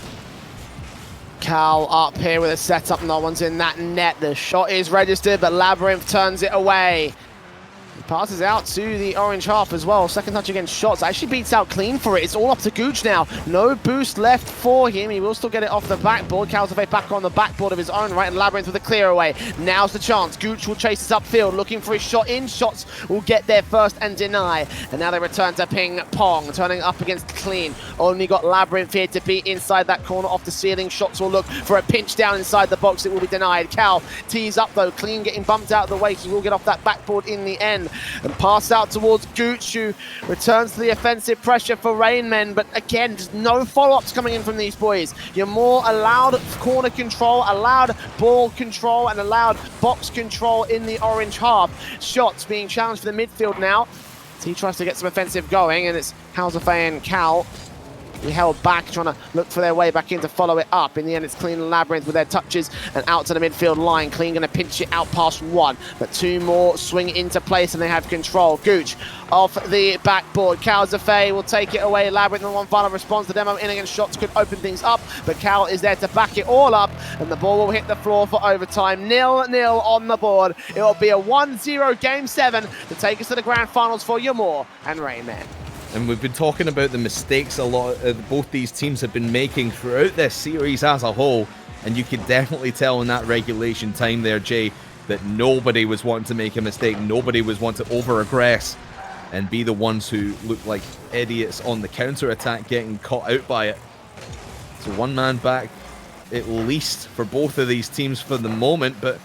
Cal up here with a setup, no one's in that net. The shot is registered, but Labyrinth turns it away. He passes out to the orange half as well. Second touch against shots. Actually beats out clean for it. It's all up to Gooch now. No boost left for him. He will still get it off the backboard. Calzafate back on the backboard of his own right, and Labyrinth with a clear away. Now's the chance. Gooch will chase this upfield, looking for his shot in. Shots will get there first and deny. And now they return to ping pong, turning up against clean. Only got Labyrinth here to be inside that corner off the ceiling. Shots will look for a pinch down inside the box. It will be denied. Cal tees up though. Clean getting bumped out of the way. He will get off that backboard in the end. And pass out towards Gooch, who returns to the offensive pressure for Rainmen, but again, just no follow-ups coming in from these boys. You're more allowed corner control, allowed ball control, and allowed box control in the orange half. Shots being challenged for the midfield now. So he tries to get some offensive going, and it's Calzafate and Cal. He held back, trying to look for their way back in to follow it up. In the end, it's Clean and Labyrinth with their touches and out to the midfield line. Clean going to pinch it out past one, but two more swing into place and they have control. Gooch off the backboard. Calzafate will take it away. Labyrinth in one final response. The demo in against shots could open things up, but Cal is there to back it all up, and the ball will hit the floor for overtime. 0-0 on the board. It will be a 1-0 Game 7 to take us to the grand finals for Yamor and Rainmen. And we've been talking about the mistakes a lot both these teams have been making throughout this series as a whole, and you could definitely tell in that regulation time there, Jay, that nobody was wanting to make a mistake. Nobody was wanting to over-aggress and be the ones who look like idiots on the counter-attack getting caught out by it. So one man back at least for both of these teams for the moment, but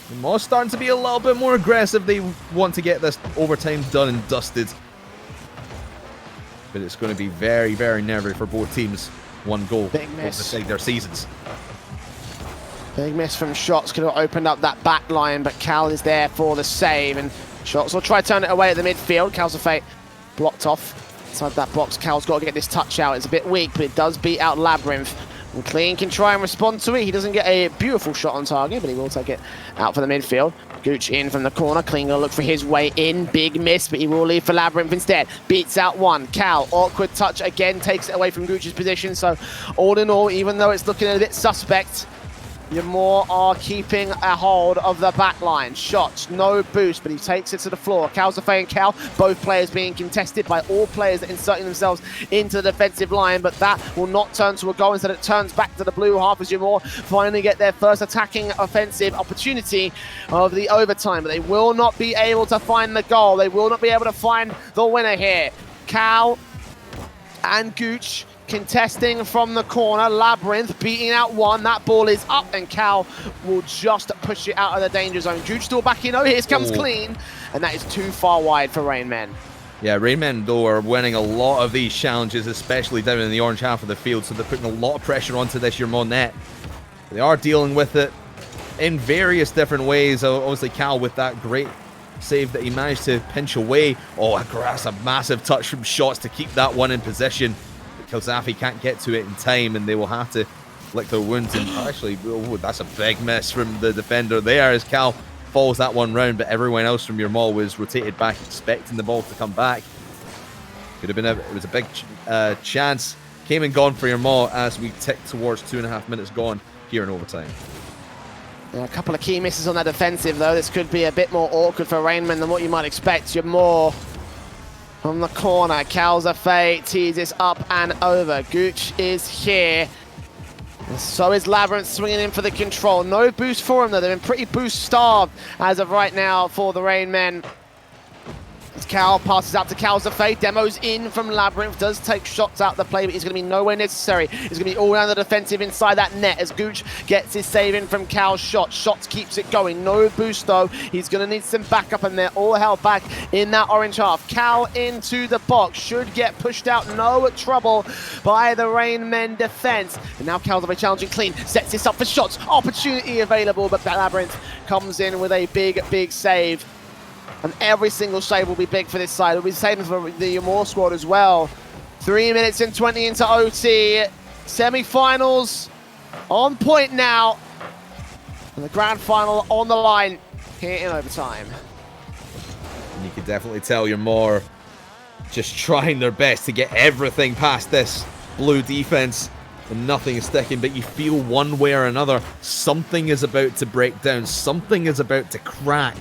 the Moss starting to be a little bit more aggressive. They want to get this overtime done and dusted. But it's going to be very, very nervy for both teams. One goal Big miss. to decide their seasons. Big miss from Shots, could have opened up that back line, but Cal is there for the save, and Shots will try to turn it away at the midfield. Calzafate blocked off inside that box. Cal's got to get this touch out. It's a bit weak, but it does beat out Labyrinth. And Clean can try and respond to it. He doesn't get a beautiful shot on target, but he will take it out for the midfield. Gooch in from the corner. Clean gonna look for his way in. Big miss, but he will leave for Labyrinth instead. Beats out one. Cal, awkward touch again, takes it away from Gooch's position. So all in all, even though it's looking a bit suspect, Yamor are keeping a hold of the back line. Shots, no boost, but he takes it to the floor. Calzafate and Cal, both players being contested by all players that inserting themselves into the defensive line, but that will not turn to a goal. Instead, it turns back to the blue half as Yamor finally get their first attacking offensive opportunity of the overtime, but they will not be able to find the goal. They will not be able to find the winner here. Cal and Gooch contesting from the corner. Labyrinth beating out one. That ball is up, and Cal will just push it out of the danger zone. Gooch still back in. Oh, here comes Clean, and that is too far wide for Rainmen. Yeah, Rainmen, though, are winning a lot of these challenges, especially down in the orange half of the field, so they're putting a lot of pressure onto this Yamor net. They are dealing with it in various different ways. Obviously, Cal with that great save that he managed to pinch away. Oh, that's a massive touch from Shots to keep that one in position. Calzafate can't get to it in time, and they will have to lick their wounds. And actually, oh, that's a big miss from the defender there as Cal falls that one round, but everyone else from Yamor was rotated back, expecting the ball to come back. Could have been it was a big chance. Came and gone for Yamor as we tick towards 2.5 minutes gone here in overtime. Yeah, a couple of key misses on that defensive, though. This could be a bit more awkward for Rainmen than what you might expect. Yamor from the corner. Calzafate tees this up and over. Gooch is here. And so is Labyrinth swinging in for the control. No boost for him, though. They've been pretty boost starved as of right now for the Rainmen. As Cal passes out to Calzafate, demos in from Labyrinth, does take shots out the play, but he's going to be nowhere necessary. He's going to be all around the defensive inside that net as Gooch gets his save in from Cal's shot. Shots keeps it going, no boost though. He's going to need some backup, and they're all held back in that orange half. Cal into the box, should get pushed out, no trouble by the Rainmen defense. And now Calzafate challenging Clean, sets this up for Shots. Opportunity available, but Labyrinth comes in with a big save. And every single save will be big for this side. It'll be saving for the Yamor squad as well. 3 minutes and 20 into OT. Semi-finals on point now. And the grand final on the line. here in overtime. And you can definitely tell you're more just trying their best to get everything past this blue defense, and nothing is sticking, but you feel one way or another something is about to break down, something is about to crack.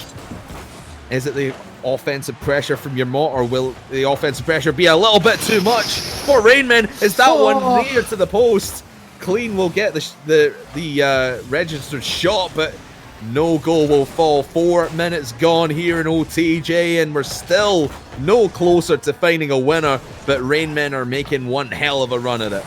Is it the offensive pressure from your Mott, or will the offensive pressure be a little bit too much for Rainman? Is that one near to the post? Clean will get the registered shot, but no goal will fall. 4 minutes gone here in OTJ, and we're still no closer to finding a winner, but Rainmen are making one hell of a run at it.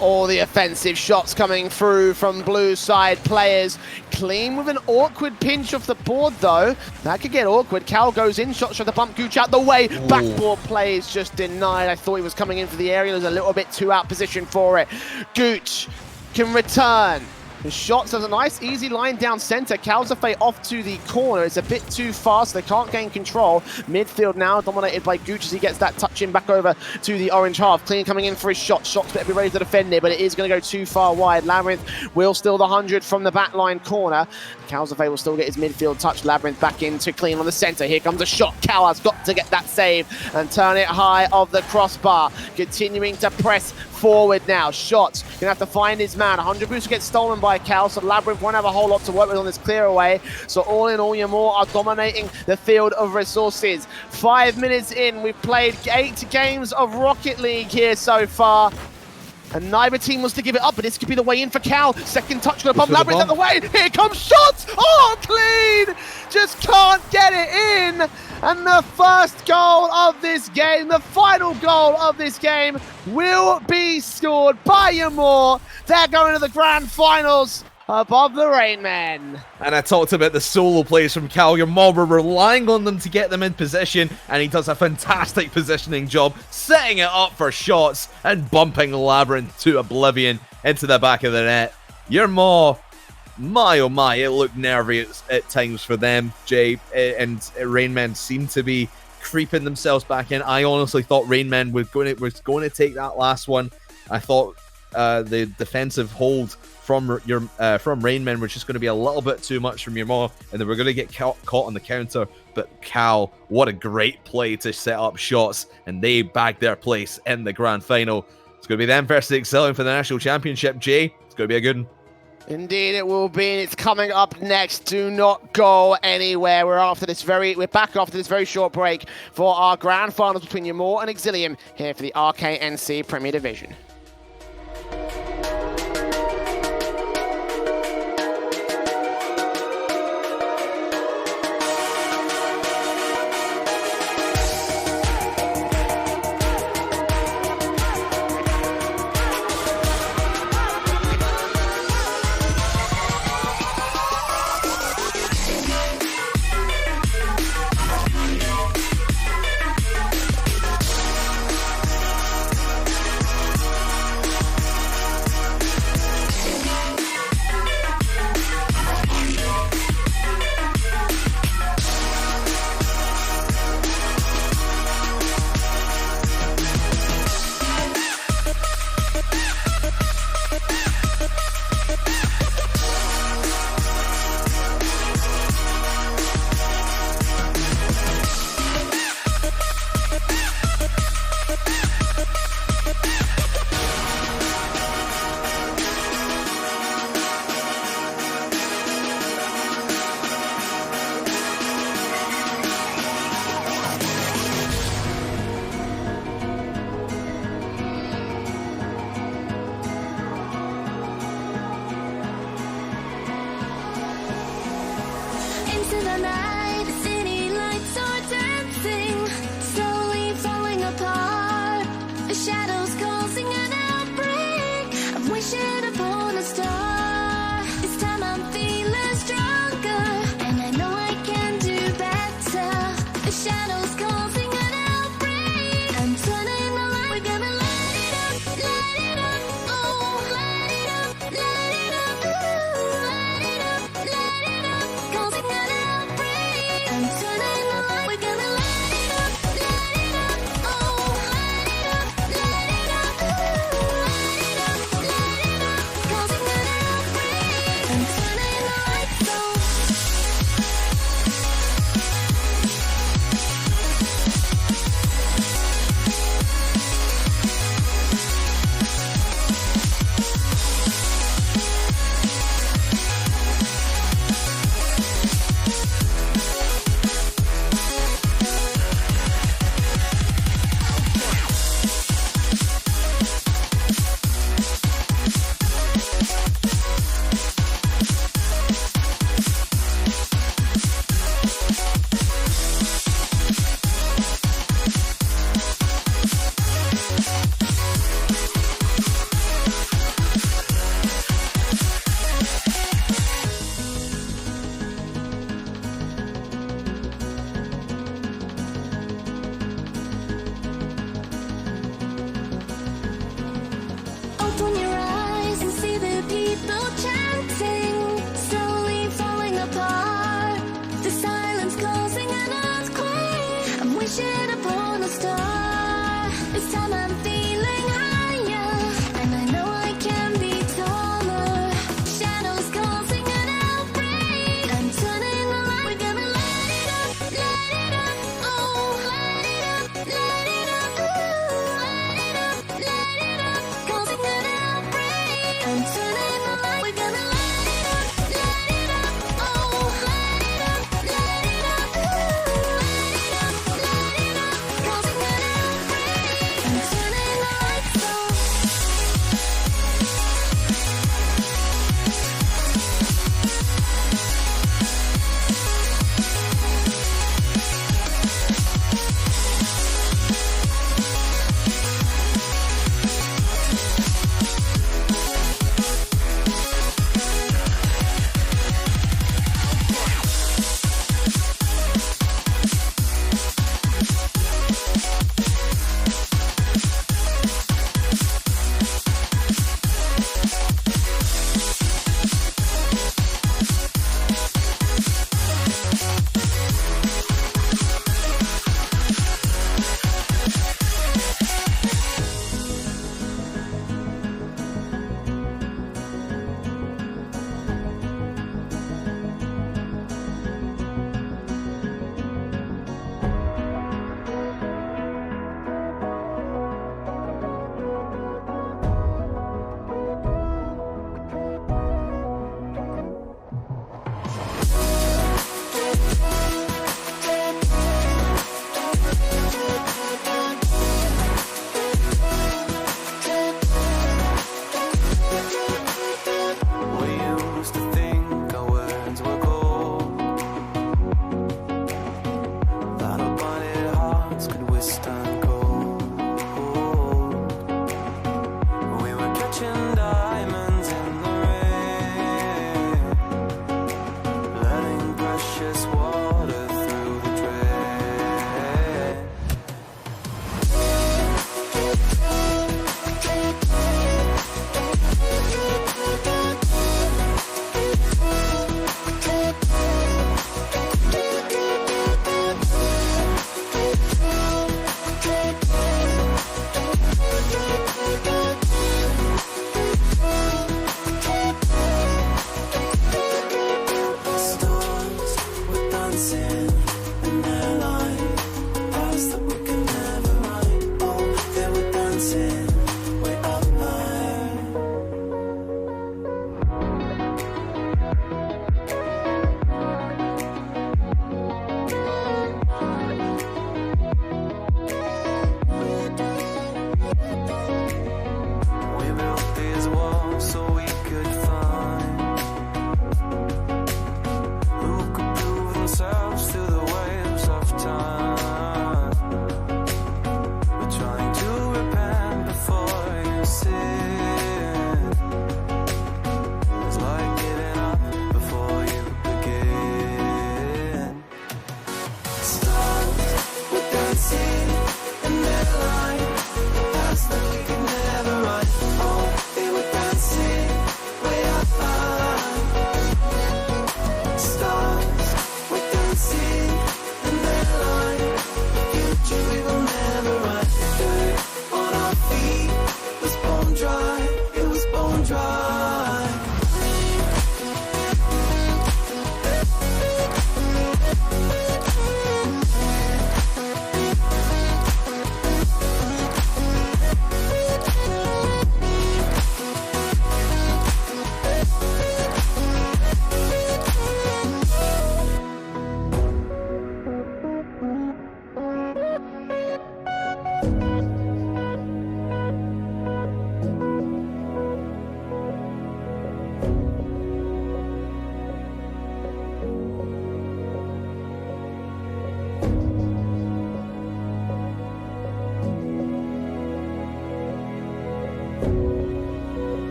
All the offensive shots coming through from blue side players. Clean with an awkward pinch off the board, though. That could get awkward. Cal goes in, shot the bump, Gooch out the way. Ooh. Backboard play is just denied. I thought he was coming in for the area. He was a little bit too out position for it. Gooch can return. The shots has a nice easy line down center. Calzafate off to the corner. It's a bit too fast. They can't gain control. Midfield now dominated by Gooch as he gets that touch in back over to the orange half. Clean coming in for his shot. Shots better be ready to defend it, but it is going to go too far wide. Labyrinth will steal the 100 from the backline corner. Calzafate will still get his midfield touch. Labyrinth back into Clean on the center. Here comes a shot. Cal has got to get that save and turn it high of the crossbar. Continuing to press forward now. Shots gonna have to find his man. 100 boosts gets stolen by Cal, so Labyrinth won't have a whole lot to work with on this clear away. So all in all, Yamor are dominating the field of resources. 5 minutes in, we've played 8 games of Rocket League here so far, and neither team wants to give it up, but this could be the way in for Cal. Second touch, gonna pump Labyrinth out the way. Here comes Shots. Oh, Clean just can't get it in. And the first goal of this game, the final goal of this game, will be scored by Yamor. They're going to the grand finals above the Rainmen. And I talked about the solo plays from Cal. Yamor were relying on them to get them in position, and he does a fantastic positioning job, setting it up for Shots and bumping Labyrinth to oblivion into the back of the net. Yamor, my oh my, it looked nervy at times for them, Jay, and Rainmen seem to be creeping themselves back in. I honestly thought Rainmen was going to take that last one. I thought the defensive hold from Rainmen was just going to be a little bit too much from Yamor, and they were going to get caught on the counter. But Cal, what a great play to set up Shots, and they bagged their place in the grand final. It's going to be them versus Excelling for the national championship, Jay. It's going to be a good one. Indeed it will be, and it's coming up next. Do not go anywhere. We're back after this very short break for our grand finals between Yamor and Exilium here for the RKNC Premier Division.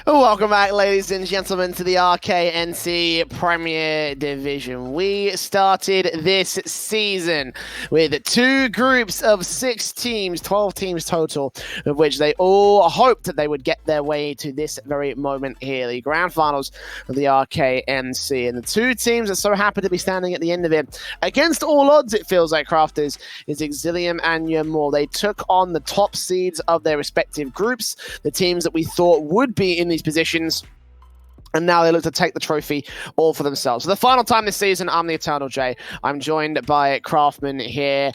Welcome back, ladies and gentlemen, to the RKNC Premier Division. We started this season with 2 groups of 6 teams, 12 teams total, of which they all hoped that they would get their way to this very moment here, the grand finals of the RKNC. And the 2 teams that so happen to be standing at the end of it, against all odds, it feels like, Crafters, is Exilium and Yamor. They took on the top seeds of their respective groups, the teams that we thought would be in these positions, and now they look to take the trophy all for themselves. For the final time this season, I'm the Eternal J. I'm joined by Craftman here.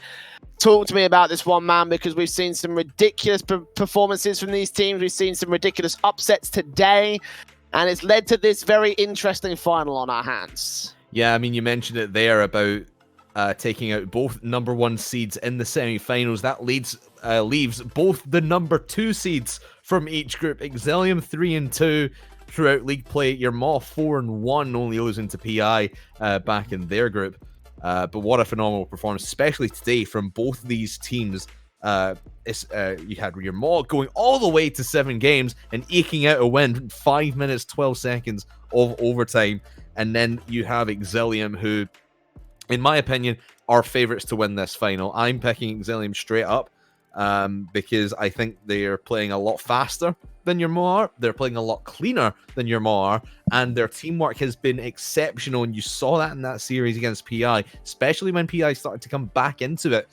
Talk to me about this one, man, because we've seen some ridiculous performances from these teams. We've seen some ridiculous upsets today, and it's led to this very interesting final on our hands. Yeah, I mean, you mentioned it there about taking out both number 1 seeds in the semi-finals. That leaves both the number 2 seeds from each group. Exilium 3-2 throughout league play. Yamor 4-1, only losing to PI back in their group. But what a phenomenal performance, especially today from both these teams. You had Yamor going all the way to 7 games and eking out a win, 5 minutes 12 seconds of overtime. And then you have Exilium, who, in my opinion, are favourites to win this final. I'm picking Exilium straight up because I think they're playing a lot faster than Yamor. They're playing a lot cleaner than Yamor, and their teamwork has been exceptional. And you saw that in that series against PI, especially when PI started to come back into it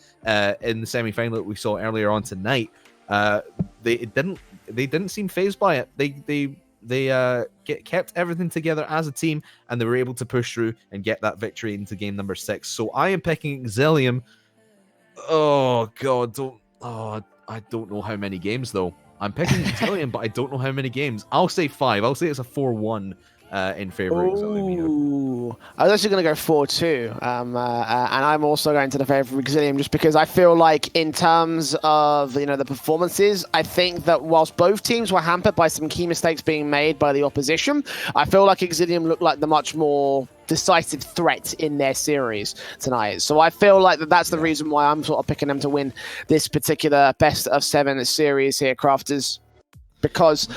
in the semi-final that we saw earlier on tonight. They didn't seem fazed by it. They kept everything together as a team, and they were able to push through and get that victory into game number 6. So I am picking Exilium. Oh god, I don't know how many games though. I'm picking Exilium, but I don't know how many games. I'll say 5. I'll say it's a 4-1 in favor of Exilium. I was actually going to go 4-2, and I'm also going to the favor of Exilium just because I feel like in terms of the performances, I think that whilst both teams were hampered by some key mistakes being made by the opposition, I feel like Exilium looked like the much more decisive threat in their series tonight. So I feel like that's the reason why I'm sort of picking them to win this particular best of 7 series here, Crafters, because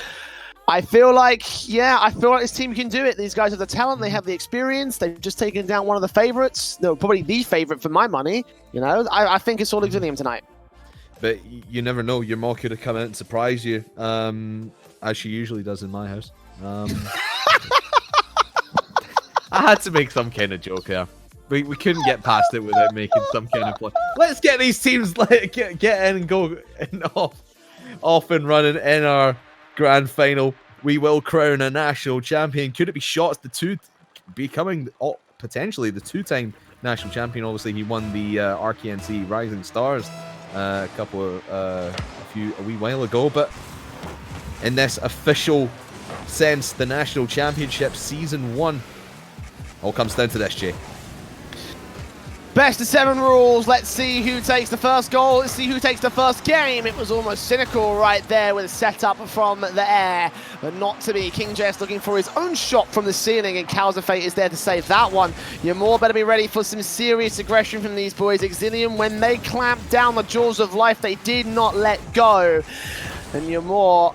I feel like this team can do it. These guys have the talent, they have the experience. They've just taken down one of the favorites. They're probably the favorite for my money. I think it's all Exilium tonight. But you never know. Your mom could have come out and surprised you, as she usually does in my house. I had to make some kind of joke here. We couldn't get past it without making some kind of play. Let's get these teams get in and go and off and running in our grand final. We will crown a national champion. Could it be Shots becoming potentially the 2-time national champion? Obviously, he won the RKNC Rising Stars a wee while ago. But in this official sense, the national championship season 1 all comes down to this, Jay. Best of 7 rules. Let's see who takes the first goal. Let's see who takes the first game. It was almost cynical right there with a setup from the air, but not to be. KingJS looking for his own shot from the ceiling, and Fate is there to save that one. Yamor better be ready for some serious aggression from these boys. Exilium, when they clamped down the jaws of life, they did not let go. And Yamor,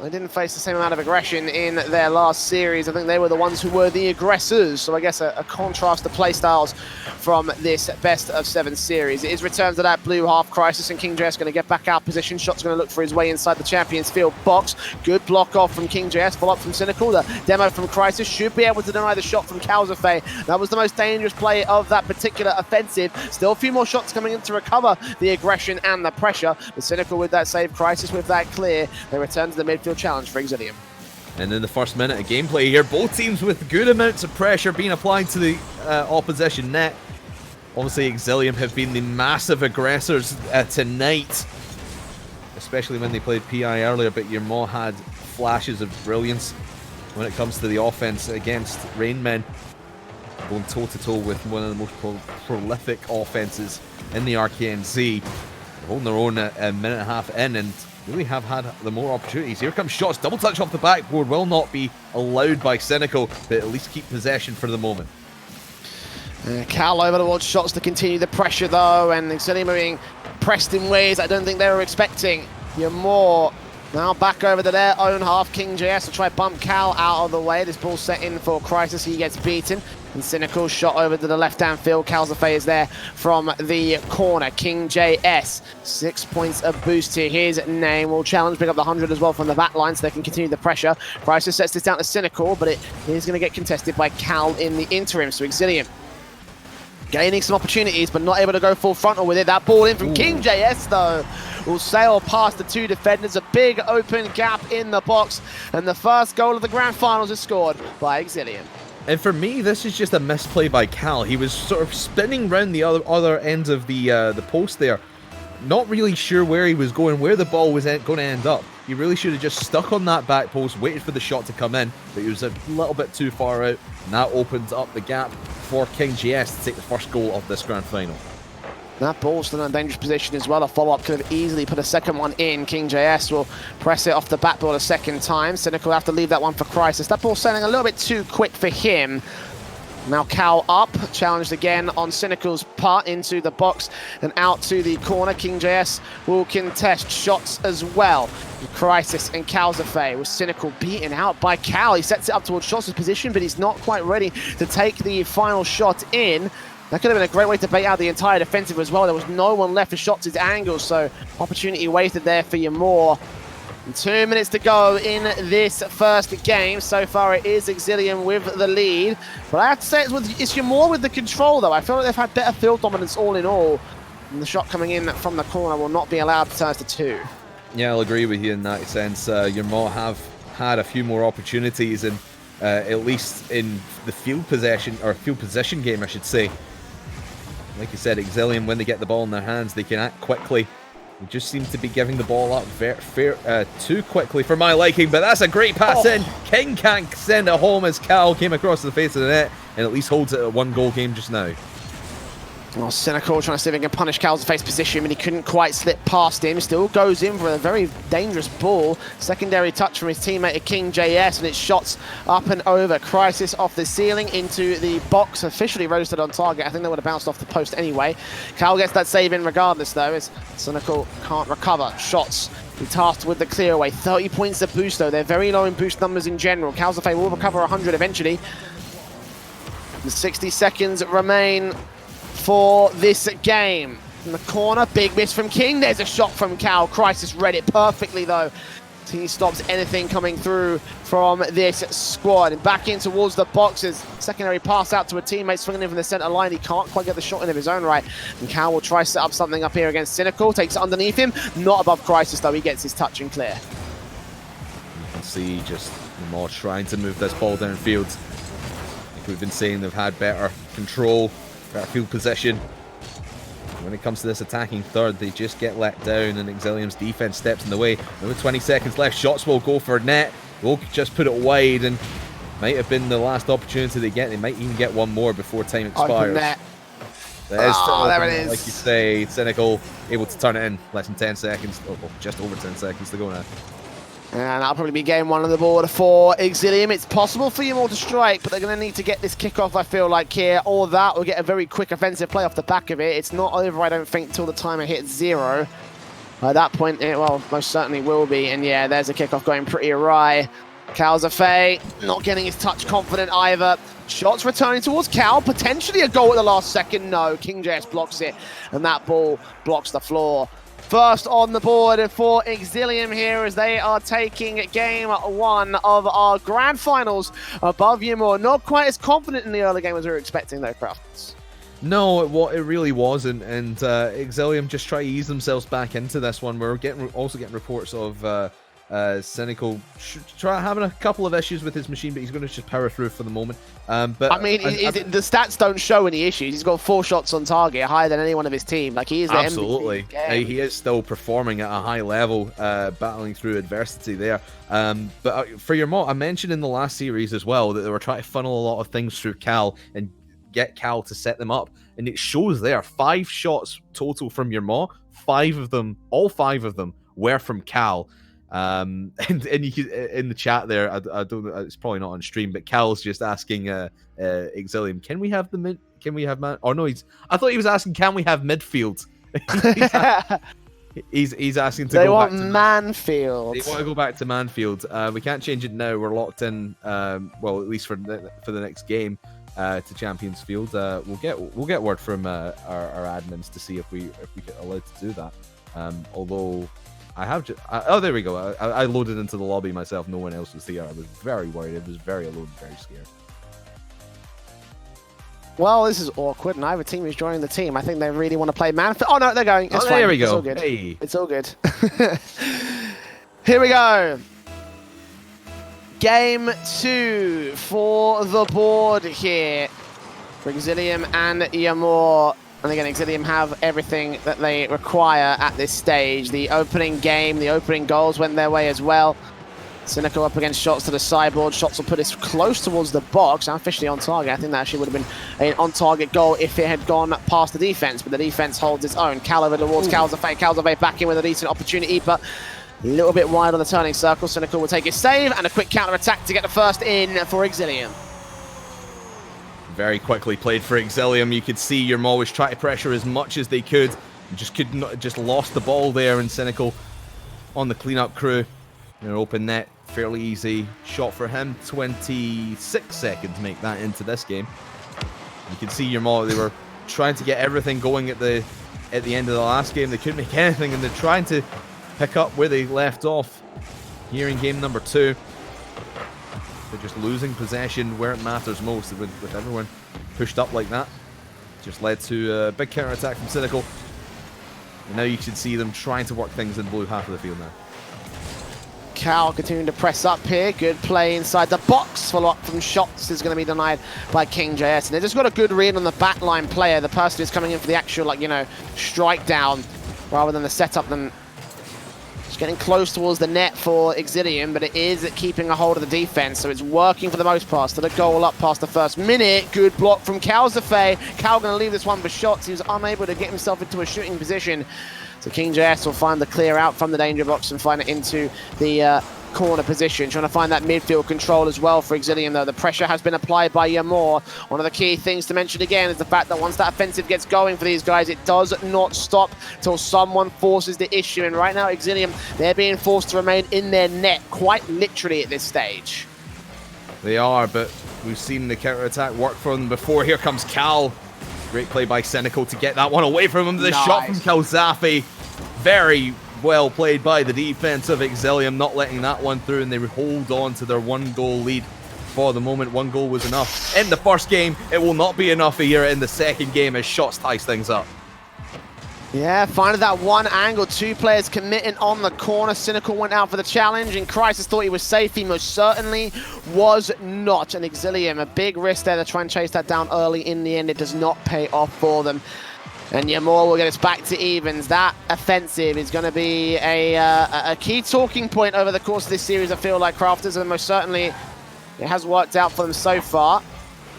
they didn't face the same amount of aggression in their last series. I think they were the ones who were the aggressors. So I guess a contrast to playstyles from this best of 7 series. It is returned to that blue half. Crisis and KingJS going to get back out position. Shot's going to look for his way inside the Champions Field box. Good block off from KingJS. Follow up from Cynical. The demo from Crisis should be able to deny the shot from Fate. That was the most dangerous play of that particular offensive. Still a few more shots coming in to recover the aggression and the pressure. But Cynical with that save. Crisis with that clear. They return to the midfield challenge for Exilium. And in the first minute of gameplay here, both teams with good amounts of pressure being applied to the opposition net. Obviously, Exilium have been the massive aggressors tonight, especially when they played PI earlier, but Yamor had flashes of brilliance when it comes to the offense against Rainmen, going toe-to-toe with one of the most prolific offenses in the RKNC. They're holding their own a minute and a half in, and really have had the more opportunities. Here comes Shots, double touch off the backboard, will not be allowed by Cynical, but at least keep possession for the moment. Cal over towards Shots to continue the pressure though, and Exilium are being pressed in ways I don't think they were expecting. Yamor Now back over to their own half. King JS will try bump Cal out of the way. This ball set in for Crisis. He gets beaten. And Cynical shot over to the left-hand field. Calzafay is there from the corner. King JS, 6 points of boost to his name. Will challenge, pick up the 100 as well from the back line so they can continue the pressure. Crisis sets this down to Cynical, but it is going to get contested by Cal in the interim. So Exilium gaining some opportunities, but not able to go full frontal with it. That ball in from King JS, though, will sail past the two defenders. A big open gap in the box, and the first goal of the grand finals is scored by Exilium. And for me, this is just a misplay by Cal. He was sort of spinning around the other end of the post there, not really sure where he was going, where the ball was going to end up. He really should have just stuck on that back post, waited for the shot to come in, but he was a little bit too far out, and that opens up the gap for King JS to take the first goal of this grand final. That ball's still in a dangerous position as well. A follow-up could have easily put a second one in. King JS will press it off the backboard a second time. Cynical will have to leave that one for Crisis. That ball's sailing a little bit too quick for him. Now Cal up, challenged again on Cynical's part into the box and out to the corner. King JS will contest shots as well. Crisis and Calzafay with Cynical beaten out by Cal. He sets it up towards Shots' position, but he's not quite ready to take the final shot in. That could have been a great way to bait out the entire defensive as well. There was no one left for Shots' angles, so opportunity wasted there for Ymor. 2 minutes to go in this first game. So far it is Exilium with the lead. But I have to say it's Ymor with the control though. I feel like they've had better field dominance all in all. And the shot coming in from the corner will not be allowed to turn to 2. Yeah, I'll agree with you in that sense. Ymor have had a few more opportunities, and at least in the field possession, or field position game I should say. Like you said, Exilium, when they get the ball in their hands, they can act quickly. They just seem to be giving the ball up too quickly for my liking, but that's a great pass in. King can't send it home as Cal came across the face of the net and at least holds it a 1-goal game just now. Well, Cynical trying to see if he can punish Calzafay's position, but he couldn't quite slip past him. Still goes in for a very dangerous ball. Secondary touch from his teammate King JS, and it's shots up and over. Crisis off the ceiling into the box, officially roasted on target. I think they would have bounced off the post anyway. Cal gets that save in regardless, though, as Cynical can't recover. Shots. He tasked with the clear away. 30 points of boost, though. They're very low in boost numbers in general. Calzafay will recover 100 eventually. The 60 seconds remain for this game. In the corner, big miss from King. There's a shot from Cal. Crisis read it perfectly though. He stops anything coming through from this squad. And back in towards the boxes. Secondary pass out to a teammate swinging in from the center line. He can't quite get the shot in of his own right. And Cal will try to set up something up here against Cynical. Takes it underneath him. Not above Crisis though. He gets his touch and clear. You can see just Ymor trying to move this ball downfield. Like we've been saying, they've had better control, better field possession. When it comes to this attacking third, they just get let down, and Exilium's defense steps in the way. With 20 seconds left, Shots will go for net. Will just put it wide, and might have been the last opportunity they get. They might even get one more before time expires. Open net. There it is. Like you say, Cynical able to turn it in. Less than 10 seconds, oh, just over 10 seconds to go now. And that'll probably be game one on the board for Exilium. It's possible for Ymor to strike, but they're going to need to get this kickoff, I feel like, here. Or that will get a very quick offensive play off the back of it. It's not over, I don't think, till the timer hits 0. At that point, it, well, most certainly will be. And yeah, there's a kickoff going pretty awry. Calzafay not getting his touch confident either. Shots returning towards Cal. Potentially a goal at the last second. No, King JS blocks it. And that ball blocks the floor. First on the board for Exilium here as they are taking game one of our grand finals above Ymor. Not quite as confident in the early game as we were expecting though, Crafts. No, it really wasn't, and Exilium just try to ease themselves back into this one. We're also getting reports of Cynical having a couple of issues with his machine, but he's going to just power through for the moment. But I mean, the stats don't show any issues. He's got 4 shots on target, higher than anyone of his team. Like, he is the absolutely MVP. He is still performing at a high level, battling through adversity there. But for your mod, I mentioned in the last series as well that they were trying to funnel a lot of things through Cal and get Cal to set them up, and it shows there 5 shots total from your mod. All five of them were from Cal. And you can, in the chat there, I don't know, it's probably not on stream, but Cal's just asking Exilium, can we have man? Oh no, I thought he was asking, can we have midfield? He's asking to They go want back to Manfield. They want to go back to Manfield. We can't change it now. We're locked in. Well, at least for the next game to Champions Field. We'll get word from our admins to see if we get allowed to do that. Although I have oh, there we go. I loaded into the lobby myself. No one else was here. I was very worried. I was very alone, very scared. Well, this is awkward. Neither team is joining the team. I think they really want to play Manfield. Oh no, they're going. It's fine. There we go. It's all good. Hey. It's all good. Here we go. Game 2 for the board here for Exilium and Yamor. And again, Exilium have everything that they require at this stage. The opening game, the opening goals went their way as well. Cynical up against shots to the sideboard. Shots will put us close towards the box. I'm officially on target. I think that actually would have been an on-target goal if it had gone past the defense, but the defense holds its own. Cal over towards Calzafay. Calzafay back in with a decent opportunity, but a little bit wide on the turning circle. Cynical will take his save and a quick counter-attack to get the first in for Exilium. Very quickly played for Exilium. You could see Yermo was trying to pressure as much as they could. Just lost the ball there, and Cynical on the cleanup crew. An open net, fairly easy shot for him. 26 seconds to make that into this game. You can see Yermo, they were trying to get everything going at the end of the last game. They couldn't make anything, and they're trying to pick up where they left off here in game number 2. They're just losing possession where it matters most with everyone pushed up like that. Just led to a big counter-attack from Cynical. And now you should see them trying to work things in the blue half of the field now. Cal continuing to press up here. Good play inside the box. Follow up from shots is going to be denied by King JS. And they just got a good read on the backline player. The person who's coming in for the actual, like, you know, strike down rather than the setup. Then just getting close towards the net for Exilium, but it is keeping a hold of the defense. So it's working for the most part. So the goal up past the first minute. Good block from Calzafay. Cal going to leave this one for shots. He was unable to get himself into a shooting position. So King JS will find the clear out from the danger box and find it into the corner position. Trying to find that midfield control as well for Exilium, though. The pressure has been applied by Yamor. One of the key things to mention again is the fact that once that offensive gets going for these guys, it does not stop till someone forces the issue. And right now, Exilium, they're being forced to remain in their net, quite literally at this stage. They are, but we've seen the counter-attack work for them before. Here comes Cal. Great play by Cynical to get that one away from him. The shot from Calzafay. Very well played by the defense of Exilium, not letting that one through, and they hold on to their 1-goal lead for the moment. 1 goal was enough in the first game. It will not be enough here in the second game as shots ties things up. Yeah, finding that one angle, 2 players committing on the corner. Cynical went out for the challenge, and Crisis thought he was safe. He most certainly was not. And Exilium, a big risk there to try and chase that down early. In the end, it does not pay off for them. And Yamor will get us back to evens. That offensive is going to be a key talking point over the course of this series, I feel like, Crafters, and most certainly it has worked out for them so far.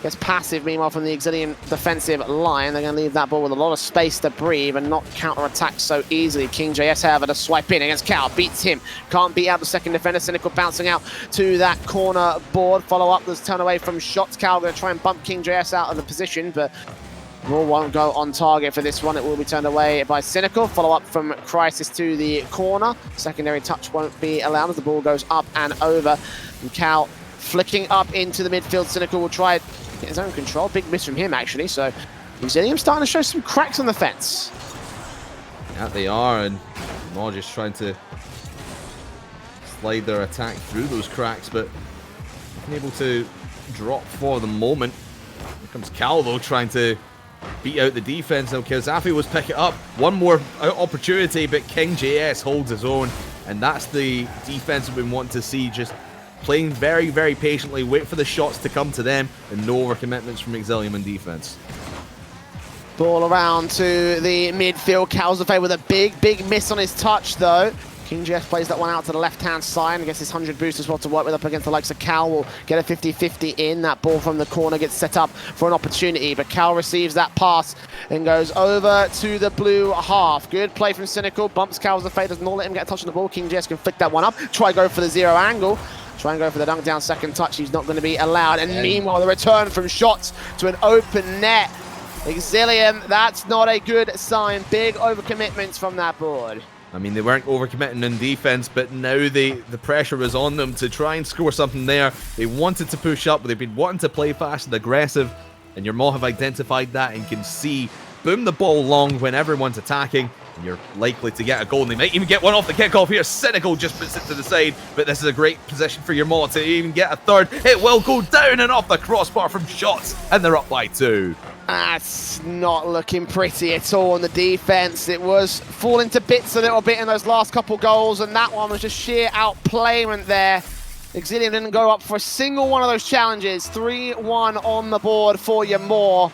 Gets passive, meanwhile, from the Exilium defensive line. They're going to leave that ball with a lot of space to breathe and not counter-attack so easily. King JS, however, to swipe in against Cal. Beats him. Can't beat out the second defender. Cynical bouncing out to that corner board. Follow up. There's turn away from shots. Cal going to try and bump King JS out of the position, but ball won't go on target for this one. It will be turned away by Cynical. Follow up from Crisis to the corner. Secondary touch won't be allowed as the ball goes up and over. And Cal flicking up into the midfield. Cynical will try it. Get his own control. Big miss from him, actually. So Exilium starting to show some cracks on the fence. Yeah, they are, and Maw just trying to slide their attack through those cracks, but unable to drop for the moment. Here comes Cal, though, trying to beat out the defense. Now Calzafay was pick it up. One more opportunity, but King JS holds his own, and that's the defense we've been wanting to see. Just playing very, very patiently, wait for the shots to come to them, and no overcommitments from Exilium in defense. Ball around to the midfield. Calzafay with a big, big miss on his touch, though. King JS plays that one out to the left-hand side. I guess his 100 boost as well to work with up against the likes of Cal. Will get a 50-50 in. That ball from the corner gets set up for an opportunity, but Cal receives that pass and goes over to the blue half. Good play from Cynical. Bumps Calzafay. Does not let him get a touch on the ball. King JS can flick that one up. Try go for the zero angle. Try and go for the dunk down second touch. He's not going to be allowed. And meanwhile, the return from shots to an open net. Exilium, that's not a good sign. Big overcommitments from that board. I mean, they weren't overcommitting in defense, but now the pressure was on them to try and score something there. They wanted to push up, they've been wanting to play fast and aggressive, and your Maw have identified that and can see, boom the ball long when everyone's attacking, and you're likely to get a goal, and they might even get one off the kickoff here. Cynical just puts it to the side, but this is a great position for your Maw to even get a third. It will go down and off the crossbar from shots, and they're up by 2. That's not looking pretty at all on the defense. It was falling to bits a little bit in those last couple goals, and that one was just sheer outplayment there. Exilium didn't go up for a single one of those challenges. 3-1 on the board for your Maw.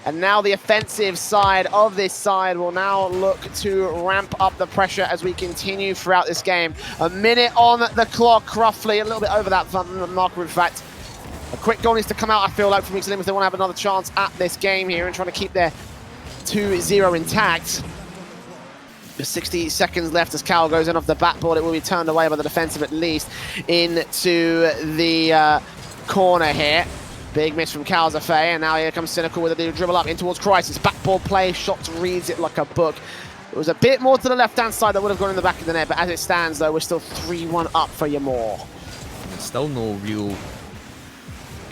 And now the offensive side of this side will now look to ramp up the pressure as we continue throughout this game. A minute on the clock, roughly, a little bit over that marker, in fact. A quick goal needs to come out, I feel like, from Exilium if they want to have another chance at this game here and trying to keep their 2-0 intact. With 60 seconds left as Cal goes in off the backboard. It will be turned away by the defensive at least into the corner here. Big miss from Calzafe, and now here comes Cynical with a little dribble up in towards Crisis. Backboard play, Shots reads it like a book. It was a bit more to the left-hand side that would have gone in the back of the net, but as it stands, though, we're still 3-1 up for your Maw. Still no real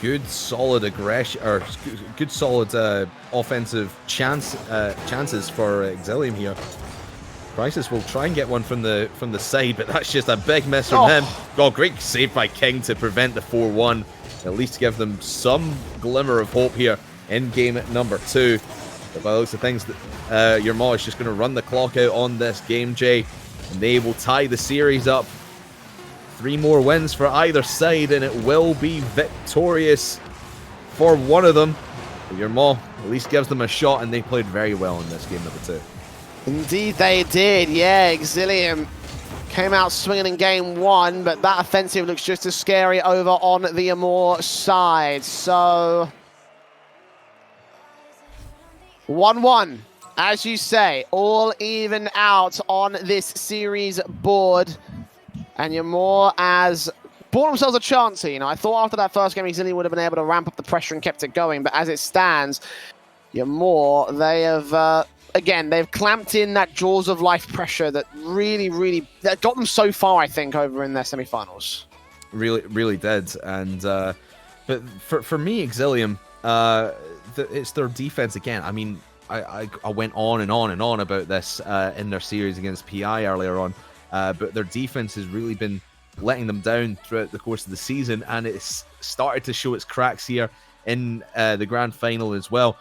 good, solid aggression, or good, solid offensive chances for Exilium here. Crisis will try and get one from the side, but that's just a big miss from him. Oh, great save by King to prevent the 4-1. At least give them some glimmer of hope here in game number 2. But by the looks of things, your Maw is just going to run the clock out on this game, Jay, and they will tie the series up. 3 more wins for either side, and it will be victorious for one of them. But your Maw at least gives them a shot, and they played very well in this game number 2. Indeed they did, yeah. Exilium came out swinging in game 1, but that offensive looks just as scary over on the Maw side. So 1-1, as you say, all even out on this series board. And your Maw has bought themselves a chance here. You know, I thought after that first game, Exilium would have been able to ramp up the pressure and kept it going. But as it stands, your Maw, they have, again, they've clamped in that jaws of life pressure that really, that got them so far, I think, over in their semifinals. Really did. And, but for me, Exilium, it's their defense again. I mean, I went on and on about this in their series against PI earlier on. But their defense has really been letting them down throughout the course of the season, and it's started to show its cracks here in the grand final as well.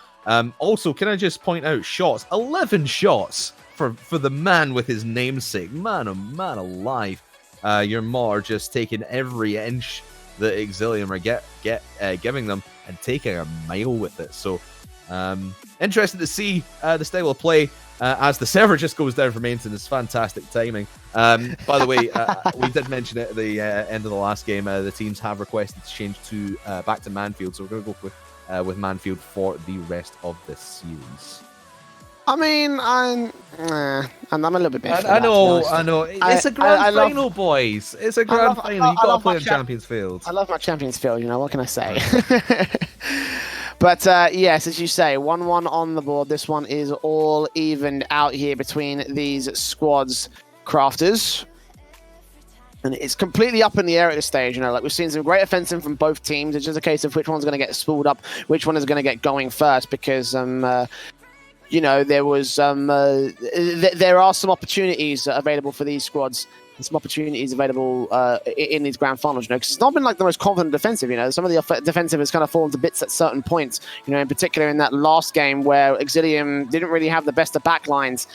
Also, can I just point out shots? 11 shots for the man with his namesake. Man, oh man alive. Your Maw are just taking every inch that Exilium are giving them and taking a mile with it. So, interested to see the style of play as the server just goes down for maintenance. Fantastic timing. By the way, we did mention it at the end of the last game. The teams have requested to change to back to Manfield, so we're going to go with Manfield for the rest of this series. I mean, I'm a little bit bitter. I know. It's a grand final, boys. It's a grand final. You've got to play on Champions Field. I love my Champions Field, you know, what can I say? But yes, as you say, 1-1 on the board. This one is all evened out here between these squads, Crafters. And it's completely up in the air at this stage. You know, like we've seen some great offensive from both teams. It's just a case of which one's going to get spooled up, which one is going to get going first, because you know, there was there are some opportunities available for these squads. And some opportunities available in these grand finals, you know, because it's not been like the most confident defensive, you know. Some of the defensive has kind of fallen to bits at certain points, you know, in particular in that last game where Exilium didn't really have the best of backlines.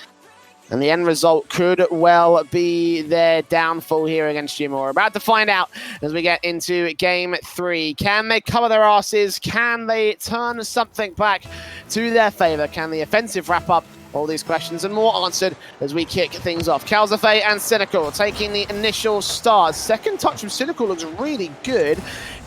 And the end result could well be their downfall here against Jim. We're about to find out as we get into game 3. Can they cover their asses? Can they turn something back to their favor? Can the offensive wrap up? All these questions and more answered as we kick things off. Calzafe and Cynical taking the initial start. Second touch from Cynical looks really good.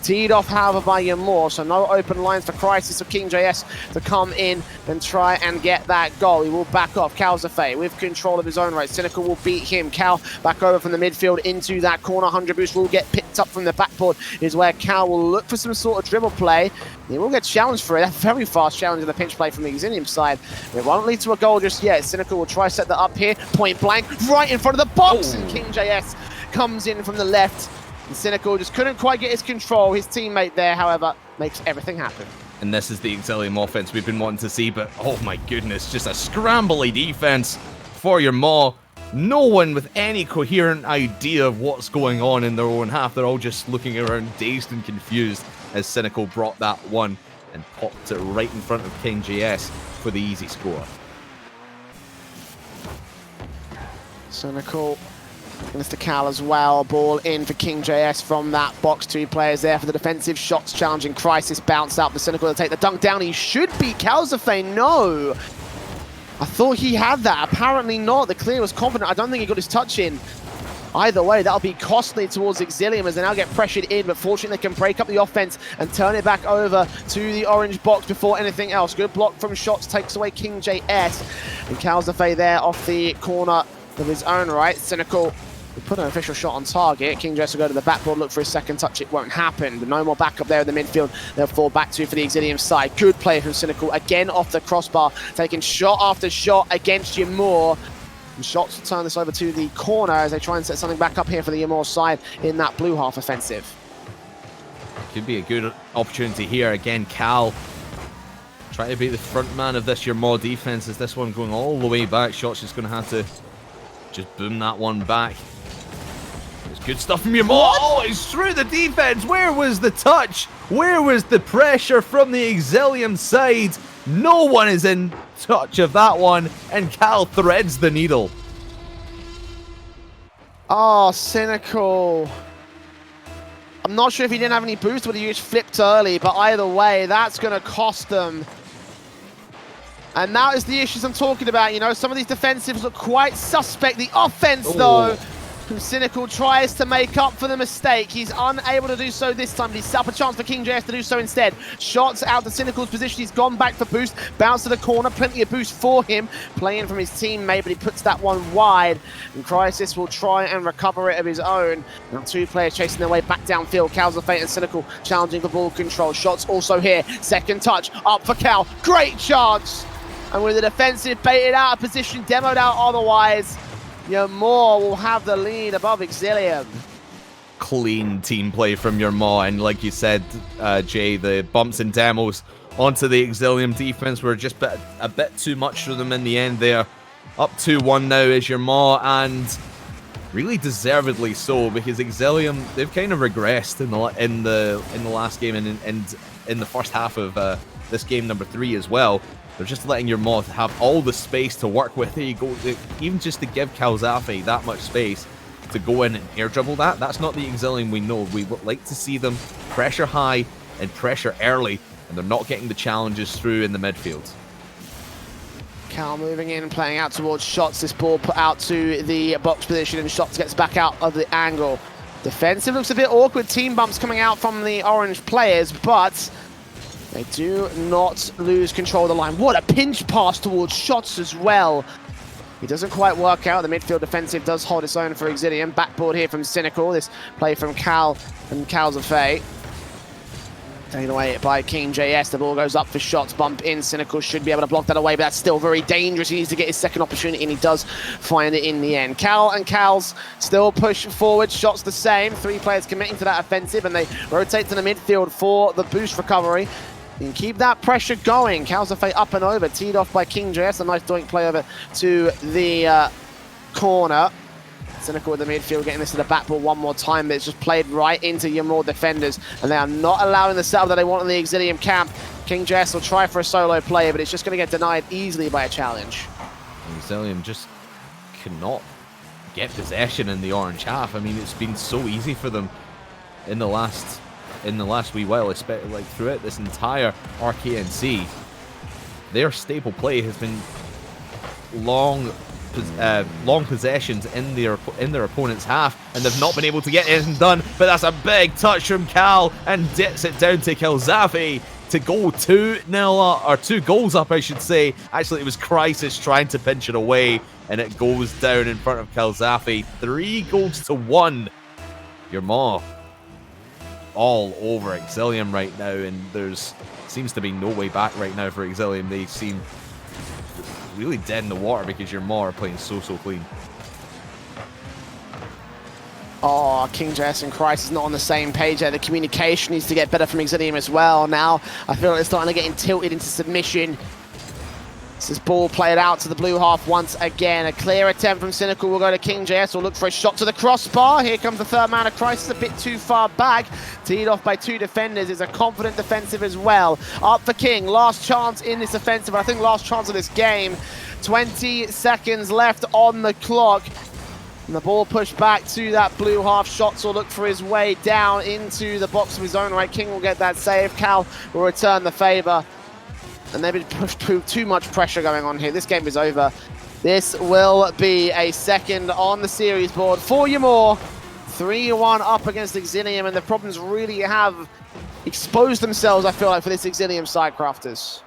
Teed off, however, by Yamor, so no open lines for Crisis or King JS to come in and try and get that goal. He will back off. Calzafay with control of his own right. Cynical will beat him. Cal back over from the midfield into that corner. 100 boost will get picked up from the backboard, is where Cal will look for some sort of dribble play. He will get challenged for it. A very fast challenge in the pinch play from the Exilium side. It won't lead to a goal just yet. Cynical will try to set that up here. Point blank, right in front of the box, and King JS comes in from the left. And Cynical just couldn't quite get his control. His teammate there, however, makes everything happen. And this is the Exilium offense we've been wanting to see, but oh my goodness, just a scrambly defense for your Maw. No one with any coherent idea of what's going on in their own half. They're all just looking around dazed and confused as Cynical brought that one and popped it right in front of King JS for the easy score. Cynical against the Cal as well. Ball in for King JS from that box. 2 players there for the defensive shots, challenging Crisis. Bounce out for Cynical to take the dunk down. He should beat Calzafay. No! I thought he had that. Apparently not. The clear was confident. I don't think he got his touch in. Either way, that'll be costly towards Exilium as they now get pressured in, but fortunately they can break up the offense and turn it back over to the orange box before anything else. Good block from Shots takes away King JS. And Calzafay there off the corner of his own right. Cynical will put an official shot on target. King JS will go to the backboard, look for his second touch. It won't happen, but no more backup there in the midfield. They'll fall back to for the Exilium side. Good play from Cynical, again off the crossbar, taking shot after shot against Yamor. And Shots will turn this over to the corner as they try and set something back up here for the Yamor side in that blue half offensive. Could be a good opportunity here. Again, Cal try to be the front man of this Yamor defense. Is this one going all the way back? Shots just going to have to just boom that one back. There's good stuff from Yamor. Oh, it's through the defense. Where was the touch? Where was the pressure from the Exilium side? No one is in touch of that one, and Cal threads the needle. Oh, Cynical. I'm not sure if he didn't have any boost, but he just flipped early, but either way, that's going to cost them. And that is the issues I'm talking about. You know, some of these defensives look quite suspect. The offense, though, from Cynical tries to make up for the mistake. He's unable to do so this time, but he's set up a chance for King JS to do so instead. Shots out to Cynical's position. He's gone back for boost. Bounce to the corner. Plenty of boost for him. Playing from his teammate, but he puts that one wide. And Crisis will try and recover it of his own. Now 2 players chasing their way back downfield. Calzafay and Cynical challenging for ball control. Shots also here. Second touch up for Cal. Great chance. And with the defensive baited out of position, demoed out otherwise, Yamor will have the lead above Exilium. Clean team play from your Maw, and like you said, Jay, the bumps and demos onto the Exilium defense were just a bit too much for them in the end there. Up 2-1 now is your Maw, and really deservedly so, because Exilium, they've kind of regressed in the last game and in the first half of this game number 3 as well. They're just letting your Maw have all the space to work with. There you go. Even just to give Calzafay that much space to go in and air dribble that, that's not the Exilium we know. We would like to see them pressure high and pressure early, and they're not getting the challenges through in the midfield. Cal moving in and playing out towards Shots. This ball put out to the box position, and Shots gets back out of the angle. Defensive looks a bit awkward. Team bumps coming out from the orange players, but they do not lose control of the line. What a pinch pass towards Shots as well. He doesn't quite work out. The midfield defensive does hold its own for Exilium. Backboard here from Cynical. This play from Cal and Calzafay. Taken away by King JS. The ball goes up for Shots. Bump in. Cynical should be able to block that away, but that's still very dangerous. He needs to get his second opportunity, and he does find it in the end. Cal and Cal's still push forward. Shots the same. 3 players committing to that offensive, and they rotate to the midfield for the boost recovery. You can keep that pressure going. Calzafay up and over, teed off by King JS. A nice doink play over to the corner. Cynical with the midfield, getting this to the backboard one more time, but it's just played right into Yamor defenders, and they are not allowing the setup that they want in the Exilium camp. King JS will try for a solo play, but it's just going to get denied easily by a challenge. Exilium just cannot get possession in the orange half. I mean, it's been so easy for them in the last wee while, especially like throughout this entire RKNC. Their staple play has been long long possessions in their opponent's half, and they've not been able to get anything done. But that's a big touch from Cal, and gets it down to Kelzafi to go 2-0 up, or 2 goals up, I should say. Actually, it was Crisis trying to pinch it away, and it goes down in front of Kelzafi. 3-1. Your Maw all over Exilium right now, and there's seems to be no way back right now for Exilium. They seem really dead in the water because your Maw are playing so clean. Oh, KingJS and Crisis not on the same page there. The communication needs to get better from Exilium as well. Now, I feel like it's starting to get tilted into submission. This ball played out to the blue half once again. A clear attempt from Cynical will go to KingJS. Will look for a shot to the crossbar. Here comes the third man of Crisis, a bit too far back. Teed off by 2 defenders. Is a confident defensive as well. Up for King. Last chance in this offensive. I think last chance of this game. 20 seconds left on the clock. And the ball pushed back to that blue half. Shots will look for his way down into the box of his own right. King will get that save. Cal will return the favor. And they've been pushed through too much pressure going on here. This game is over. This will be a second on the series board for Ymor. 3-1 up against Exilium, and the problems really have exposed themselves, I feel like, for this Exilium Sidecrafters.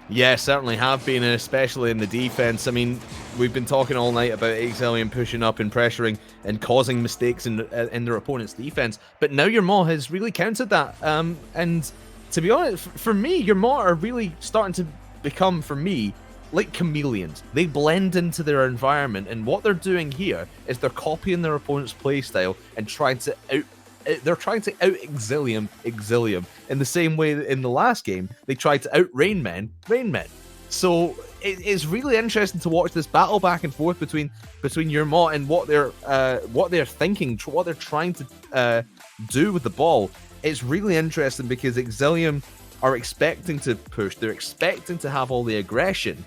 Yeah, certainly have been, and especially in the defense. I mean, we've been talking all night about Exilium pushing up and pressuring and causing mistakes in their opponent's defense, but now your Maw has really countered that. And to be honest, for me, your Maw are really starting to become, for me, like chameleons. They blend into their environment, and what they're doing here is they're copying their opponent's playstyle and trying to out Exilium in the same way that in the last game they tried to out Rain Men. So it's really interesting to watch this battle back and forth between your Maw and what they're thinking, what they're trying to do with the ball. It's really interesting because Exilium are expecting to push, they're expecting to have all the aggression,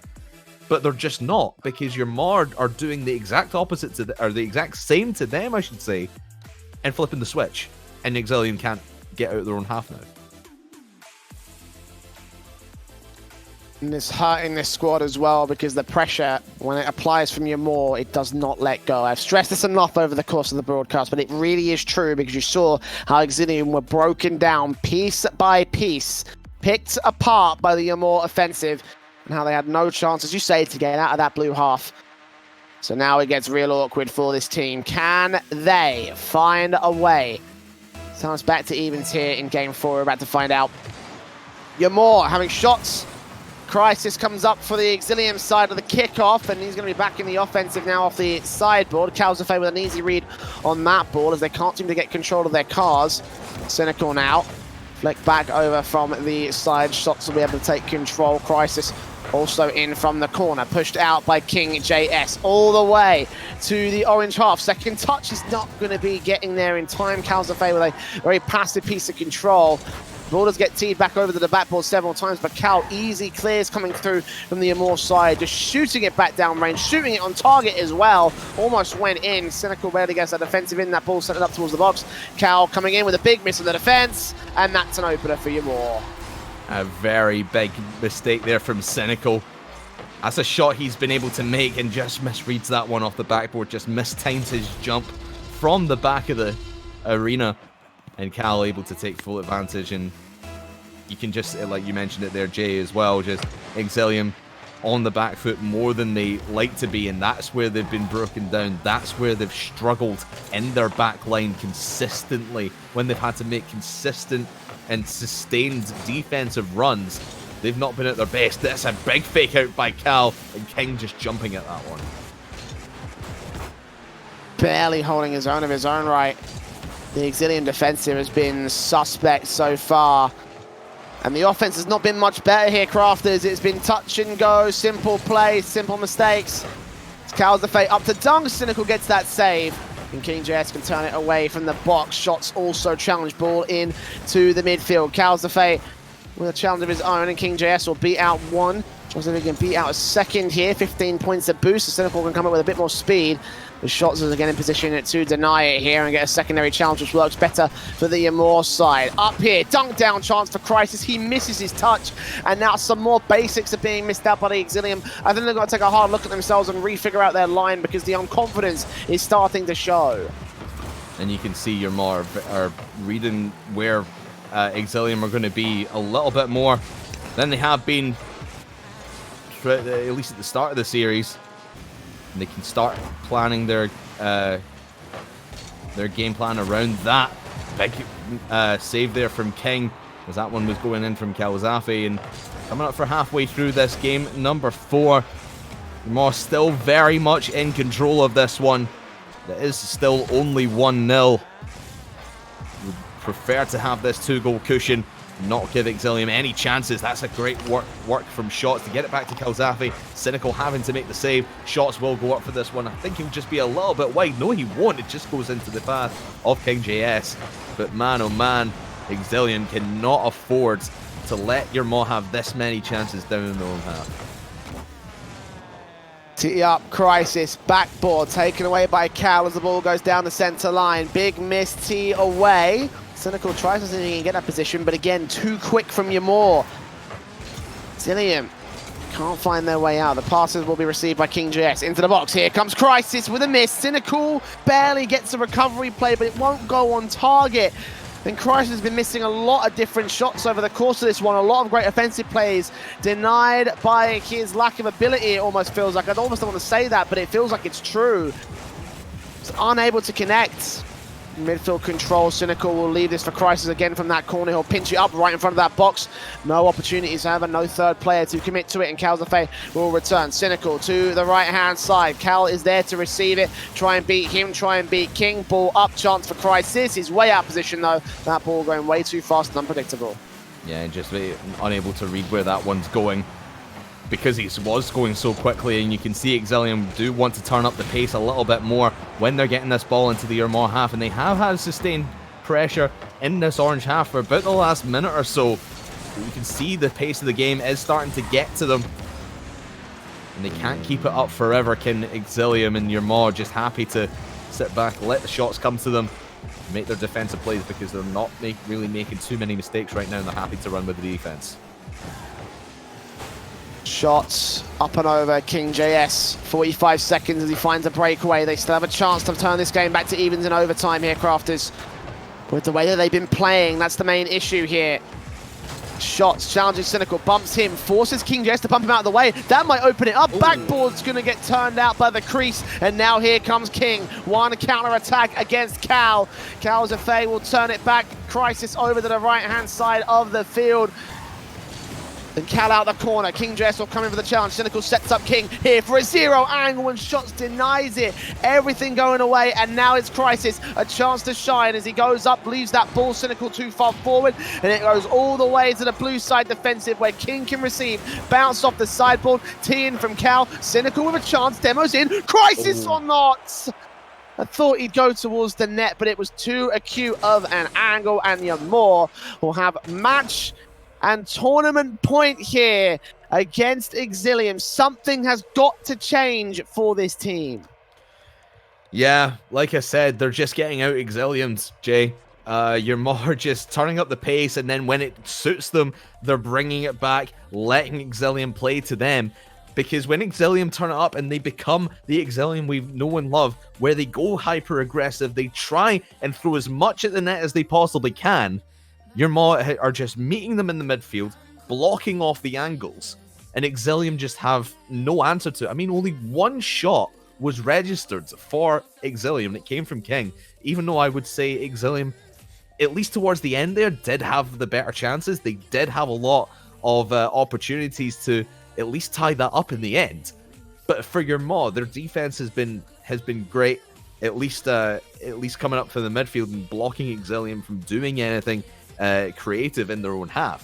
but they're just not, because your Maw are doing the exact opposite or the exact same to them, I should say, and flipping the switch, and Exilium can't get out of their own half now. And it's hurting this squad as well, because the pressure, when it applies from your Maw, it does not let go. I've stressed this enough over the course of the broadcast, but it really is true, because you saw how Exilium were broken down piece by piece, picked apart by the Ymor offensive, and how they had no chance, as you say, to get out of that blue half. So now it gets real awkward for this team. Can they find a way? So it's back to evens here in game 4. We're about to find out. Ymor having shots. Crisis comes up for the Exilium side of the kickoff, and he's going to be back in the offensive now off the sideboard. Calzafe with an easy read on that ball, as they can't seem to get control of their cars. Cynical now. Flick back over from the side. Shots will be able to take control. Crisis also in from the corner. Pushed out by KingJS all the way to the orange half. Second touch is not going to be getting there in time. Calzafe with a very passive piece of control. Borders get teed back over to the backboard several times, but Cal easy clears coming through from the Ymor side, just shooting it back down range, shooting it on target as well. Almost went in. Cynical barely gets that defensive in. That ball sent it up towards the box. Cal coming in with a big miss on the defense, and that's an opener for Ymor. A very big mistake there from Cynical. That's a shot he's been able to make, and just misreads that one off the backboard, just mistimed his jump from the back of the arena. And Cal able to take full advantage, and you can just, like you mentioned it there, Jay, as well, just Exilium on the back foot more than they like to be, and that's where they've been broken down. That's where they've struggled in their back line consistently, when they've had to make consistent and sustained defensive runs. They've not been at their best. That's a big fake out by Cal, and King just jumping at that one. Barely holding his own of his own right. The Exilium defensive has been suspect so far. And the offense has not been much better here, Crafters. It's been touch and go, simple play, simple mistakes. It's Calzafe up to Dunk. Cynical gets that save. And KingJS can turn it away from the box. Shots also challenge ball in to the midfield. Calzafe with a challenge of his own, and KingJS will beat out one So if he can beat out a second here, 15 points of boost. The Cynical can come up with a bit more speed. The shots is again in position to deny it here and get a secondary challenge, which works better for the Amor side. Up here, dunk down chance for Crisis. He misses his touch, and now some more basics are being missed out by the Exilium. I think they've got to take a hard look at themselves and refigure out their line because the unconfidence is starting to show. And you can see your more are reading where Exilium are going to be a little bit more than they have been, at least at the start of the series. And they can start planning their game plan around that. Big save there from King, as that one was going in from Kalzafi. And coming up for halfway through this game, number 4. Moss still very much in control of this one. It is still only 1-0. Would prefer to have this 2-goal cushion, not give Exilium any chances. That's a great work from Shots to get it back to Kalzafi. Cynical having to make the save. Shots will go up for this one. I think he'll just be a little bit wide. No, he won't. It just goes into the path of King JS. But man, oh man, Exilium cannot afford to let your Maw have this many chances down in their own half. Tee up, Crisis, backboard, taken away by Cal as the ball goes down the centre line. Big miss, tee away. Cynical tries to see if he can get that position, but again, too quick from Ymor. Zillium can't find their way out. The passes will be received by King JS. Into the box, here comes Crisis with a miss. Cynical barely gets a recovery play, but it won't go on target. And Crisis has been missing a lot of different shots over the course of this one. A lot of great offensive plays denied by his lack of ability, it almost feels like. I almost don't want to say that, but it feels like it's true. He's unable to connect. Midfield control, Cynical will leave this for Crisis again from that corner. He'll pinch it up right in front of that box. No opportunities, however, no third player to commit to it, and Kalzafe will return. Cynical to the right-hand side. Cal is there to receive it. Try and beat him, try and beat King. Ball up, chance for Crisis. He's way out of position, though. That ball going way too fast and unpredictable. Yeah, just unable to read where that one's going, because he was going so quickly, and you can see Exilium do want to turn up the pace a little bit more when they're getting this ball into the Ymor half, and they have had sustained pressure in this orange half for about the last minute or so. You can see the pace of the game is starting to get to them, and they can't keep it up forever. Can Exilium and Ymor just happy to sit back, let the shots come to them, make their defensive plays, because they're not really making too many mistakes right now, and they're happy to run with the defense. Shots up and over King JS. 45 seconds as he finds a breakaway. They still have a chance to turn this game back to evens in overtime here, Crafters. With the way that they've been playing, that's the main issue here. Shots, challenging Cynical, bumps him, forces King JS to bump him out of the way. That might open it up. Ooh. Backboard's going to get turned out by the crease, and now here comes King. One counter-attack against Cal. Kalzafe will turn it back. Crisis over to the right-hand side of the field. Then Cal out the corner. King JS will come in for the challenge. Cynical sets up King here for a 0 angle, and Shots denies it. Everything going away, and now it's Crisis. A chance to shine as he goes up, leaves that ball Cynical too far forward, and it goes all the way to the blue side defensive where King can receive. Bounce off the sideboard. Tee in from Cal. Cynical with a chance. Demos in. Crisis or not? I thought he'd go towards the net, but it was too acute of an angle, and Ymor will have match and tournament point here against Exilium. Something has got to change for this team. Yeah, like I said, they're just getting out Exiliums, Jay. Ymor just turning up the pace, and then when it suits them, they're bringing it back, letting Exilium play to them. Because when Exilium turn it up and they become the Exilium we know and love, where they go hyper-aggressive, they try and throw as much at the net as they possibly can, Ymor are just meeting them in the midfield, blocking off the angles, and Exilium just have no answer to it. I mean, only one shot was registered for Exilium, and it came from King, even though I would say Exilium, at least towards the end there, did have the better chances. They did have a lot of opportunities to at least tie that up in the end. But for Ymor, their defense has been great, at least coming up for the midfield and blocking Exilium from doing anything creative in their own half.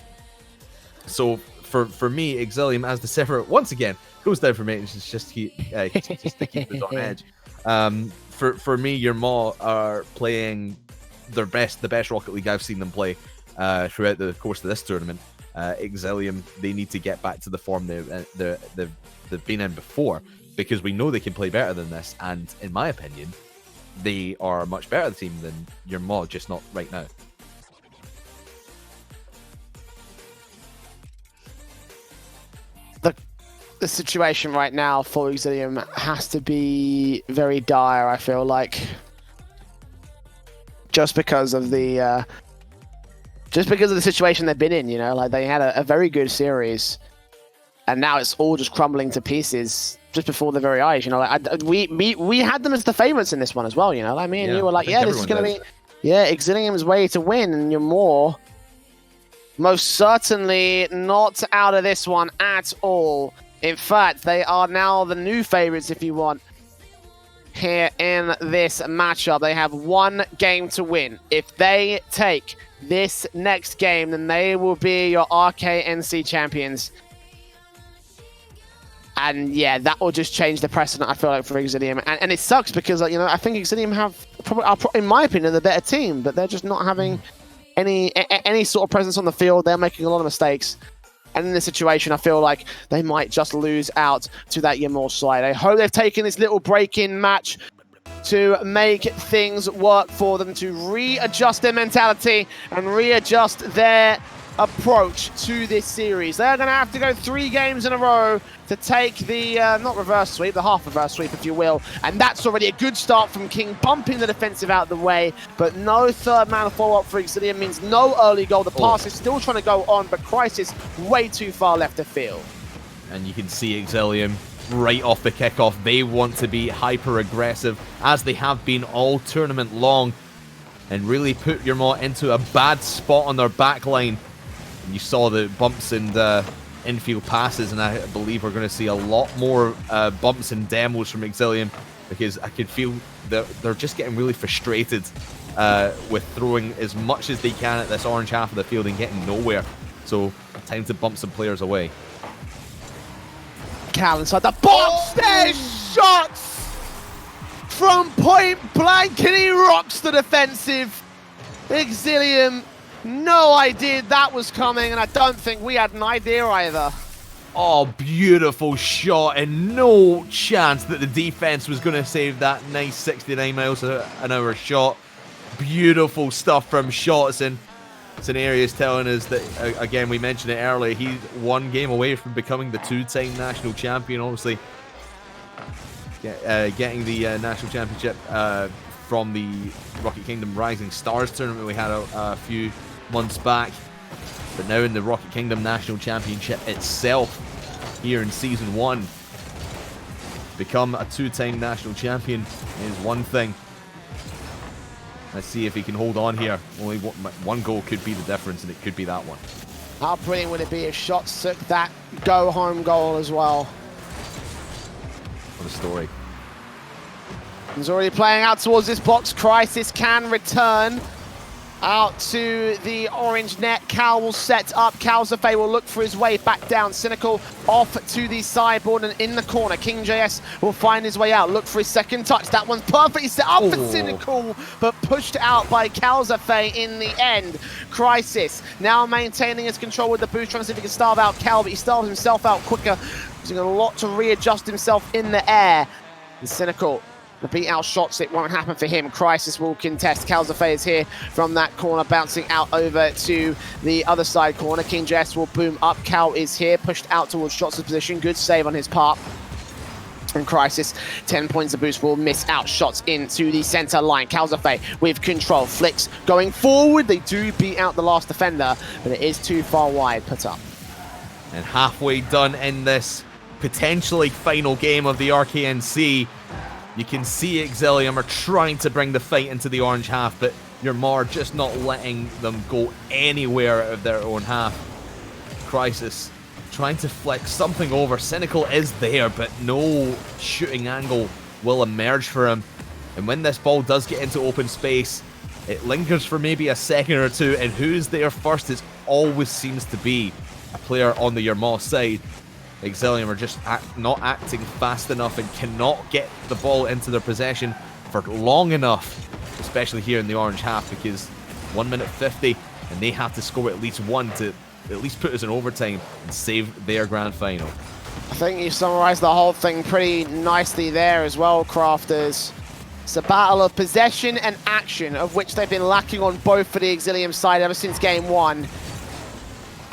So for me, Exilium as the separate once again goes down for maintenance. It's just to keep it on edge. For me, Ymor are playing the best Rocket League I've seen them play throughout the course of this tournament. Exilium, they need to get back to the form they've been in before, because we know they can play better than this, and in my opinion, they are a much better team than your mod, just not right now. The situation right now for Exilium has to be very dire, I feel like. Just because of the situation they've been in, you know, like they had a very good series, and now it's all just crumbling to pieces just before their very eyes. You know, like we had them as the favorites in this one as well. You know, like me and you were like, yeah, this is gonna be, Exilium's way to win, and you're most certainly not out of this one at all. In fact, they are now the new favorites, if you want, here in this matchup. They have one game to win. If they take this next game, then they will be your RKNC champions. And yeah, that will just change the precedent, I feel like, for Exilium. And it sucks because, like, you know, I think Exilium have, in my opinion, the better team, but they're just not having any sort of presence on the field. They're making a lot of mistakes. And in this situation, I feel like they might just lose out to that Ymor side. I hope they've taken this little break-in match to make things work for them, to readjust their mentality and readjust their approach to this series. They're going to have to go 3 games in a row to take the, not reverse sweep, the half reverse sweep, if you will. And that's already a good start from King, bumping the defensive out of the way. But no third man follow-up for Exilium means no early goal. The pass is still trying to go on, but Crisis way too far left of field. And you can see Exilium right off the kickoff. They want to be hyper-aggressive, as they have been all tournament long, and really put Ymor into a bad spot on their back line. You saw the bumps and infield passes, and I believe we're going to see a lot more bumps and demos from Exilium, because I can feel that they're just getting really frustrated with throwing as much as they can at this orange half of the field and getting nowhere. So time to bump some players away. Cal inside the box. There's shots from point blank, and he rocks the defensive. Exilium, no idea that was coming, and I don't think we had an idea either. Oh, beautiful shot, and no chance that the defense was going to save that nice 69 miles an hour shot. Beautiful stuff from Shotson. Scenario is telling us that, again, we mentioned it earlier, he's 1 game away from becoming the 2-time national champion, obviously. Getting the national championship from the Rocket Kingdom Rising Stars tournament we had a few months back, but now in the Rocket Kingdom National Championship itself here in Season 1. Become a 2-time national champion is one thing. Let's see if he can hold on here. Only one goal could be the difference, and it could be that one. How brilliant would it be if Shots took that go-home goal as well? What a story. He's already playing out towards this box. Crisis can return out to the orange net. Cal will set up. Calzafay will look for his way back down. Cynical off to the sideboard and in the corner. King JS will find his way out. Look for his second touch. That one's perfectly set up for Cynical, but pushed out by Calzafay in the end. Crisis now maintaining his control with the boost, trying to see if he can starve out Cal, but he starved himself out quicker, using a lot to readjust himself in the air. And Cynical, the beat out shots, it won't happen for him. Crisis will contest. Calzafay is here from that corner, bouncing out over to the other side corner. King Jess will boom up. Cal is here, pushed out towards Shots' position. Good save on his part. And Crisis, 10 points of boost, will miss out Shots into the center line. Calzafay with control. Flicks going forward. They do beat out the last defender, but it is too far wide. Put up. And halfway done in this potentially final game of the RKNC. You can see Exilium are trying to bring the fight into the orange half, but Ymor just not letting them go anywhere out of their own half. Crisis trying to flex something over. Cynical is there, but no shooting angle will emerge for him. And when this ball does get into open space, it lingers for maybe a second or two, and who's there first? It always seems to be a player on the Ymor side. Exilium are just not acting fast enough and cannot get the ball into their possession for long enough, especially here in the orange half, because 1 minute 50 and they have to score at least one to at least put us in overtime and save their grand final. I think you summarized the whole thing pretty nicely there as well, Crafters. It's a battle of possession and action, of which they've been lacking on both for the Exilium side ever since game one.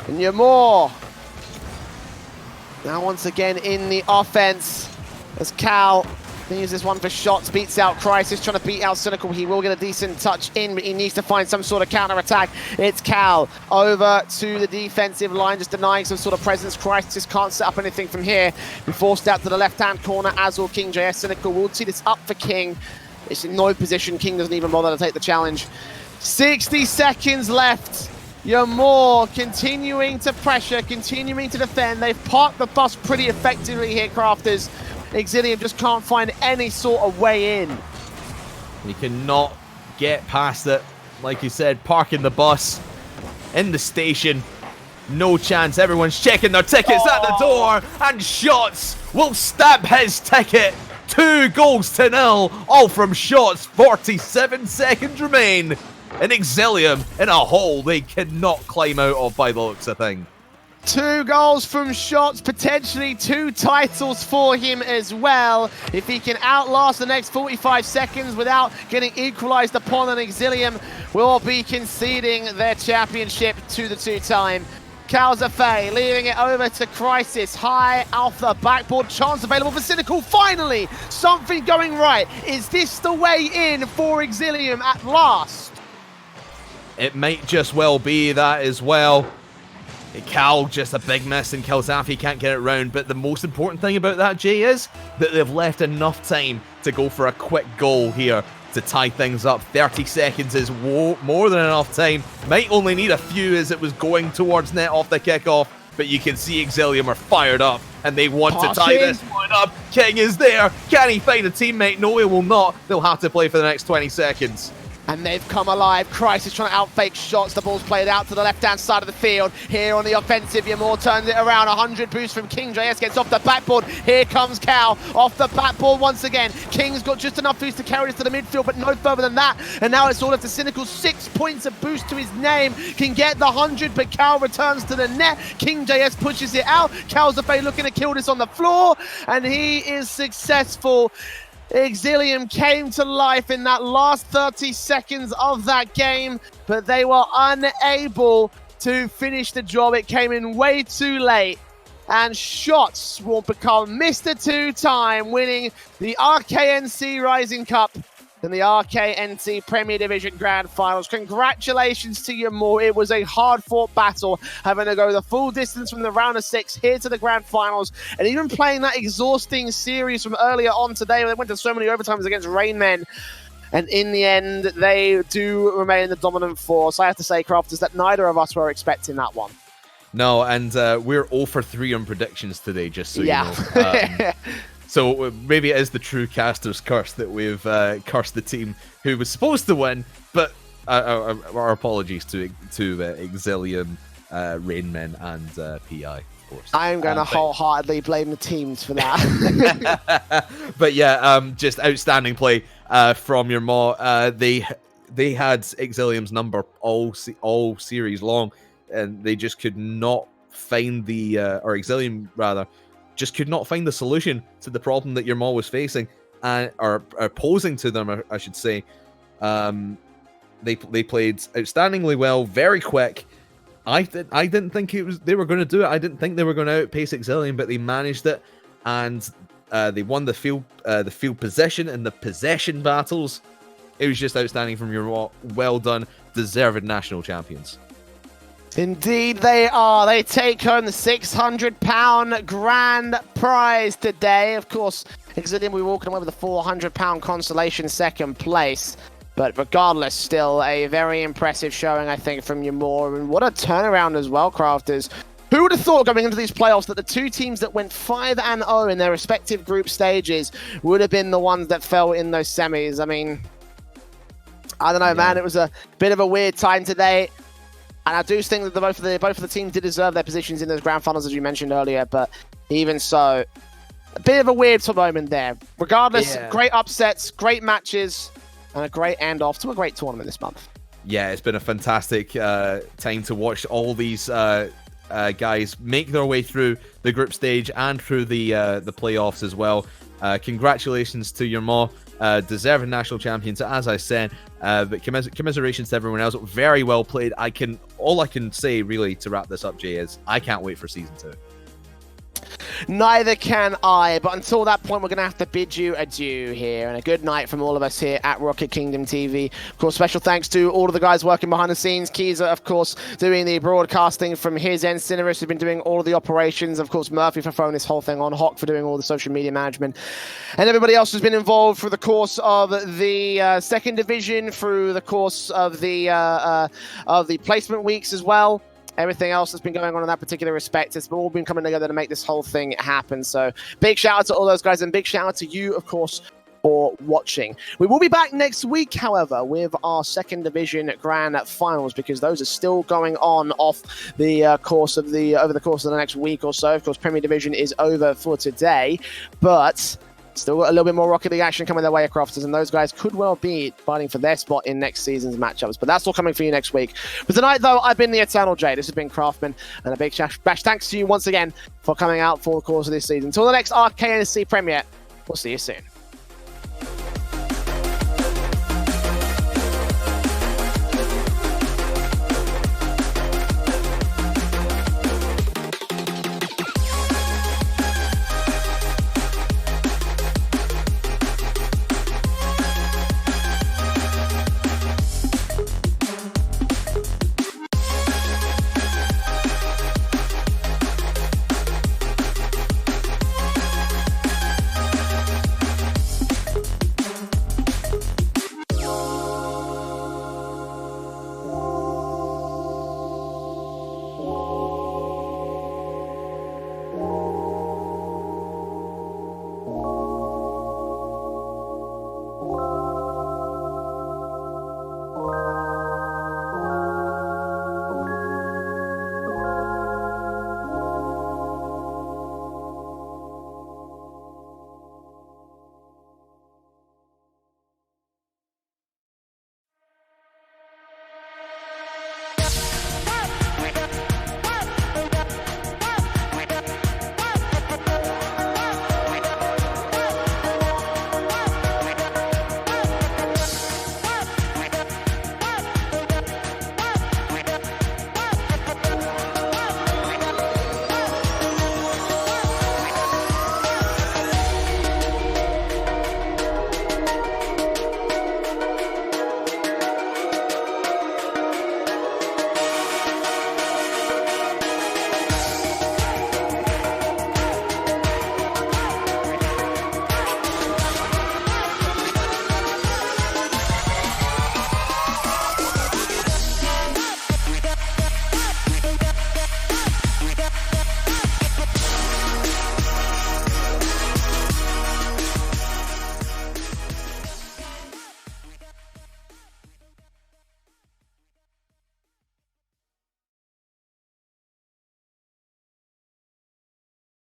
And Ymor now once again in the offense as Cal uses this one for shots, beats out Crisis, trying to beat out Cynical. He will get a decent touch in, but he needs to find some sort of counter-attack. It's Cal over to the defensive line, just denying some sort of presence. Crisis can't set up anything from here. Be forced out to the left-hand corner, as will King JS. Cynical will tee this up for King. It's in no position. King doesn't even bother to take the challenge. 60 seconds left. Ymor continuing to pressure, continuing to defend. They've parked the bus pretty effectively here, Crafters. Exilium just can't find any sort of way in. He cannot get past it. Like you said, parking the bus in the station. No chance. Everyone's checking their tickets at the door, and Shots will stamp his ticket. 2-0, all from Shots. 47 seconds remain. And Exilium in a hole they cannot climb out of by the looks of things. 2 goals from Shots, potentially 2 titles for him as well. If he can outlast the next 45 seconds without getting equalized upon, an Exilium will be conceding their championship to the 2-time. Calzafay leaving it over to Crisis, high off the backboard, chance available for Cynical. Finally, something going right. Is this the way in for Exilium at last? It might just well be that as well. Cal, just a big miss, and Calzafi can't get it round. But the most important thing about that, Jay, is that they've left enough time to go for a quick goal here to tie things up. 30 seconds is more than enough time. Might only need a few as it was going towards net off the kickoff. But you can see Exilium are fired up, and they want to tie this one up. King is there. Can he find a teammate? No, he will not. They'll have to play for the next 20 seconds. And they've come alive. Crisis trying to outfake Shots. The ball's played out to the left-hand side of the field. Here on the offensive, Ymor turns it around. 100 boost from King. JS gets off the backboard. Here comes Cal off the backboard once again. King's got just enough boost to carry this to the midfield, but no further than that. And now it's all up to Cynical. 6 points of boost to his name. Can get the 100, but Cal returns to the net. King JS pushes it out. Calzafay looking to kill this on the floor, and he is successful. Exilium came to life in that last 30 seconds of that game, but they were unable to finish the job. It came in way too late, and Shots will become Mr. 2-time, winning the RKNC Rising Cup and the RKNC Premier Division Grand Finals. Congratulations to Ymor. It was a hard-fought battle, having to go the full distance from the round of 6 here to the Grand Finals, and even playing that exhausting series from earlier on today where they went to so many overtimes against Rainmen. And in the end, they do remain the dominant force. I have to say, Crafters, that neither of us were expecting that one. No, and we're 0 for 3 on predictions today, just so you know. So maybe it is the true caster's curse that we've cursed the team who was supposed to win, but our apologies to Exilium, Rainmen, and PI, of course. I'm going to wholeheartedly blame the teams for that. But yeah, just outstanding play from Ymor. They had Exilium's number all series long, and they just could not find the or Exilium rather. Just could not find the solution to the problem that Ymor was facing, or posing to them, I should say. They played outstandingly well, very quick. I didn't think they were going to do it. I didn't think they were going to outpace Exilium, but they managed it, and they won the field possession and the possession battles. It was just outstanding from Ymor. Well done, deserved national champions. Indeed they are. They take home the £600 grand prize today. Of course, Exilium will be walking away with a £400 consolation second place. But regardless, still a very impressive showing, I think, from Ymor. And what a turnaround as well, Crafters. Who would have thought going into these playoffs that the two teams that went 5-0 in their respective group stages would have been the ones that fell in those semis? I mean, I don't know, man. It was a bit of a weird time today. And I do think that both of the teams did deserve their positions in those grand finals, as you mentioned earlier. But even so, a bit of a weird moment there. Regardless, great upsets, great matches, and a great end off to a great tournament this month. Yeah, it's been a fantastic time to watch all these guys make their way through the group stage and through the playoffs as well. Congratulations to your more deserving national champions, as I said. But commiserations to everyone else. Very well played. All I can say really to wrap this up, Jay, is I can't wait for season 2. Neither can I, but until that point, we're going to have to bid you adieu here, and a good night from all of us here at Rocket Kingdom TV. Of course, special thanks to all of the guys working behind the scenes. Kiza, of course, doing the broadcasting from his end. Cinerus has been doing all of the operations. Of course, Murphy for throwing this whole thing on. Hawk for doing all the social media management. And everybody else who's been involved through the course of the second division, through the course of the placement weeks as well. Everything else that's been going on in that particular respect, it's all been coming together to make this whole thing happen. So big shout out to all those guys, and big shout out to you, of course, for watching. We will be back next week, however, with our second division grand finals, because those are still going on off the course of the over the course of the next week or so. Of course, Premier Division is over for today, but still got a little bit more Rocket League action coming their way, Crofters, and those guys could well be fighting for their spot in next season's matchups. But that's all coming for you next week. But tonight, though, I've been the Eternal J. This has been Craftman, and a big bash thanks to you once again for coming out for the course of this season. Until the next RKNC premiere, we'll see you soon.